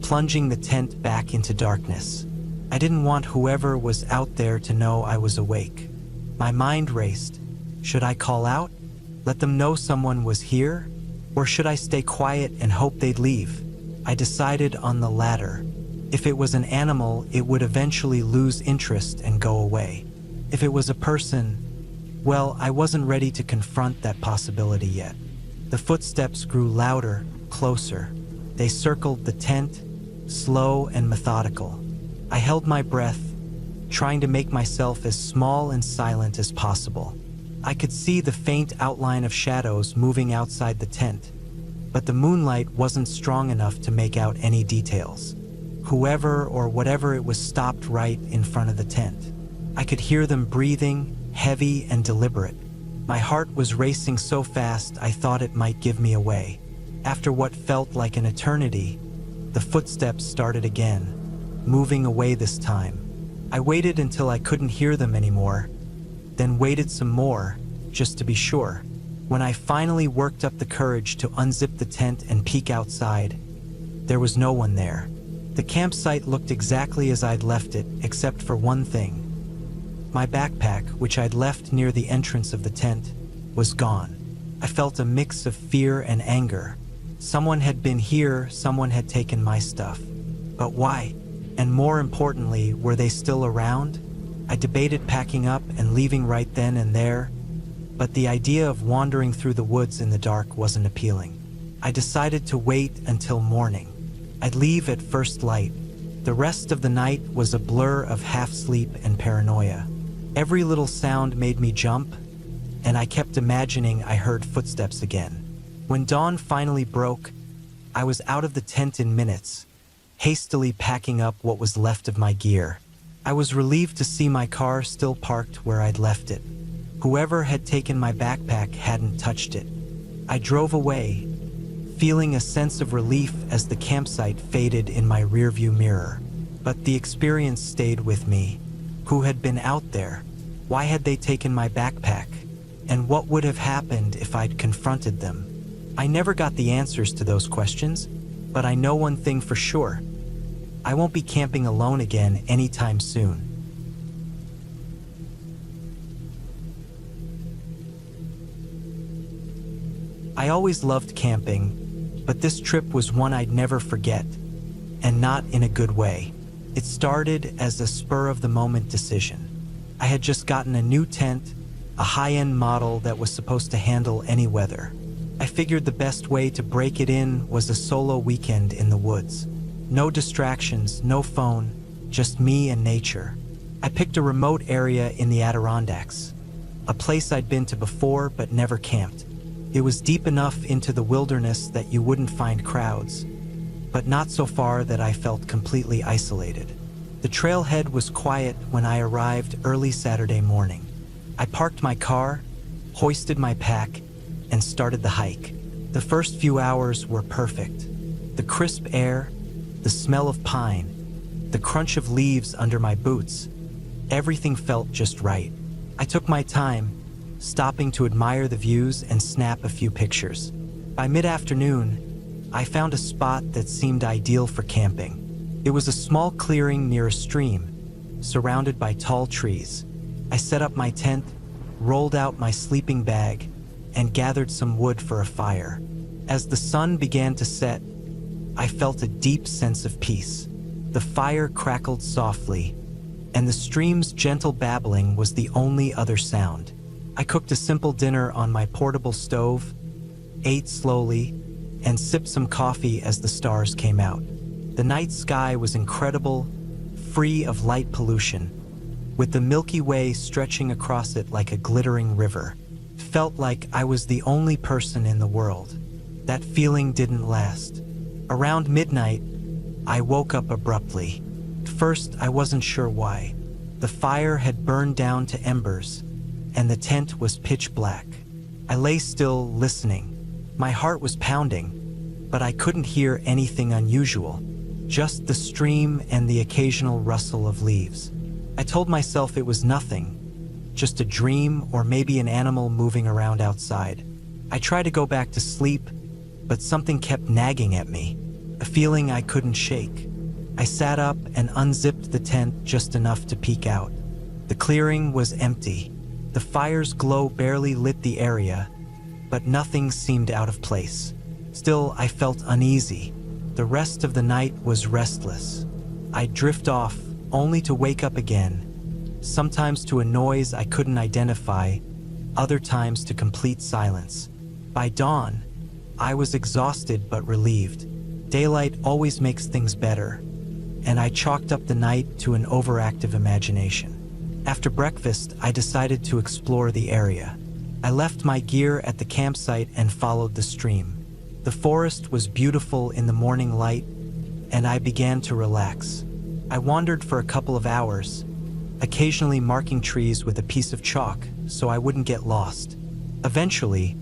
Speaker 1: plunging the tent back into darkness. I didn't want whoever was out there to know I was awake. My mind raced. Should I call out? Let them know someone was here? Or should I stay quiet and hope they'd leave? I decided on the latter. If it was an animal, it would eventually lose interest and go away. If it was a person, well, I wasn't ready to confront that possibility yet. The footsteps grew louder, closer. They circled the tent, slow and methodical. I held my breath, trying to make myself as small and silent as possible. I could see the faint outline of shadows moving outside the tent, but the moonlight wasn't strong enough to make out any details. Whoever or whatever it was stopped right in front of the tent. I could hear them breathing, heavy and deliberate. My heart was racing so fast I thought it might give me away. After what felt like an eternity, the footsteps started again, moving away this time. I waited until I couldn't hear them anymore, then waited some more, just to be sure. When I finally worked up the courage to unzip the tent and peek outside, there was no one there. The campsite looked exactly as I'd left it, except for one thing. My backpack, which I'd left near the entrance of the tent, was gone. I felt a mix of fear and anger. Someone had been here, someone had taken my stuff. But why? And more importantly, were they still around? I debated packing up and leaving right then and there, but the idea of wandering through the woods in the dark wasn't appealing. I decided to wait until morning. I'd leave at first light. The rest of the night was a blur of half-sleep and paranoia. Every little sound made me jump, and I kept imagining I heard footsteps again. When dawn finally broke, I was out of the tent in minutes, hastily packing up what was left of my gear. I was relieved to see my car still parked where I'd left it. Whoever had taken my backpack hadn't touched it. I drove away, feeling a sense of relief as the campsite faded in my rearview mirror. But the experience stayed with me. Who had been out there? Why had they taken my backpack? And what would have happened if I'd confronted them? I never got the answers to those questions, but I know one thing for sure. I won't be camping alone again anytime soon. I always loved camping, but this trip was one I'd never forget, and not in a good way. It started as a spur-of-the-moment decision. I had just gotten a new tent, a high-end model that was supposed to handle any weather. I figured the best way to break it in was a solo weekend in the woods. No distractions, no phone, just me and nature. I picked a remote area in the Adirondacks, a place I'd been to before but never camped. It was deep enough into the wilderness that you wouldn't find crowds, but not so far that I felt completely isolated. The trailhead was quiet when I arrived early Saturday morning. I parked my car, hoisted my pack, and started the hike. The first few hours were perfect. The crisp air, the smell of pine, the crunch of leaves under my boots, everything felt just right. I took my time, stopping to admire the views and snap a few pictures. By mid-afternoon, I found a spot that seemed ideal for camping. It was a small clearing near a stream, surrounded by tall trees. I set up my tent, rolled out my sleeping bag, and gathered some wood for a fire. As the sun began to set, I felt a deep sense of peace. The fire crackled softly, and the stream's gentle babbling was the only other sound. I cooked a simple dinner on my portable stove, ate slowly, and sipped some coffee as the stars came out. The night sky was incredible, free of light pollution, with the Milky Way stretching across it like a glittering river. It felt like I was the only person in the world. That feeling didn't last. Around midnight, I woke up abruptly. At first, I wasn't sure why. The fire had burned down to embers, and the tent was pitch black. I lay still, listening. My heart was pounding, but I couldn't hear anything unusual, just the stream and the occasional rustle of leaves. I told myself it was nothing, just a dream or maybe an animal moving around outside. I tried to go back to sleep, but something kept nagging at me, a feeling I couldn't shake. I sat up and unzipped the tent just enough to peek out. The clearing was empty. The fire's glow barely lit the area, but nothing seemed out of place. Still, I felt uneasy. The rest of the night was restless. I'd drift off, only to wake up again, sometimes to a noise I couldn't identify, other times to complete silence. By dawn, I was exhausted but relieved. Daylight always makes things better, and I chalked up the night to an overactive imagination. After breakfast, I decided to explore the area. I left my gear at the campsite and followed the stream. The forest was beautiful in the morning light, and I began to relax. I wandered for a couple of hours, occasionally marking trees with a piece of chalk so I wouldn't get lost. Eventually,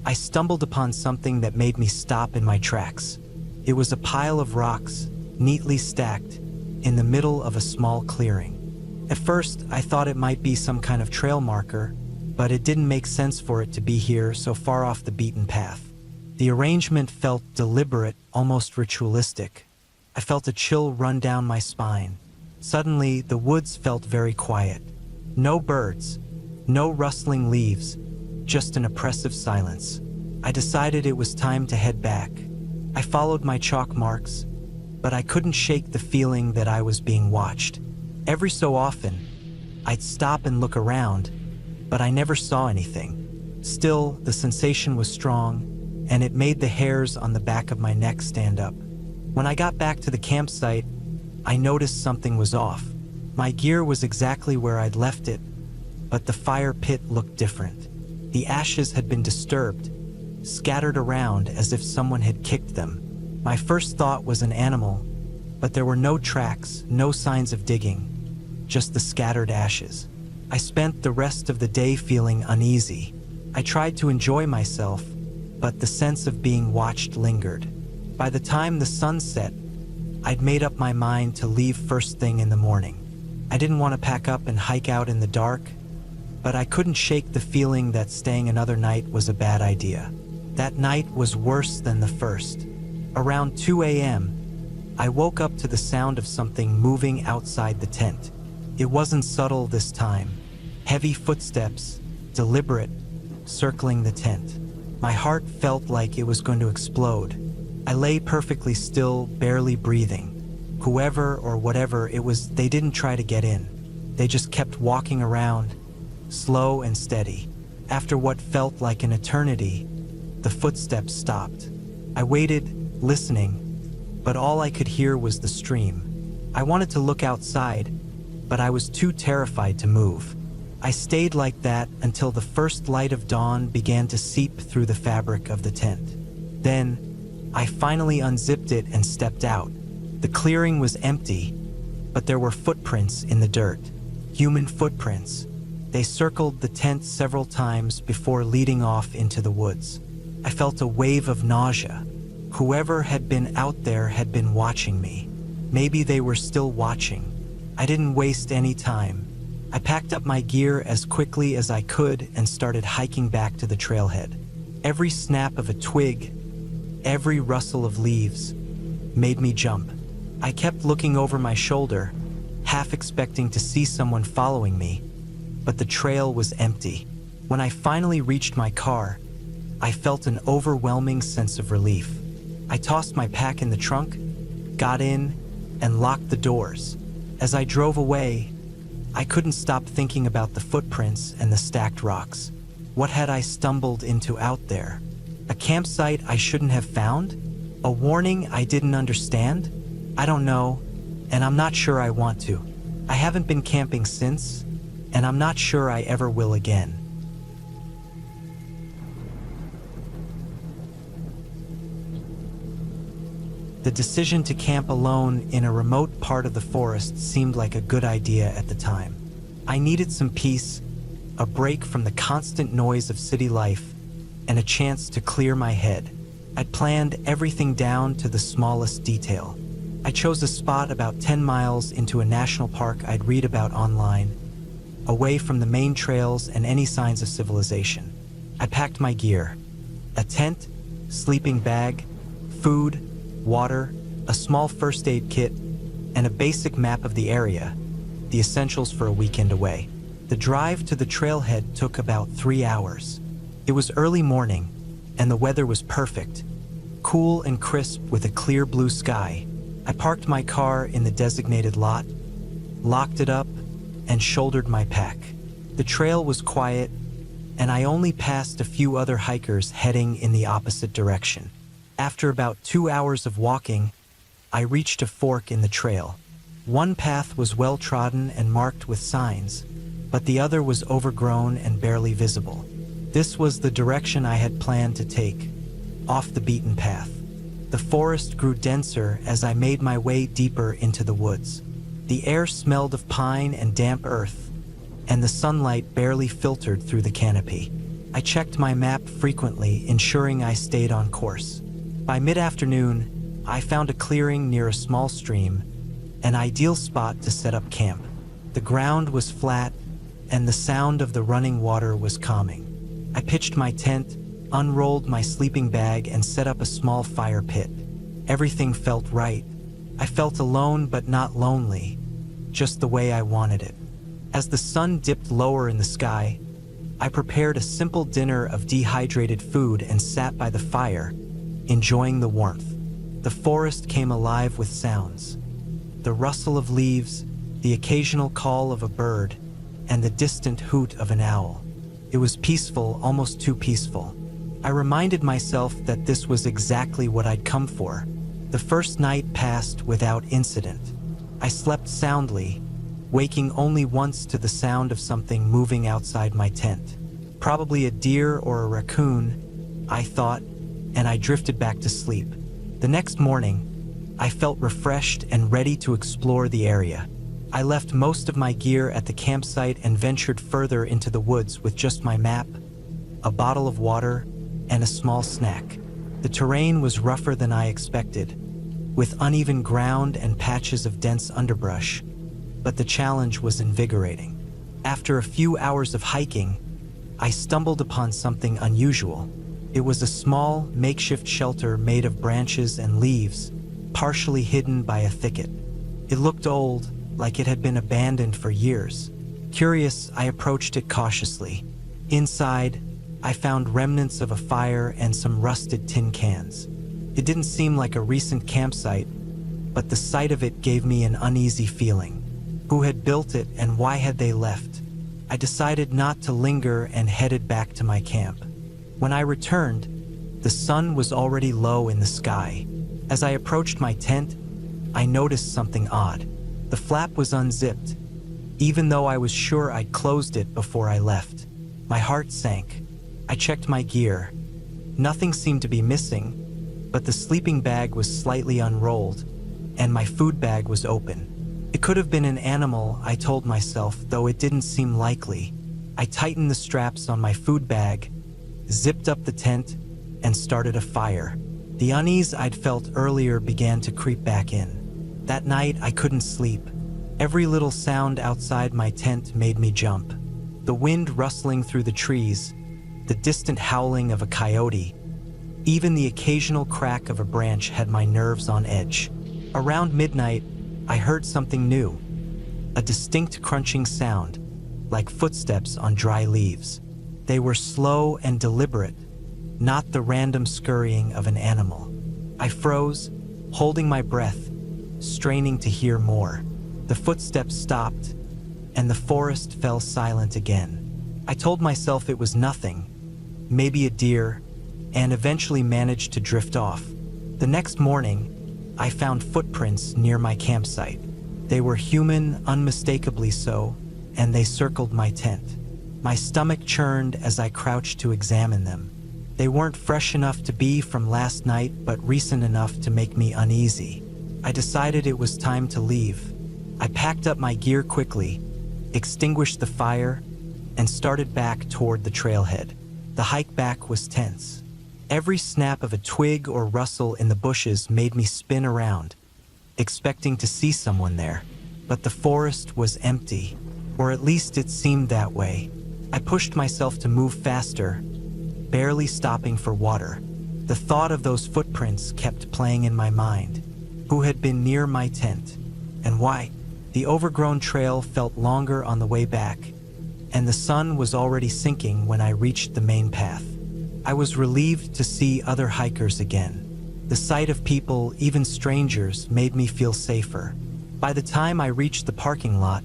Speaker 1: I stumbled upon something that made me stop in my tracks. It was a pile of rocks, neatly stacked, in the middle of a small clearing. At first, I thought it might be some kind of trail marker, but it didn't make sense for it to be here so far off the beaten path. The arrangement felt deliberate, almost ritualistic. I felt a chill run down my spine. Suddenly, the woods felt very quiet. No birds, no rustling leaves, just an oppressive silence. I decided it was time to head back. I followed my chalk marks, but I couldn't shake the feeling that I was being watched. Every so often, I'd stop and look around, but I never saw anything. Still, the sensation was strong, and it made the hairs on the back of my neck stand up. When I got back to the campsite, I noticed something was off. My gear was exactly where I'd left it, but the fire pit looked different. The ashes had been disturbed, scattered around as if someone had kicked them. My first thought was an animal, but there were no tracks, no signs of digging, just the scattered ashes. I spent the rest of the day feeling uneasy. I tried to enjoy myself, but the sense of being watched lingered. By the time the sun set, I'd made up my mind to leave first thing in the morning. I didn't want to pack up and hike out in the dark, but I couldn't shake the feeling that staying another night was a bad idea. That night was worse than the first. Around 2 a.m., I woke up to the sound of something moving outside the tent. It wasn't subtle this time. Heavy footsteps, deliberate, circling the tent. My heart felt like it was going to explode. I lay perfectly still, barely breathing. Whoever or whatever it was, they didn't try to get in. They just kept walking around, slow and steady. After what felt like an eternity, the footsteps stopped. I waited, listening, but all I could hear was the stream. I wanted to look outside, but I was too terrified to move. I stayed like that until the first light of dawn began to seep through the fabric of the tent. Then, I finally unzipped it and stepped out. The clearing was empty, but there were footprints in the dirt. Human footprints. They circled the tent several times before leading off into the woods. I felt a wave of nausea. Whoever had been out there had been watching me. Maybe they were still watching. I didn't waste any time. I packed up my gear as quickly as I could and started hiking back to the trailhead. Every snap of a twig, every rustle of leaves, made me jump. I kept looking over my shoulder, half expecting to see someone following me, but the trail was empty. When I finally reached my car, I felt an overwhelming sense of relief. I tossed my pack in the trunk, got in, and locked the doors. As I drove away, I couldn't stop thinking about the footprints and the stacked rocks. What had I stumbled into out there? A campsite I shouldn't have found? A warning I didn't understand? I don't know, and I'm not sure I want to. I haven't been camping since, and I'm not sure I ever will again. The decision to camp alone in a remote part of the forest seemed like a good idea at the time. I needed some peace, a break from the constant noise of city life, and a chance to clear my head. I'd planned everything down to the smallest detail. I chose a spot about 10 miles into a national park I'd read about online, away from the main trails and any signs of civilization. I packed my gear: a tent, sleeping bag, food, water, a small first aid kit, and a basic map of the area, the essentials for a weekend away. The drive to the trailhead took about 3 hours. It was early morning, and the weather was perfect, cool and crisp with a clear blue sky. I parked my car in the designated lot, locked it up, and shouldered my pack. The trail was quiet, and I only passed a few other hikers heading in the opposite direction. After about 2 hours of walking, I reached a fork in the trail. One path was well trodden and marked with signs, but the other was overgrown and barely visible. This was the direction I had planned to take, off the beaten path. The forest grew denser as I made my way deeper into the woods. The air smelled of pine and damp earth, and the sunlight barely filtered through the canopy. I checked my map frequently, ensuring I stayed on course. By mid-afternoon, I found a clearing near a small stream, an ideal spot to set up camp. The ground was flat, and the sound of the running water was calming. I pitched my tent, unrolled my sleeping bag, and set up a small fire pit. Everything felt right. I felt alone but not lonely, just the way I wanted it. As the sun dipped lower in the sky, I prepared a simple dinner of dehydrated food and sat by the fire, enjoying the warmth. The forest came alive with sounds: the rustle of leaves, the occasional call of a bird, and the distant hoot of an owl. It was peaceful, almost too peaceful. I reminded myself that this was exactly what I'd come for. The first night passed without incident. I slept soundly, waking only once to the sound of something moving outside my tent. Probably a deer or a raccoon, I thought, and I drifted back to sleep. The next morning, I felt refreshed and ready to explore the area. I left most of my gear at the campsite and ventured further into the woods with just my map, a bottle of water, and a small snack. The terrain was rougher than I expected, with uneven ground and patches of dense underbrush, but the challenge was invigorating. After a few hours of hiking, I stumbled upon something unusual. It was a small, makeshift shelter made of branches and leaves, partially hidden by a thicket. It looked old, like it had been abandoned for years. Curious, I approached it cautiously. Inside, I found remnants of a fire and some rusted tin cans. It didn't seem like a recent campsite, but the sight of it gave me an uneasy feeling. Who had built it and why had they left? I decided not to linger and headed back to my camp. When I returned, the sun was already low in the sky. As I approached my tent, I noticed something odd. The flap was unzipped, even though I was sure I'd closed it before I left. My heart sank. I checked my gear. Nothing seemed to be missing, but the sleeping bag was slightly unrolled, and my food bag was open. It could have been an animal, I told myself, though it didn't seem likely. I tightened the straps on my food bag, zipped up the tent, and started a fire. The unease I'd felt earlier began to creep back in. That night, I couldn't sleep. Every little sound outside my tent made me jump. The wind rustling through the trees, the distant howling of a coyote, even the occasional crack of a branch had my nerves on edge. Around midnight, I heard something new, a distinct crunching sound, like footsteps on dry leaves. They were slow and deliberate, not the random scurrying of an animal. I froze, holding my breath, straining to hear more. The footsteps stopped, and the forest fell silent again. I told myself it was nothing, maybe a deer, and eventually managed to drift off. The next morning, I found footprints near my campsite. They were human, unmistakably so, and they circled my tent. My stomach churned as I crouched to examine them. They weren't fresh enough to be from last night, but recent enough to make me uneasy. I decided it was time to leave. I packed up my gear quickly, extinguished the fire, and started back toward the trailhead. The hike back was tense. Every snap of a twig or rustle in the bushes made me spin around, expecting to see someone there. But the forest was empty, or at least it seemed that way. I pushed myself to move faster, barely stopping for water. The thought of those footprints kept playing in my mind. Who had been near my tent, and why? The overgrown trail felt longer on the way back, and the sun was already sinking when I reached the main path. I was relieved to see other hikers again. The sight of people, even strangers, made me feel safer. By the time I reached the parking lot,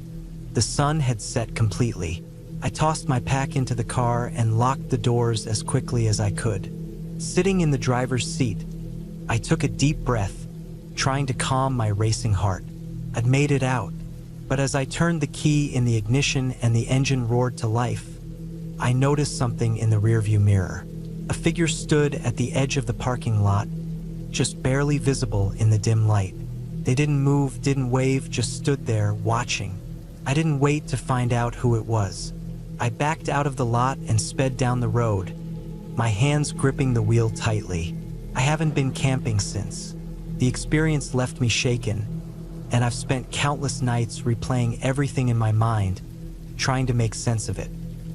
Speaker 1: the sun had set completely. I tossed my pack into the car and locked the doors as quickly as I could. Sitting in the driver's seat, I took a deep breath, trying to calm my racing heart. I'd made it out, but as I turned the key in the ignition and the engine roared to life, I noticed something in the rearview mirror. A figure stood at the edge of the parking lot, just barely visible in the dim light. They didn't move, didn't wave, just stood there, watching. I didn't wait to find out who it was. I backed out of the lot and sped down the road, my hands gripping the wheel tightly. I haven't been camping since. The experience left me shaken, and I've spent countless nights replaying everything in my mind, trying to make sense of it.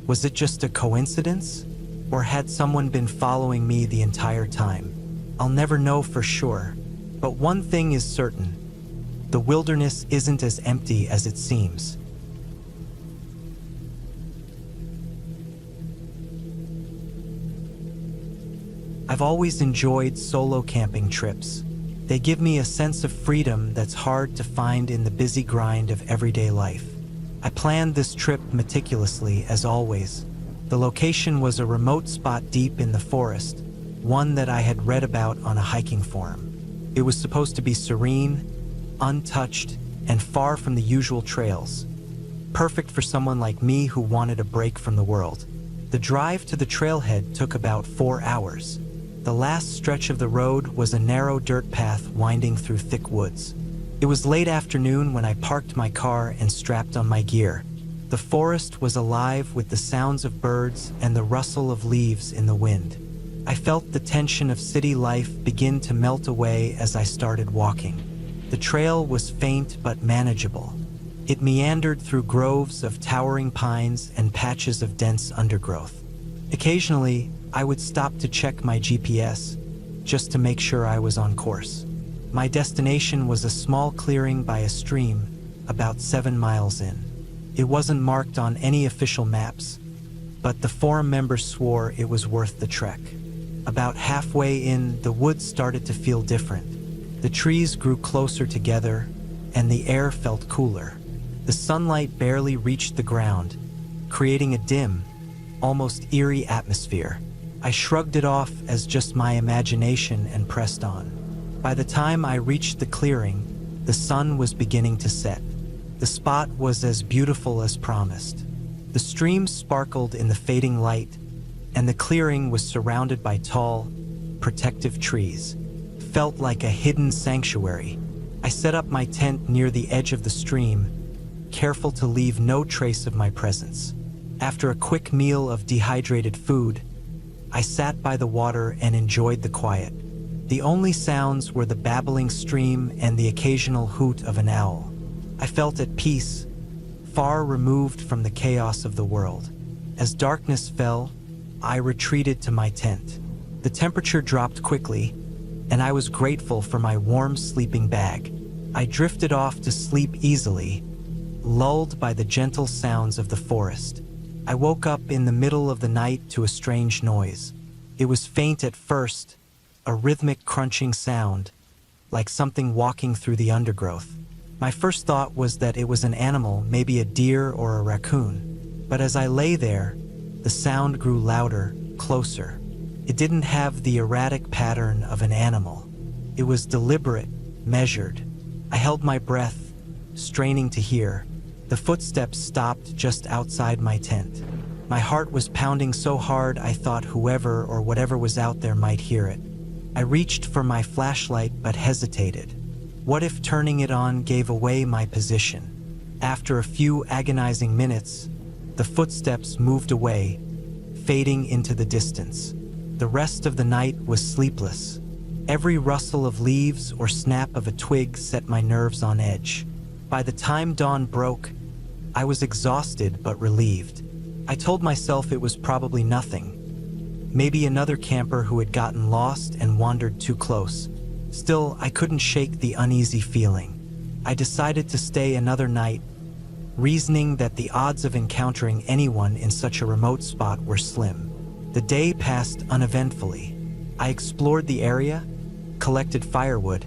Speaker 1: Was it just a coincidence? Or had someone been following me the entire time? I'll never know for sure, but one thing is certain. The wilderness isn't as empty as it seems. I've always enjoyed solo camping trips. They give me a sense of freedom that's hard to find in the busy grind of everyday life. I planned this trip meticulously, as always. The location was a remote spot deep in the forest, one that I had read about on a hiking forum. It was supposed to be serene, untouched, and far from the usual trails. perfect for someone like me who wanted a break from the world. The drive to the trailhead took about 4 hours. The last stretch of the road was a narrow dirt path winding through thick woods. It was late afternoon when I parked my car and strapped on my gear. The forest was alive with the sounds of birds and the rustle of leaves in the wind. I felt the tension of city life begin to melt away as I started walking. The trail was faint but manageable. It meandered through groves of towering pines and patches of dense undergrowth. Occasionally, I would stop to check my GPS, just to make sure I was on course. My destination was a small clearing by a stream, about 7 miles in. It wasn't marked on any official maps, but the forum members swore it was worth the trek. About halfway in, the woods started to feel different. The trees grew closer together, and the air felt cooler. The sunlight barely reached the ground, creating a dim, almost eerie atmosphere. I shrugged it off as just my imagination and pressed on. By the time I reached the clearing, the sun was beginning to set. The spot was as beautiful as promised. The stream sparkled in the fading light, and the clearing was surrounded by tall, protective trees. It felt like a hidden sanctuary. I set up my tent near the edge of the stream, careful to leave no trace of my presence. After a quick meal of dehydrated food, I sat by the water and enjoyed the quiet. The only sounds were the babbling stream and the occasional hoot of an owl. I felt at peace, far removed from the chaos of the world. As darkness fell, I retreated to my tent. The temperature dropped quickly, and I was grateful for my warm sleeping bag. I drifted off to sleep easily, lulled by the gentle sounds of the forest. I woke up in the middle of the night to a strange noise. It was faint at first, a rhythmic crunching sound, like something walking through the undergrowth. My first thought was that it was an animal, maybe a deer or a raccoon. But as I lay there, the sound grew louder, closer. It didn't have the erratic pattern of an animal. It was deliberate, measured. I held my breath, straining to hear. The footsteps stopped just outside my tent. My heart was pounding so hard I thought whoever or whatever was out there might hear it. I reached for my flashlight but hesitated. What if turning it on gave away my position? After a few agonizing minutes, the footsteps moved away, fading into the distance. The rest of the night was sleepless. Every rustle of leaves or snap of a twig set my nerves on edge. By the time dawn broke, I was exhausted but relieved. I told myself it was probably nothing. Maybe another camper who had gotten lost and wandered too close. Still, I couldn't shake the uneasy feeling. I decided to stay another night, reasoning that the odds of encountering anyone in such a remote spot were slim. The day passed uneventfully. I explored the area, collected firewood,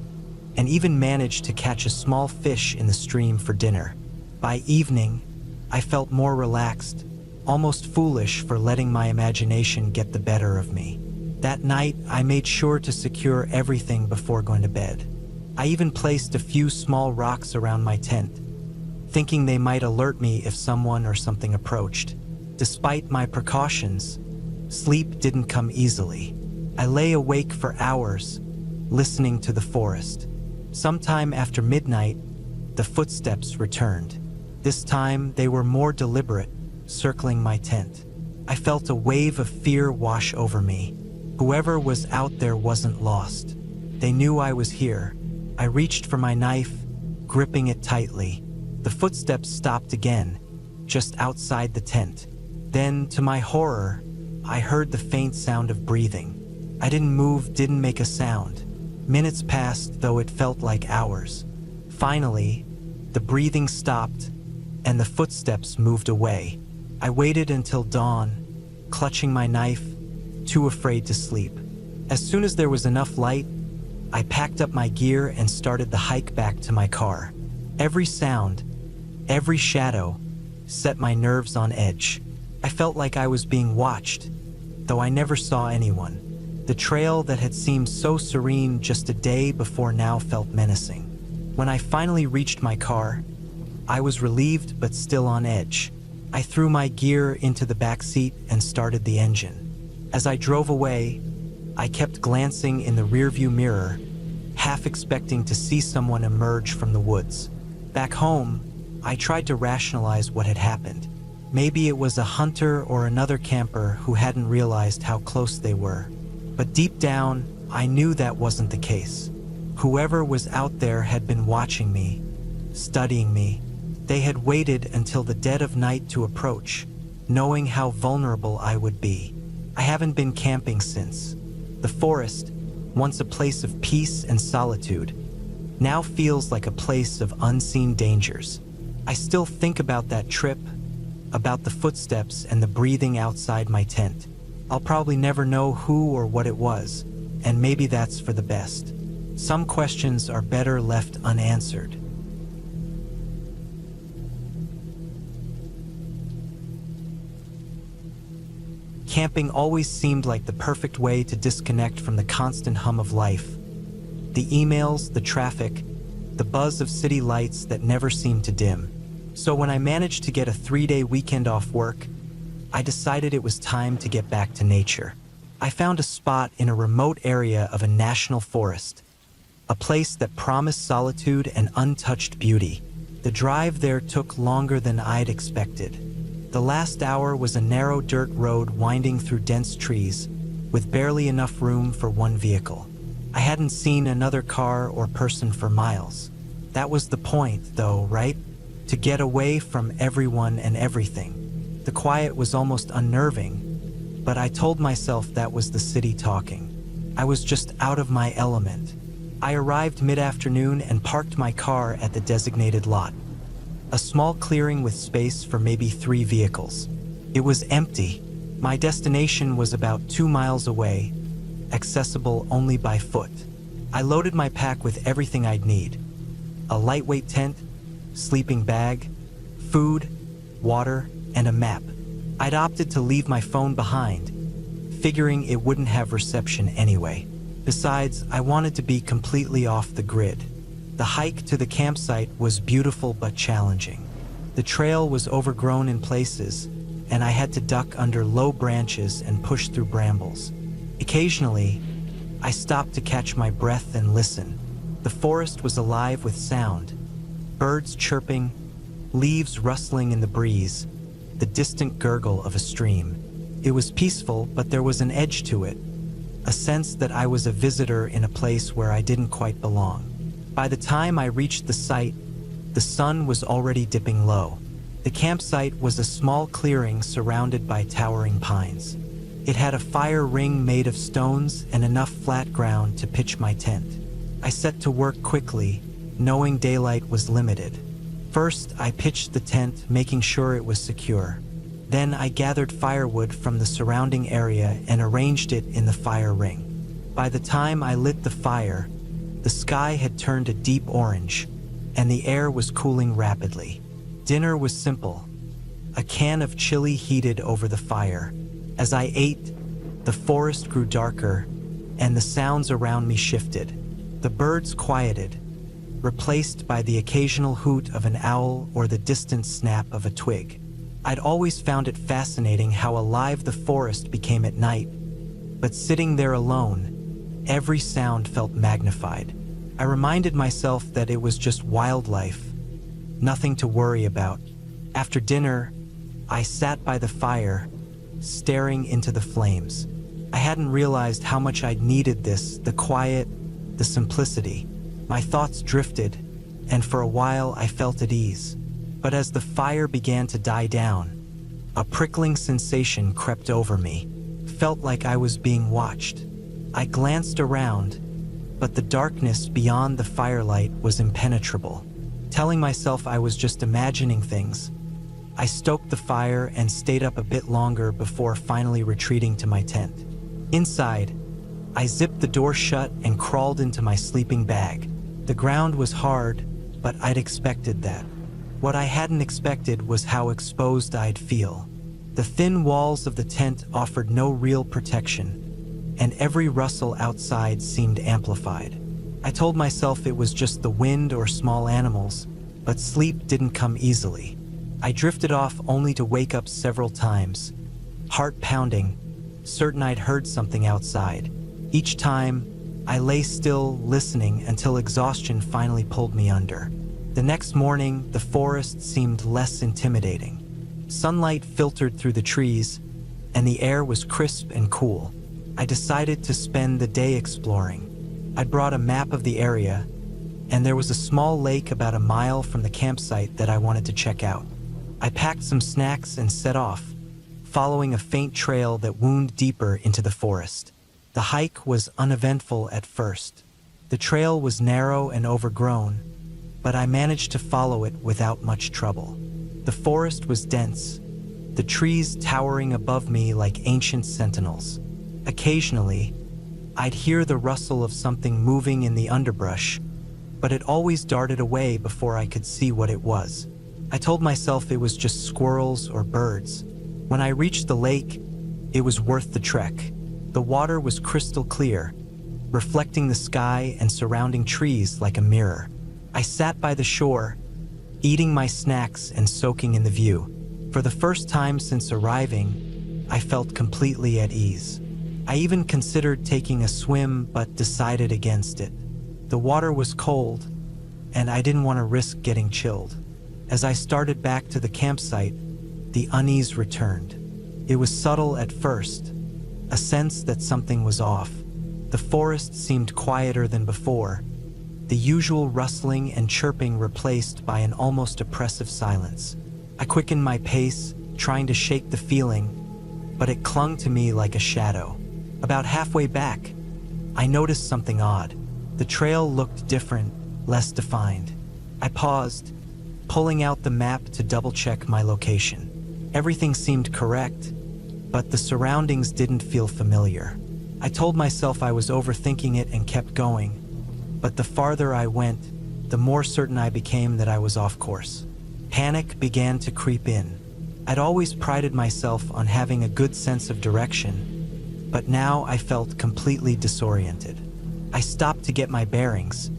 Speaker 1: and even managed to catch a small fish in the stream for dinner. By evening, I felt more relaxed, almost foolish for letting my imagination get the better of me. That night, I made sure to secure everything before going to bed. I even placed a few small rocks around my tent, thinking they might alert me if someone or something approached. Despite my precautions, sleep didn't come easily. I lay awake for hours, listening to the forest. Sometime after midnight, the footsteps returned. This time, they were more deliberate, circling my tent. I felt a wave of fear wash over me. Whoever was out there wasn't lost. They knew I was here. I reached for my knife, gripping it tightly. The footsteps stopped again, just outside the tent. Then, to my horror, I heard the faint sound of breathing. I didn't move, didn't make a sound. Minutes passed, though it felt like hours. Finally, the breathing stopped, and the footsteps moved away. I waited until dawn, clutching my knife, too afraid to sleep. As soon as there was enough light, I packed up my gear and started the hike back to my car. Every sound, every shadow, set my nerves on edge. I felt like I was being watched, though I never saw anyone. The trail that had seemed so serene just a day before now felt menacing. When I finally reached my car, I was relieved but still on edge. I threw my gear into the back seat and started the engine. As I drove away, I kept glancing in the rearview mirror, half expecting to see someone emerge from the woods. Back home, I tried to rationalize what had happened. Maybe it was a hunter or another camper who hadn't realized how close they were. But deep down, I knew that wasn't the case. Whoever was out there had been watching me, studying me. They had waited until the dead of night to approach, knowing how vulnerable I would be. I haven't been camping since. The forest, once a place of peace and solitude, now feels like a place of unseen dangers. I still think about that trip, about the footsteps and the breathing outside my tent. I'll probably never know who or what it was, and maybe that's for the best. Some questions are better left unanswered. Camping always seemed like the perfect way to disconnect from the constant hum of life. The emails, the traffic, the buzz of city lights that never seemed to dim. So when I managed to get a 3-day weekend off work, I decided it was time to get back to nature. I found a spot in a remote area of a national forest, a place that promised solitude and untouched beauty. The drive there took longer than I'd expected. The last hour was a narrow dirt road winding through dense trees, with barely enough room for one vehicle. I hadn't seen another car or person for miles. That was the point, though, right? To get away from everyone and everything. The quiet was almost unnerving, but I told myself that was the city talking. I was just out of my element. I arrived mid-afternoon and parked my car at the designated lot. A small clearing with space for maybe 3 vehicles. It was empty. My destination was about 2 miles away, accessible only by foot. I loaded my pack with everything I'd need. A lightweight tent, sleeping bag, food, water, and a map. I'd opted to leave my phone behind, figuring it wouldn't have reception anyway. Besides, I wanted to be completely off the grid. The hike to the campsite was beautiful but challenging. The trail was overgrown in places, and I had to duck under low branches and push through brambles. Occasionally, I stopped to catch my breath and listen. The forest was alive with sound. Birds chirping, leaves rustling in the breeze, the distant gurgle of a stream. It was peaceful, but there was an edge to it, a sense that I was a visitor in a place where I didn't quite belong. By the time I reached the site, the sun was already dipping low. The campsite was a small clearing surrounded by towering pines. It had a fire ring made of stones and enough flat ground to pitch my tent. I set to work quickly, knowing daylight was limited. First, I pitched the tent, making sure it was secure. Then I gathered firewood from the surrounding area and arranged it in the fire ring. By the time I lit the fire, the sky had turned a deep orange, and the air was cooling rapidly. Dinner was simple. A can of chili heated over the fire. As I ate, the forest grew darker, and the sounds around me shifted. The birds quieted, replaced by the occasional hoot of an owl or the distant snap of a twig. I'd always found it fascinating how alive the forest became at night, but sitting there alone, every sound felt magnified. I reminded myself that it was just wildlife, nothing to worry about. After dinner, I sat by the fire, staring into the flames. I hadn't realized how much I'd needed this, the quiet, the simplicity. My thoughts drifted, and for a while I felt at ease. But as the fire began to die down, a prickling sensation crept over me. Felt like I was being watched. I glanced around, but the darkness beyond the firelight was impenetrable. Telling myself I was just imagining things, I stoked the fire and stayed up a bit longer before finally retreating to my tent. Inside, I zipped the door shut and crawled into my sleeping bag. The ground was hard, but I'd expected that. What I hadn't expected was how exposed I'd feel. The thin walls of the tent offered no real protection, and every rustle outside seemed amplified. I told myself it was just the wind or small animals, but sleep didn't come easily. I drifted off only to wake up several times, heart pounding, certain I'd heard something outside. Each time, I lay still, listening until exhaustion finally pulled me under. The next morning, the forest seemed less intimidating. Sunlight filtered through the trees, and the air was crisp and cool. I decided to spend the day exploring. I brought a map of the area, and there was a small lake about a mile from the campsite that I wanted to check out. I packed some snacks and set off, following a faint trail that wound deeper into the forest. The hike was uneventful at first. The trail was narrow and overgrown, but I managed to follow it without much trouble. The forest was dense, the trees towering above me like ancient sentinels. Occasionally, I'd hear the rustle of something moving in the underbrush, but it always darted away before I could see what it was. I told myself it was just squirrels or birds. When I reached the lake, it was worth the trek. The water was crystal clear, reflecting the sky and surrounding trees like a mirror. I sat by the shore, eating my snacks and soaking in the view. For the first time since arriving, I felt completely at ease. I even considered taking a swim, but decided against it. The water was cold, and I didn't want to risk getting chilled. As I started back to the campsite, the unease returned. It was subtle at first, a sense that something was off. The forest seemed quieter than before, the usual rustling and chirping replaced by an almost oppressive silence. I quickened my pace, trying to shake the feeling, but it clung to me like a shadow. About halfway back, I noticed something odd. The trail looked different, less defined. I paused, pulling out the map to double-check my location. Everything seemed correct, but the surroundings didn't feel familiar. I told myself I was overthinking it and kept going, but the farther I went, the more certain I became that I was off course. Panic began to creep in. I'd always prided myself on having a good sense of direction, but now I felt completely disoriented. I stopped to get my bearings,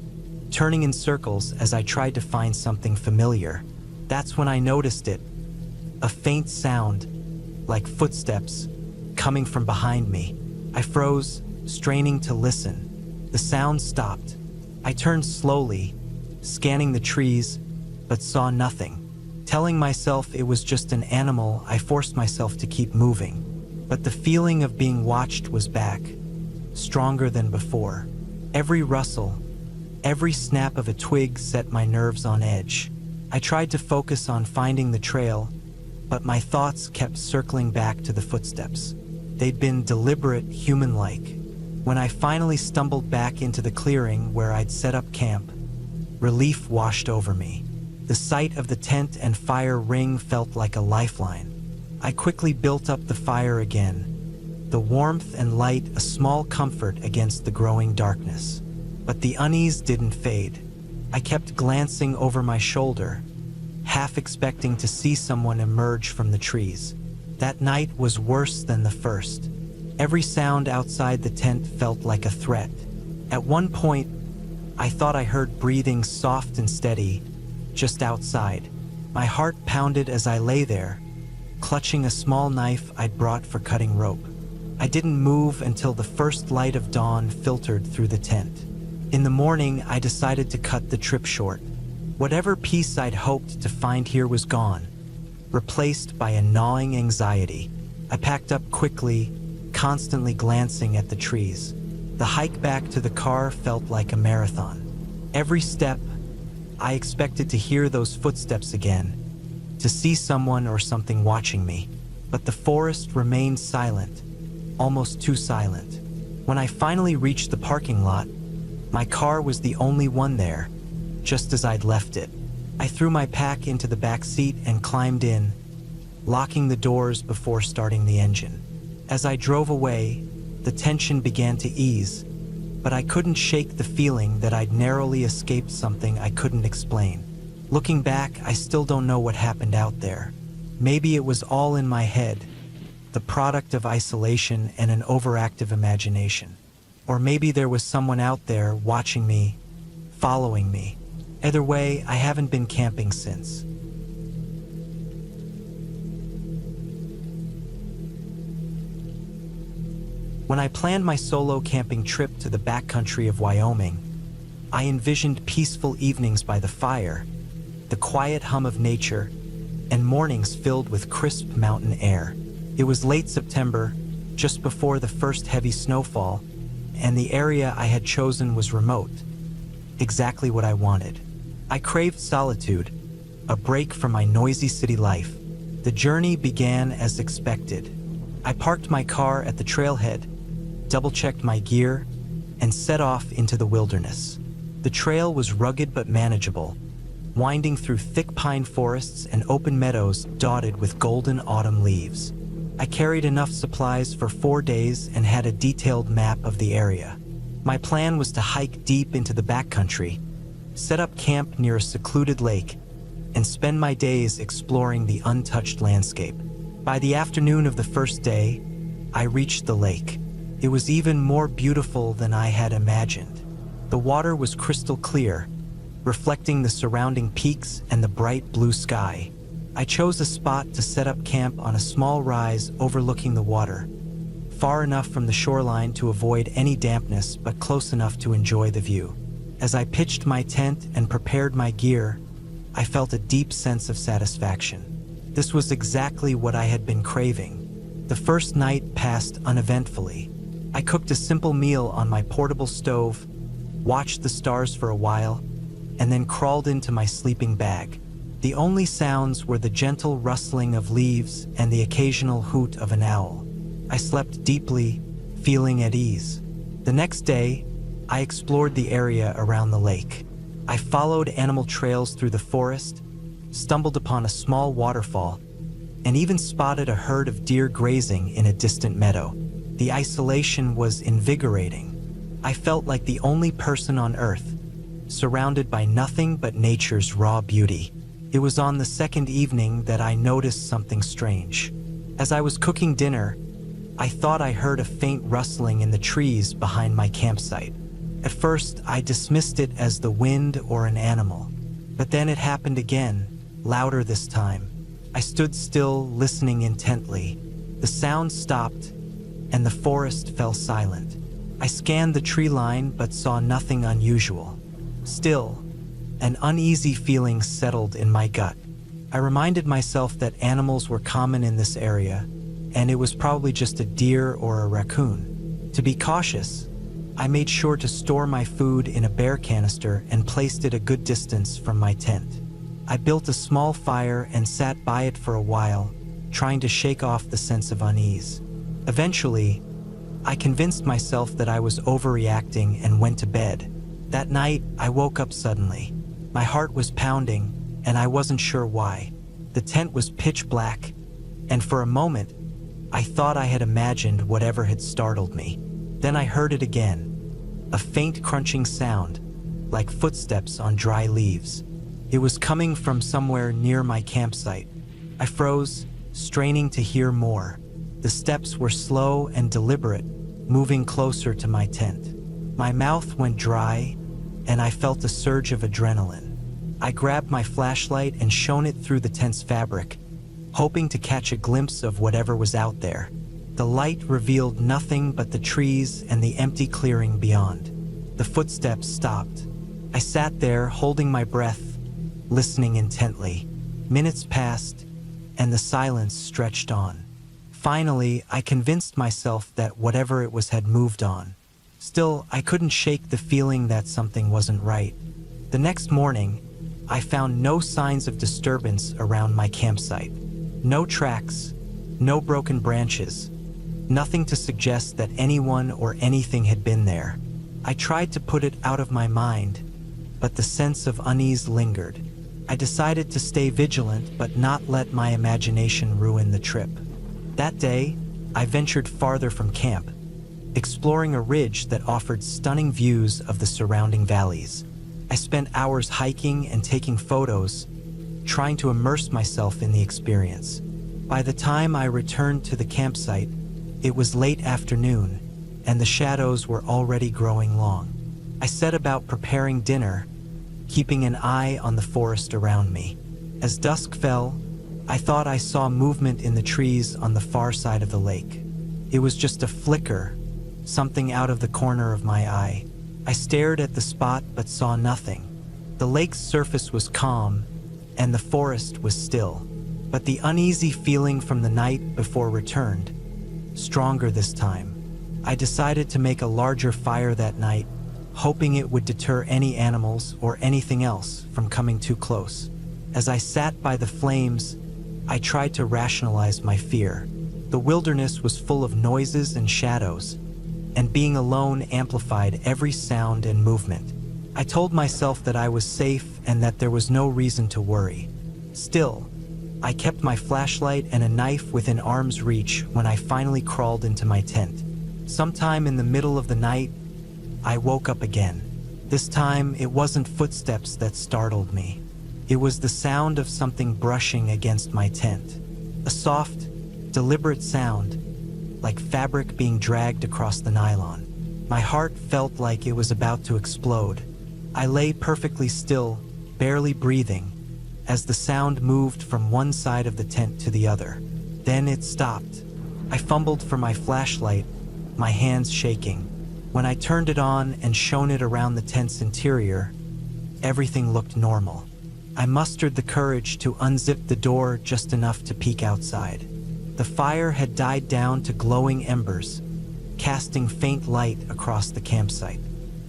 Speaker 1: turning in circles as I tried to find something familiar. That's when I noticed it, a faint sound, like footsteps, coming from behind me. I froze, straining to listen. The sound stopped. I turned slowly, scanning the trees, but saw nothing. Telling myself it was just an animal, I forced myself to keep moving. But the feeling of being watched was back, stronger than before. Every rustle, every snap of a twig set my nerves on edge. I tried to focus on finding the trail, but my thoughts kept circling back to the footsteps. They'd been deliberate, human-like. When I finally stumbled back into the clearing where I'd set up camp, relief washed over me. The sight of the tent and fire ring felt like a lifeline. I quickly built up the fire again, the warmth and light a small comfort against the growing darkness. But the unease didn't fade. I kept glancing over my shoulder, half expecting to see someone emerge from the trees. That night was worse than the first. Every sound outside the tent felt like a threat. At one point, I thought I heard breathing soft and steady, just outside. My heart pounded as I lay there, clutching a small knife I'd brought for cutting rope. I didn't move until the first light of dawn filtered through the tent. In the morning, I decided to cut the trip short. Whatever peace I'd hoped to find here was gone, replaced by a gnawing anxiety. I packed up quickly, constantly glancing at the trees. The hike back to the car felt like a marathon. Every step, I expected to hear those footsteps again, to see someone or something watching me. But the forest remained silent, almost too silent. When I finally reached the parking lot, my car was the only one there, just as I'd left it. I threw my pack into the back seat and climbed in, locking the doors before starting the engine. As I drove away, the tension began to ease, but I couldn't shake the feeling that I'd narrowly escaped something I couldn't explain. Looking back, I still don't know what happened out there. Maybe it was all in my head, the product of isolation and an overactive imagination. Or maybe there was someone out there watching me, following me, Either way, I haven't been camping since. When I planned my solo camping trip to the backcountry of Wyoming, I envisioned peaceful evenings by the fire, the quiet hum of nature, and mornings filled with crisp mountain air. It was late September, just before the first heavy snowfall, and the area I had chosen was remote. Exactly what I wanted. I craved solitude, a break from my noisy city life. The journey began as expected. I parked my car at the trailhead, double-checked my gear, and set off into the wilderness. The trail was rugged but manageable, winding through thick pine forests and open meadows dotted with golden autumn leaves. I carried enough supplies for 4 days and had a detailed map of the area. My plan was to hike deep into the backcountry, set up camp near a secluded lake, and spend my days exploring the untouched landscape. By the afternoon of the first day, I reached the lake. It was even more beautiful than I had imagined. The water was crystal clear, reflecting the surrounding peaks and the bright blue sky. I chose a spot to set up camp on a small rise overlooking the water, far enough from the shoreline to avoid any dampness but close enough to enjoy the view. As I pitched my tent and prepared my gear, I felt a deep sense of satisfaction. This was exactly what I had been craving. The first night passed uneventfully. I cooked a simple meal on my portable stove, watched the stars for a while, and then crawled into my sleeping bag. The only sounds were the gentle rustling of leaves and the occasional hoot of an owl. I slept deeply, feeling at ease. The next day, I explored the area around the lake. I followed animal trails through the forest, stumbled upon a small waterfall, and even spotted a herd of deer grazing in a distant meadow. The isolation was invigorating. I felt like the only person on Earth, surrounded by nothing but nature's raw beauty. It was on the second evening that I noticed something strange. As I was cooking dinner, I thought I heard a faint rustling in the trees behind my campsite. At first, I dismissed it as the wind or an animal. But then it happened again, louder this time. I stood still, listening intently. The sound stopped, and the forest fell silent. I scanned the tree line but saw nothing unusual. Still, an uneasy feeling settled in my gut. I reminded myself that animals were common in this area, and it was probably just a deer or a raccoon. To be cautious, I made sure to store my food in a bear canister and placed it a good distance from my tent. I built a small fire and sat by it for a while, trying to shake off the sense of unease. Eventually, I convinced myself that I was overreacting and went to bed. That night, I woke up suddenly. My heart was pounding, and I wasn't sure why. The tent was pitch black, and for a moment, I thought I had imagined whatever had startled me. Then I heard it again, a faint crunching sound, like footsteps on dry leaves. It was coming from somewhere near my campsite. I froze, straining to hear more. The steps were slow and deliberate, moving closer to my tent. My mouth went dry, and I felt a surge of adrenaline. I grabbed my flashlight and shone it through the tent's fabric, hoping to catch a glimpse of whatever was out there. The light revealed nothing but the trees and the empty clearing beyond. The footsteps stopped. I sat there, holding my breath, listening intently. Minutes passed, and the silence stretched on. Finally, I convinced myself that whatever it was had moved on. Still, I couldn't shake the feeling that something wasn't right. The next morning, I found no signs of disturbance around my campsite. No tracks, no broken branches, nothing to suggest that anyone or anything had been there. I tried to put it out of my mind, but the sense of unease lingered. I decided to stay vigilant but not let my imagination ruin the trip. That day, I ventured farther from camp, exploring a ridge that offered stunning views of the surrounding valleys. I spent hours hiking and taking photos, trying to immerse myself in the experience. By the time I returned to the campsite, it was late afternoon, and the shadows were already growing long. I set about preparing dinner, keeping an eye on the forest around me. As dusk fell, I thought I saw movement in the trees on the far side of the lake. It was just a flicker, something out of the corner of my eye. I stared at the spot but saw nothing. The lake's surface was calm, and the forest was still. But the uneasy feeling from the night before returned, stronger this time. I decided to make a larger fire that night, hoping it would deter any animals or anything else from coming too close. As I sat by the flames, I tried to rationalize my fear. The wilderness was full of noises and shadows, and being alone amplified every sound and movement. I told myself that I was safe and that there was no reason to worry. Still, I kept my flashlight and a knife within arm's reach when I finally crawled into my tent. Sometime in the middle of the night, I woke up again. This time, it wasn't footsteps that startled me. It was the sound of something brushing against my tent. A soft, deliberate sound, like fabric being dragged across the nylon. My heart felt like it was about to explode. I lay perfectly still, barely breathing, as the sound moved from one side of the tent to the other. Then it stopped. I fumbled for my flashlight, my hands shaking. When I turned it on and shone it around the tent's interior, everything looked normal. I mustered the courage to unzip the door just enough to peek outside. The fire had died down to glowing embers, casting faint light across the campsite.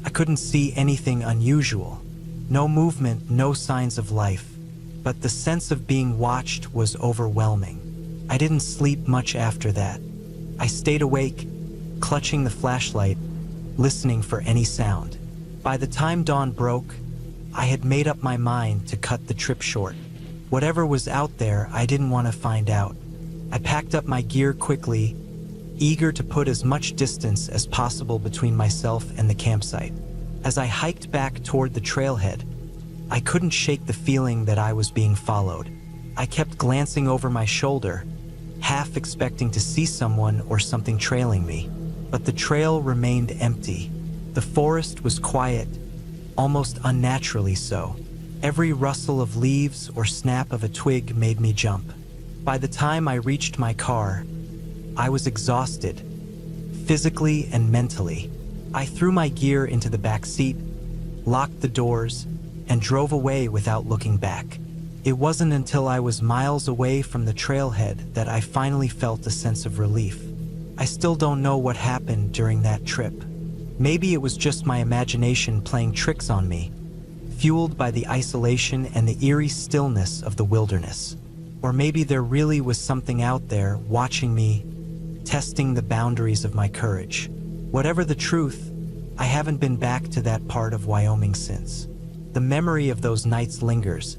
Speaker 1: I couldn't see anything unusual. No movement, no signs of life. But the sense of being watched was overwhelming. I didn't sleep much after that. I stayed awake, clutching the flashlight, listening for any sound. By the time dawn broke, I had made up my mind to cut the trip short. Whatever was out there, I didn't want to find out. I packed up my gear quickly, eager to put as much distance as possible between myself and the campsite. As I hiked back toward the trailhead, I couldn't shake the feeling that I was being followed. I kept glancing over my shoulder, half expecting to see someone or something trailing me. But the trail remained empty. The forest was quiet, almost unnaturally so. Every rustle of leaves or snap of a twig made me jump. By the time I reached my car, I was exhausted, physically and mentally. I threw my gear into the back seat, locked the doors, and drove away without looking back. It wasn't until I was miles away from the trailhead that I finally felt a sense of relief. I still don't know what happened during that trip. Maybe it was just my imagination playing tricks on me, fueled by the isolation and the eerie stillness of the wilderness. Or maybe there really was something out there watching me, testing the boundaries of my courage. Whatever the truth, I haven't been back to that part of Wyoming since. The memory of those nights lingers,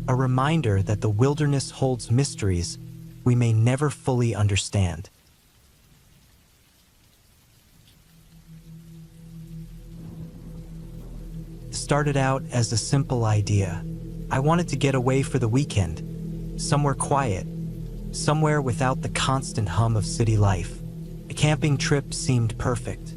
Speaker 1: a reminder that the wilderness holds mysteries we may never fully understand. Started out as a simple idea. I wanted to get away for the weekend, somewhere quiet, somewhere without the constant hum of city life. A camping trip seemed perfect.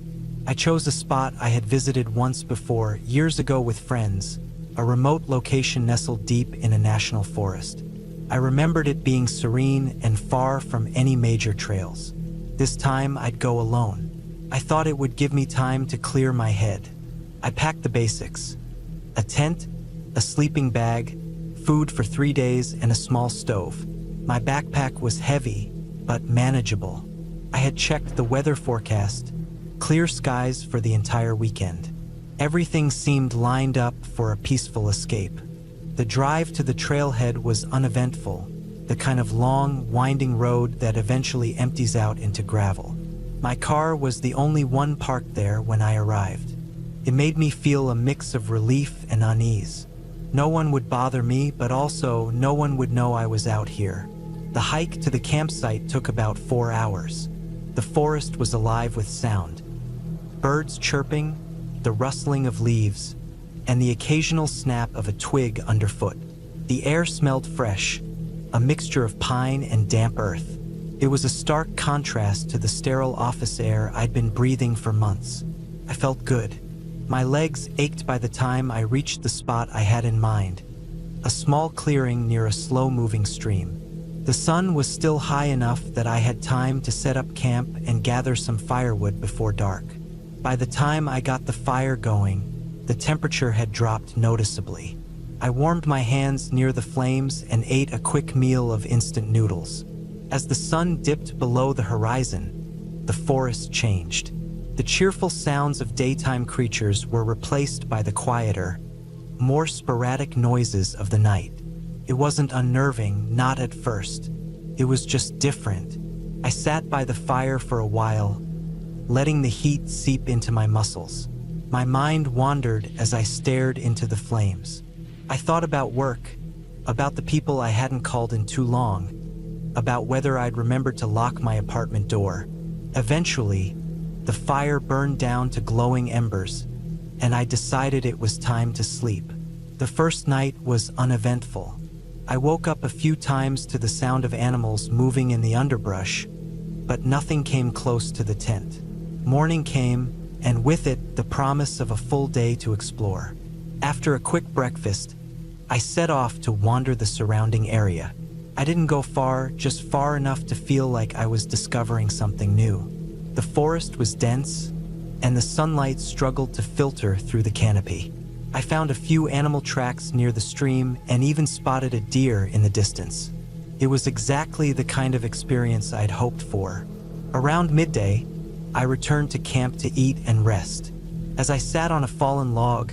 Speaker 1: I chose a spot I had visited once before, years ago with friends, a remote location nestled deep in a national forest. I remembered it being serene and far from any major trails. This time I'd go alone. I thought it would give me time to clear my head. I packed the basics: a tent, a sleeping bag, food for 3 days, and a small stove. My backpack was heavy, but manageable. I had checked the weather forecast, clear skies for the entire weekend. Everything seemed lined up for a peaceful escape. The drive to the trailhead was uneventful, the kind of long, winding road that eventually empties out into gravel. My car was the only one parked there when I arrived. It made me feel a mix of relief and unease. No one would bother me, but also no one would know I was out here. The hike to the campsite took about 4 hours. The forest was alive with sound. Birds chirping, the rustling of leaves, and the occasional snap of a twig underfoot. The air smelled fresh, a mixture of pine and damp earth. It was a stark contrast to the sterile office air I'd been breathing for months. I felt good. My legs ached by the time I reached the spot I had in mind, a small clearing near a slow-moving stream. The sun was still high enough that I had time to set up camp and gather some firewood before dark. By the time I got the fire going, the temperature had dropped noticeably. I warmed my hands near the flames and ate a quick meal of instant noodles. As the sun dipped below the horizon, the forest changed. The cheerful sounds of daytime creatures were replaced by the quieter, more sporadic noises of the night. It wasn't unnerving, not at first. It was just different. I sat by the fire for a while, letting the heat seep into my muscles. My mind wandered as I stared into the flames. I thought about work, about the people I hadn't called in too long, about whether I'd remembered to lock my apartment door. Eventually, the fire burned down to glowing embers, and I decided it was time to sleep. The first night was uneventful. I woke up a few times to the sound of animals moving in the underbrush, but nothing came close to the tent. Morning came, and with it, the promise of a full day to explore. After a quick breakfast, I set off to wander the surrounding area. I didn't go far, just far enough to feel like I was discovering something new. The forest was dense, and the sunlight struggled to filter through the canopy. I found a few animal tracks near the stream and even spotted a deer in the distance. It was exactly the kind of experience I'd hoped for. Around midday, I returned to camp to eat and rest. As I sat on a fallen log,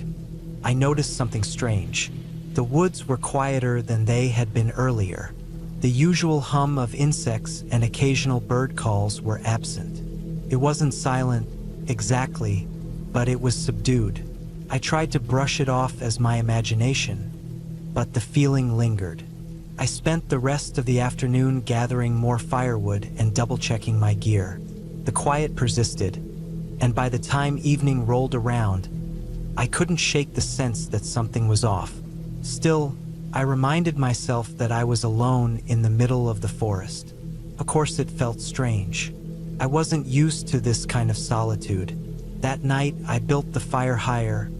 Speaker 1: I noticed something strange. The woods were quieter than they had been earlier. The usual hum of insects and occasional bird calls were absent. It wasn't silent, exactly, but it was subdued. I tried to brush it off as my imagination, but the feeling lingered. I spent the rest of the afternoon gathering more firewood and double-checking my gear. The quiet persisted, and by the time evening rolled around, I couldn't shake the sense that something was off. Still, I reminded myself that I was alone in the middle of the forest. Of course, it felt strange. I wasn't used to this kind of solitude. That night, I built the fire higher,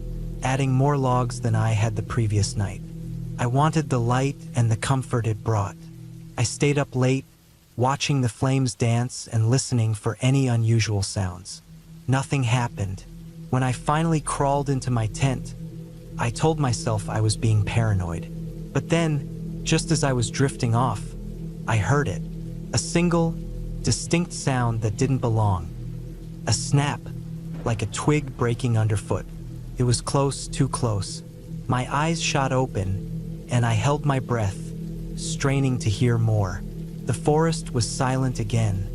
Speaker 1: adding more logs than I had the previous night. I wanted the light and the comfort it brought. I stayed up late, watching the flames dance and listening for any unusual sounds. Nothing happened. When I finally crawled into my tent, I told myself I was being paranoid. But then, just as I was drifting off, I heard it. A single, distinct sound that didn't belong. A snap, like a twig breaking underfoot. It was close, too close. My eyes shot open, and I held my breath, straining to hear more. The forest was silent again,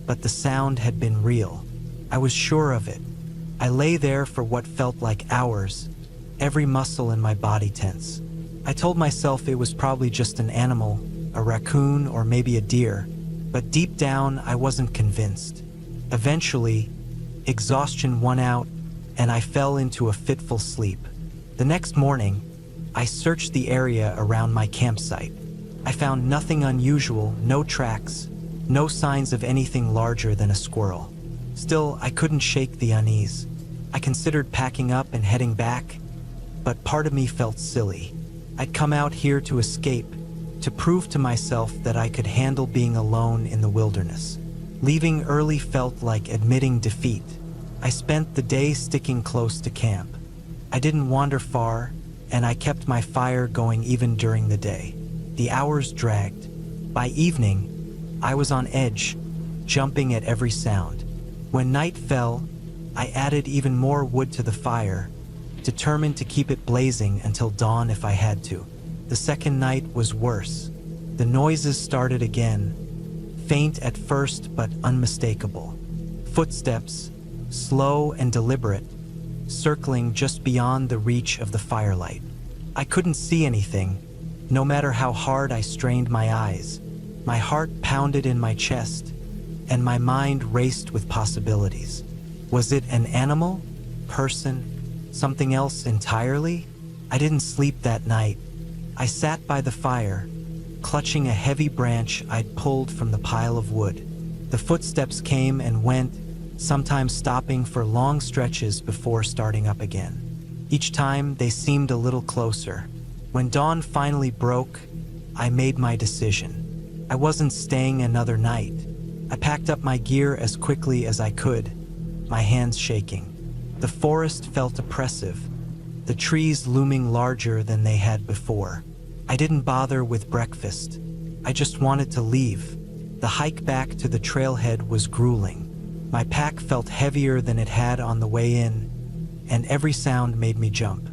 Speaker 1: but the sound had been real. I was sure of it. I lay there for what felt like hours, every muscle in my body tense. I told myself it was probably just an animal, a raccoon or maybe a deer, but deep down I wasn't convinced. Eventually, exhaustion won out, and I fell into a fitful sleep. The next morning, I searched the area around my campsite. I found nothing unusual, no tracks, no signs of anything larger than a squirrel. Still, I couldn't shake the unease. I considered packing up and heading back, but part of me felt silly. I'd come out here to escape, to prove to myself that I could handle being alone in the wilderness. Leaving early felt like admitting defeat. I spent the day sticking close to camp. I didn't wander far, and I kept my fire going even during the day. The hours dragged. By evening, I was on edge, jumping at every sound. When night fell, I added even more wood to the fire, determined to keep it blazing until dawn if I had to. The second night was worse. The noises started again, faint at first but unmistakable. Footsteps, slow and deliberate, circling just beyond the reach of the firelight. I couldn't see anything, no matter how hard I strained my eyes. My heart pounded in my chest, and my mind raced with possibilities. Was it an animal? Person? Something else entirely? I didn't sleep that night. I sat by the fire, clutching a heavy branch I'd pulled from the pile of wood. The footsteps came and went, sometimes stopping for long stretches before starting up again. Each time, they seemed a little closer. When dawn finally broke, I made my decision. I wasn't staying another night. I packed up my gear as quickly as I could, my hands shaking. The forest felt oppressive, the trees looming larger than they had before. I didn't bother with breakfast. I just wanted to leave. The hike back to the trailhead was grueling. My pack felt heavier than it had on the way in, and every sound made me jump.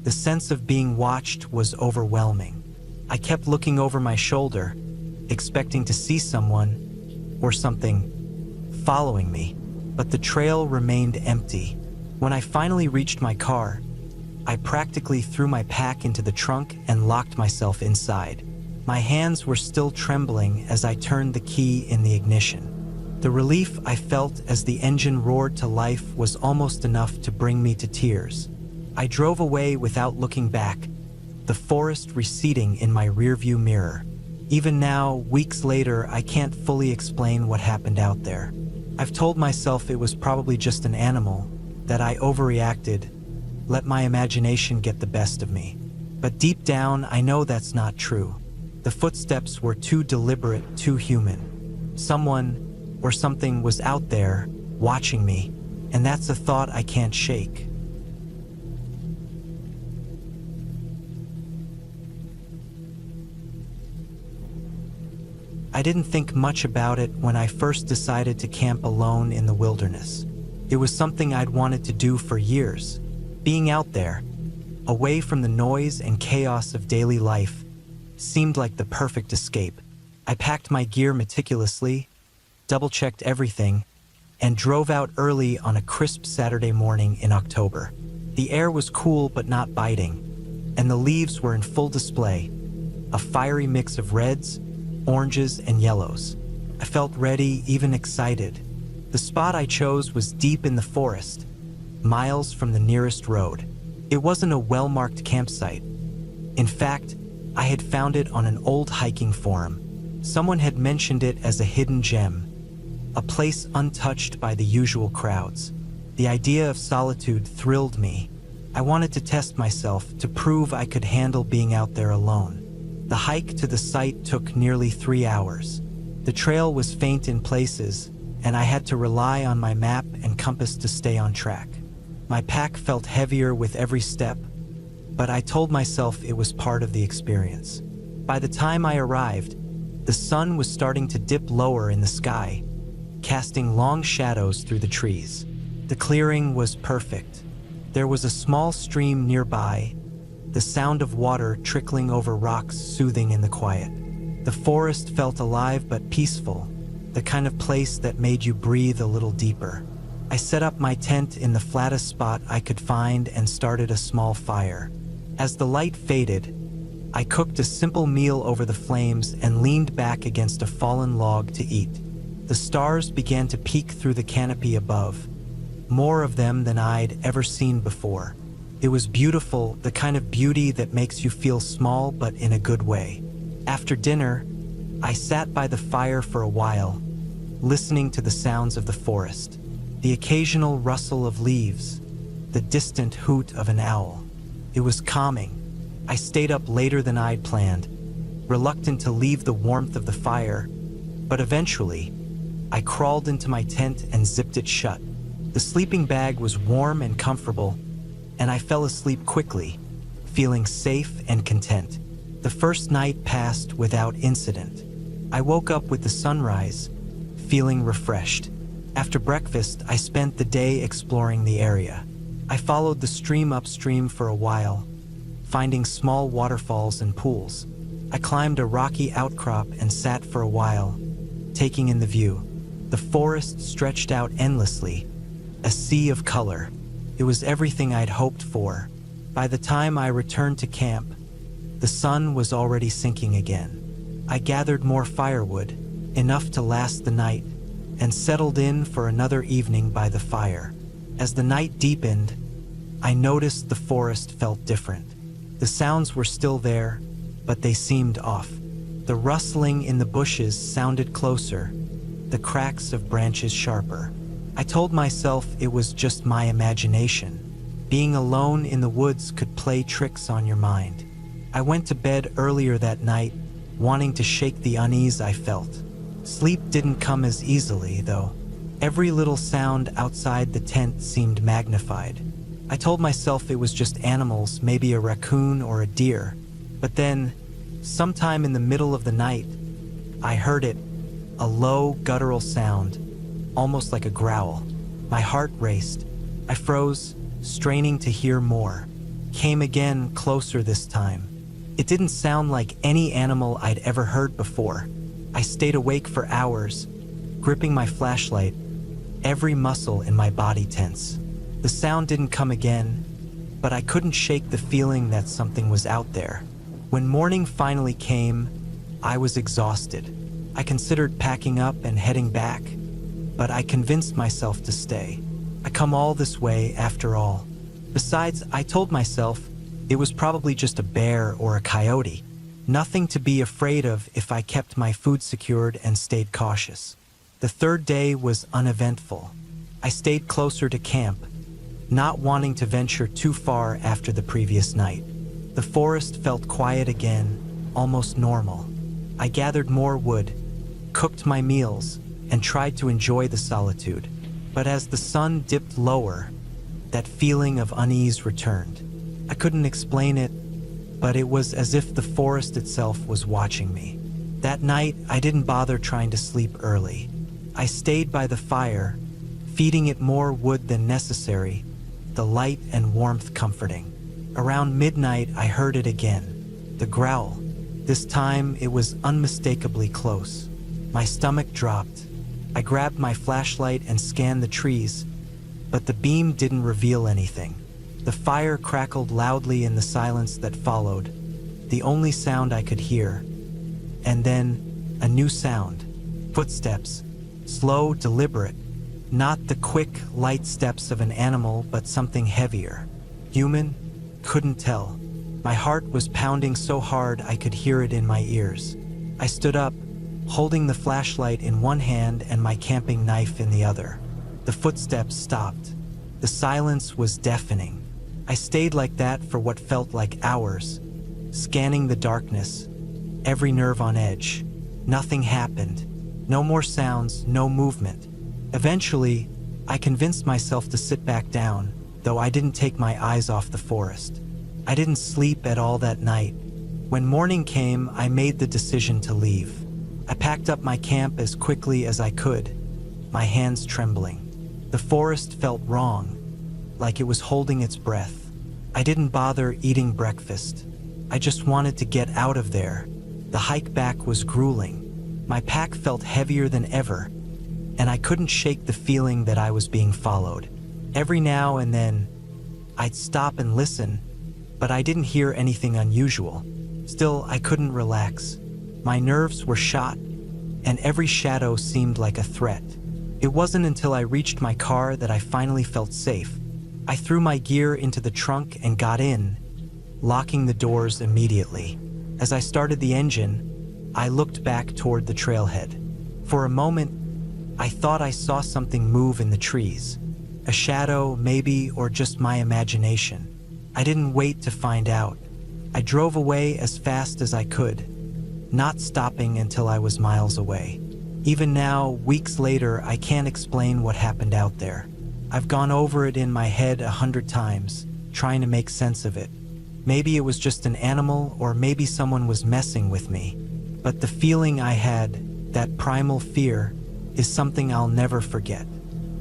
Speaker 1: The sense of being watched was overwhelming. I kept looking over my shoulder, expecting to see someone or something following me, but the trail remained empty. When I finally reached my car, I practically threw my pack into the trunk and locked myself inside. My hands were still trembling as I turned the key in the ignition. The relief I felt as the engine roared to life was almost enough to bring me to tears. I drove away without looking back, the forest receding in my rearview mirror. Even now, weeks later, I can't fully explain what happened out there. I've told myself it was probably just an animal, that I overreacted, let my imagination get the best of me. But deep down, I know that's not true. The footsteps were too deliberate, too human. Someone or something was out there, watching me, and that's a thought I can't shake. I didn't think much about it when I first decided to camp alone in the wilderness. It was something I'd wanted to do for years. Being out there, away from the noise and chaos of daily life, seemed like the perfect escape. I packed my gear meticulously, double-checked everything, and drove out early on a crisp Saturday morning in October. The air was cool but not biting, and the leaves were in full display, a fiery mix of reds, oranges, and yellows. I felt ready, even excited. The spot I chose was deep in the forest, miles from the nearest road. It wasn't a well-marked campsite. In fact, I had found it on an old hiking forum. Someone had mentioned it as a hidden gem, a place untouched by the usual crowds. The idea of solitude thrilled me. I wanted to test myself, to prove I could handle being out there alone. The hike to the site took nearly 3 hours. The trail was faint in places, and I had to rely on my map and compass to stay on track. My pack felt heavier with every step, but I told myself it was part of the experience. By the time I arrived, the sun was starting to dip lower in the sky, casting long shadows through the trees. The clearing was perfect. There was a small stream nearby, the sound of water trickling over rocks soothing in the quiet. The forest felt alive but peaceful, the kind of place that made you breathe a little deeper. I set up my tent in the flattest spot I could find and started a small fire. As the light faded, I cooked a simple meal over the flames and leaned back against a fallen log to eat. The stars began to peek through the canopy above, more of them than I'd ever seen before. It was beautiful, the kind of beauty that makes you feel small but in a good way. After dinner, I sat by the fire for a while, listening to the sounds of the forest, the occasional rustle of leaves, the distant hoot of an owl. It was calming. I stayed up later than I'd planned, reluctant to leave the warmth of the fire, but eventually, I crawled into my tent and zipped it shut. The sleeping bag was warm and comfortable, and I fell asleep quickly, feeling safe and content. The first night passed without incident. I woke up with the sunrise, feeling refreshed. After breakfast, I spent the day exploring the area. I followed the stream upstream for a while, finding small waterfalls and pools. I climbed a rocky outcrop and sat for a while, taking in the view. The forest stretched out endlessly, a sea of color. It was everything I'd hoped for. By the time I returned to camp, the sun was already sinking again. I gathered more firewood, enough to last the night, and settled in for another evening by the fire. As the night deepened, I noticed the forest felt different. The sounds were still there, but they seemed off. The rustling in the bushes sounded closer, the cracks of branches sharper. I told myself it was just my imagination. Being alone in the woods could play tricks on your mind. I went to bed earlier that night, wanting to shake the unease I felt. Sleep didn't come as easily, though. Every little sound outside the tent seemed magnified. I told myself it was just animals, maybe a raccoon or a deer. But then, sometime in the middle of the night, I heard it, a low, guttural sound, almost like a growl. My heart raced. I froze, straining to hear more. Came again, closer this time. It didn't sound like any animal I'd ever heard before. I stayed awake for hours, gripping my flashlight, every muscle in my body tense. The sound didn't come again, but I couldn't shake the feeling that something was out there. When morning finally came, I was exhausted. I considered packing up and heading back, but I convinced myself to stay. I come all this way after all. Besides, I told myself it was probably just a bear or a coyote. Nothing to be afraid of if I kept my food secured and stayed cautious. The third day was uneventful. I stayed closer to camp, not wanting to venture too far after the previous night. The forest felt quiet again, almost normal. I gathered more wood, cooked my meals, and tried to enjoy the solitude. But as the sun dipped lower, that feeling of unease returned. I couldn't explain it, but it was as if the forest itself was watching me. That night, I didn't bother trying to sleep early. I stayed by the fire, feeding it more wood than necessary, the light and warmth comforting. Around midnight, I heard it again, the growl. This time, it was unmistakably close. My stomach dropped. I grabbed my flashlight and scanned the trees, but the beam didn't reveal anything. The fire crackled loudly in the silence that followed, the only sound I could hear. And then, a new sound. Footsteps. Slow, deliberate. Not the quick, light steps of an animal, but something heavier. Human? Couldn't tell. My heart was pounding so hard I could hear it in my ears. I stood up, holding the flashlight in one hand and my camping knife in the other. The footsteps stopped. The silence was deafening. I stayed like that for what felt like hours, scanning the darkness, every nerve on edge. Nothing happened. No more sounds, no movement. Eventually, I convinced myself to sit back down, though I didn't take my eyes off the forest. I didn't sleep at all that night. When morning came, I made the decision to leave. I packed up my camp as quickly as I could, my hands trembling. The forest felt wrong, like it was holding its breath. I didn't bother eating breakfast. I just wanted to get out of there. The hike back was grueling. My pack felt heavier than ever, and I couldn't shake the feeling that I was being followed. Every now and then, I'd stop and listen, but I didn't hear anything unusual. Still, I couldn't relax. My nerves were shot, and every shadow seemed like a threat. It wasn't until I reached my car that I finally felt safe. I threw my gear into the trunk and got in, locking the doors immediately. As I started the engine, I looked back toward the trailhead. For a moment, I thought I saw something move in the trees. A shadow, maybe, or just my imagination. I didn't wait to find out. I drove away as fast as I could, not stopping until I was miles away. Even now, weeks later, I can't explain what happened out there. I've gone over it in my head 100 times, trying to make sense of it. Maybe it was just an animal, or maybe someone was messing with me. But the feeling I had, that primal fear, is something I'll never forget.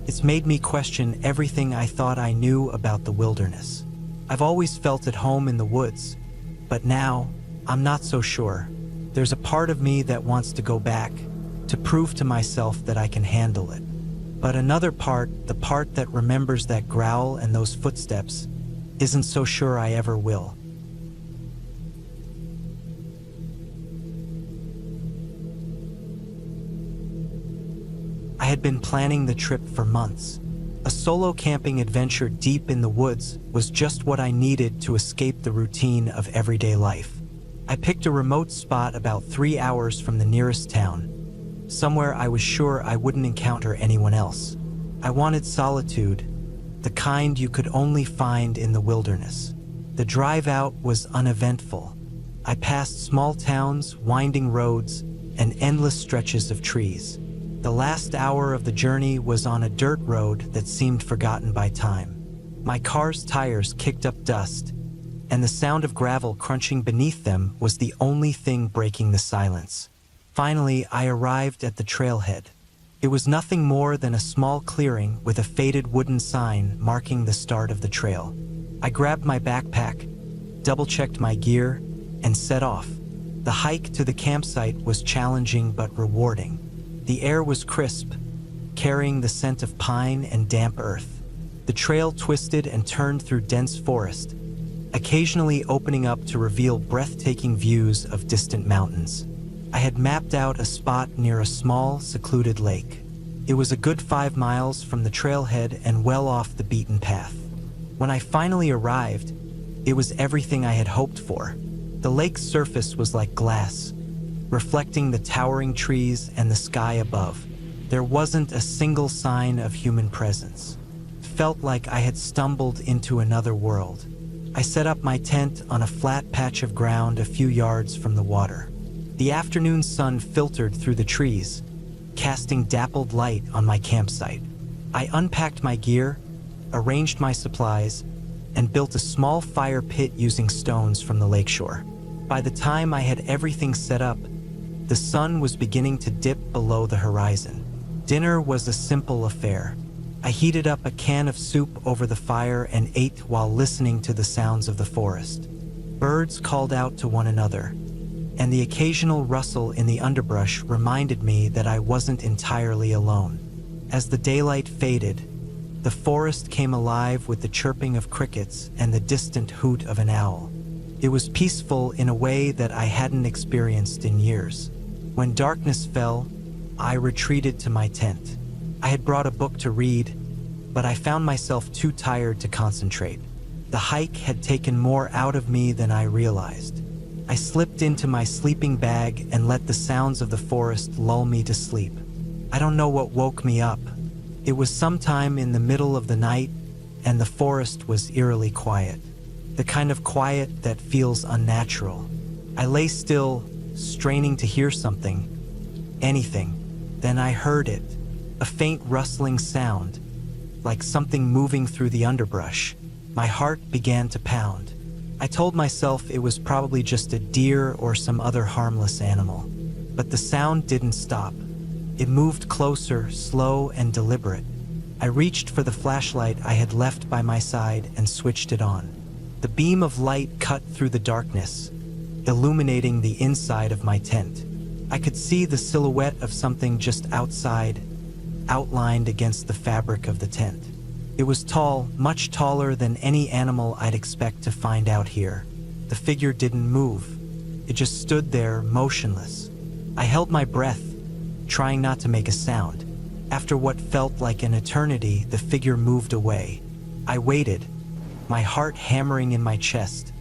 Speaker 1: It's made me question everything I thought I knew about the wilderness. I've always felt at home in the woods, but now, I'm not so sure. There's a part of me that wants to go back, to prove to myself that I can handle it. But another part, the part that remembers that growl and those footsteps, isn't so sure I ever will. I had been planning the trip for months. A solo camping adventure deep in the woods was just what I needed to escape the routine of everyday life. I picked a remote spot about 3 hours from the nearest town, somewhere I was sure I wouldn't encounter anyone else. I wanted solitude, the kind you could only find in the wilderness. The drive out was uneventful. I passed small towns, winding roads, and endless stretches of trees. The last hour of the journey was on a dirt road that seemed forgotten by time. My car's tires kicked up dust, and the sound of gravel crunching beneath them was the only thing breaking the silence. Finally, I arrived at the trailhead. It was nothing more than a small clearing with a faded wooden sign marking the start of the trail. I grabbed my backpack, double-checked my gear, and set off. The hike to the campsite was challenging but rewarding. The air was crisp, carrying the scent of pine and damp earth. The trail twisted and turned through dense forest, occasionally opening up to reveal breathtaking views of distant mountains. I had mapped out a spot near a small, secluded lake. It was a good 5 miles from the trailhead and well off the beaten path. When I finally arrived, it was everything I had hoped for. The lake's surface was like glass, reflecting the towering trees and the sky above. There wasn't a single sign of human presence. It felt like I had stumbled into another world. I set up my tent on a flat patch of ground a few yards from the water. The afternoon sun filtered through the trees, casting dappled light on my campsite. I unpacked my gear, arranged my supplies, and built a small fire pit using stones from the lakeshore. By the time I had everything set up, the sun was beginning to dip below the horizon. Dinner was a simple affair. I heated up a can of soup over the fire and ate while listening to the sounds of the forest. Birds called out to one another, and the occasional rustle in the underbrush reminded me that I wasn't entirely alone. As the daylight faded, the forest came alive with the chirping of crickets and the distant hoot of an owl. It was peaceful in a way that I hadn't experienced in years. When darkness fell, I retreated to my tent. I had brought a book to read, but I found myself too tired to concentrate. The hike had taken more out of me than I realized. I slipped into my sleeping bag and let the sounds of the forest lull me to sleep. I don't know what woke me up. It was sometime in the middle of the night, and the forest was eerily quiet. The kind of quiet that feels unnatural. I lay still, straining to hear something, anything. Then I heard it, a faint rustling sound, like something moving through the underbrush. My heart began to pound. I told myself it was probably just a deer or some other harmless animal. But the sound didn't stop. It moved closer, slow and deliberate. I reached for the flashlight I had left by my side and switched it on. The beam of light cut through the darkness, illuminating the inside of my tent. I could see the silhouette of something just outside, outlined against the fabric of the tent. It was tall, much taller than any animal I'd expect to find out here. The figure didn't move. It just stood there, motionless. I held my breath, trying not to make a sound. After what felt like an eternity, the figure moved away. I waited, my heart hammering in my chest,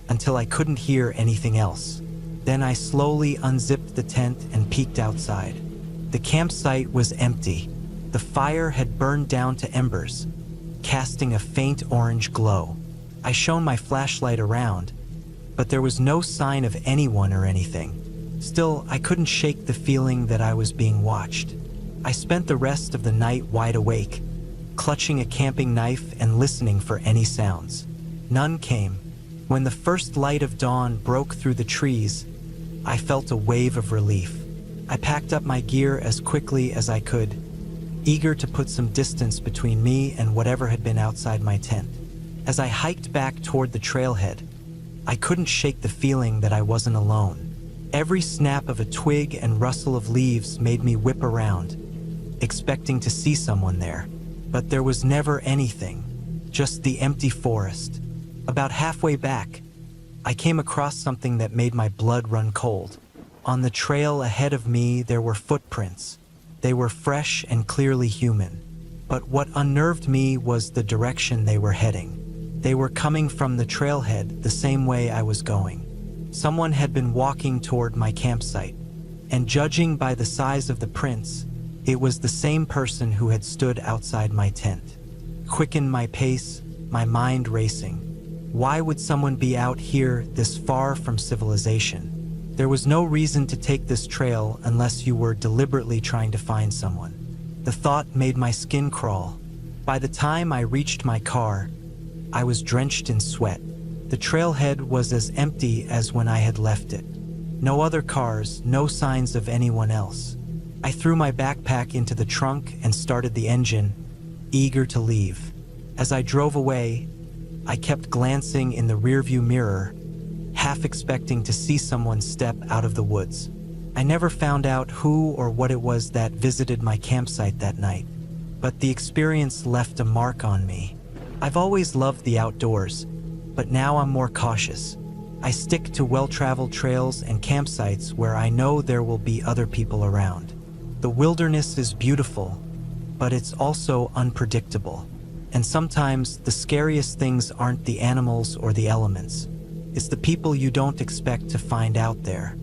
Speaker 1: until I couldn't hear anything else. Then I slowly unzipped the tent and peeked outside. The campsite was empty. The fire had burned down to embers, casting a faint orange glow. I shone my flashlight around, but there was no sign of anyone or anything. Still, I couldn't shake the feeling that I was being watched. I spent the rest of the night wide awake, clutching a camping knife and listening for any sounds. None came. When the first light of dawn broke through the trees, I felt a wave of relief. I packed up my gear as quickly as I could, eager to put some distance between me and whatever had been outside my tent. As I hiked back toward the trailhead, I couldn't shake the feeling that I wasn't alone. Every snap of a twig and rustle of leaves made me whip around, expecting to see someone there. But there was never anything, just the empty forest. About halfway back, I came across something that made my blood run cold. On the trail ahead of me, there were footprints. They were fresh and clearly human. But what unnerved me was the direction they were heading. They were coming from the trailhead the same way I was going. Someone had been walking toward my campsite, and judging by the size of the prints, It was the same person who had stood outside my tent. Quickened my pace, my mind racing. Why would someone be out here this far from civilization? There was no reason to take this trail unless you were deliberately trying to find someone. The thought made my skin crawl. By the time I reached my car, I was drenched in sweat. The trailhead was as empty as when I had left it. No other cars, no signs of anyone else. I threw my backpack into the trunk and started the engine, eager to leave. As I drove away, I kept glancing in the rearview mirror, half expecting to see someone step out of the woods. I never found out who or what it was that visited my campsite that night, but the experience left a mark on me. I've always loved the outdoors, but now I'm more cautious. I stick to well-traveled trails and campsites where I know there will be other people around. The wilderness is beautiful, but it's also unpredictable. And sometimes the scariest things aren't the animals or the elements. It's the people you don't expect to find out there.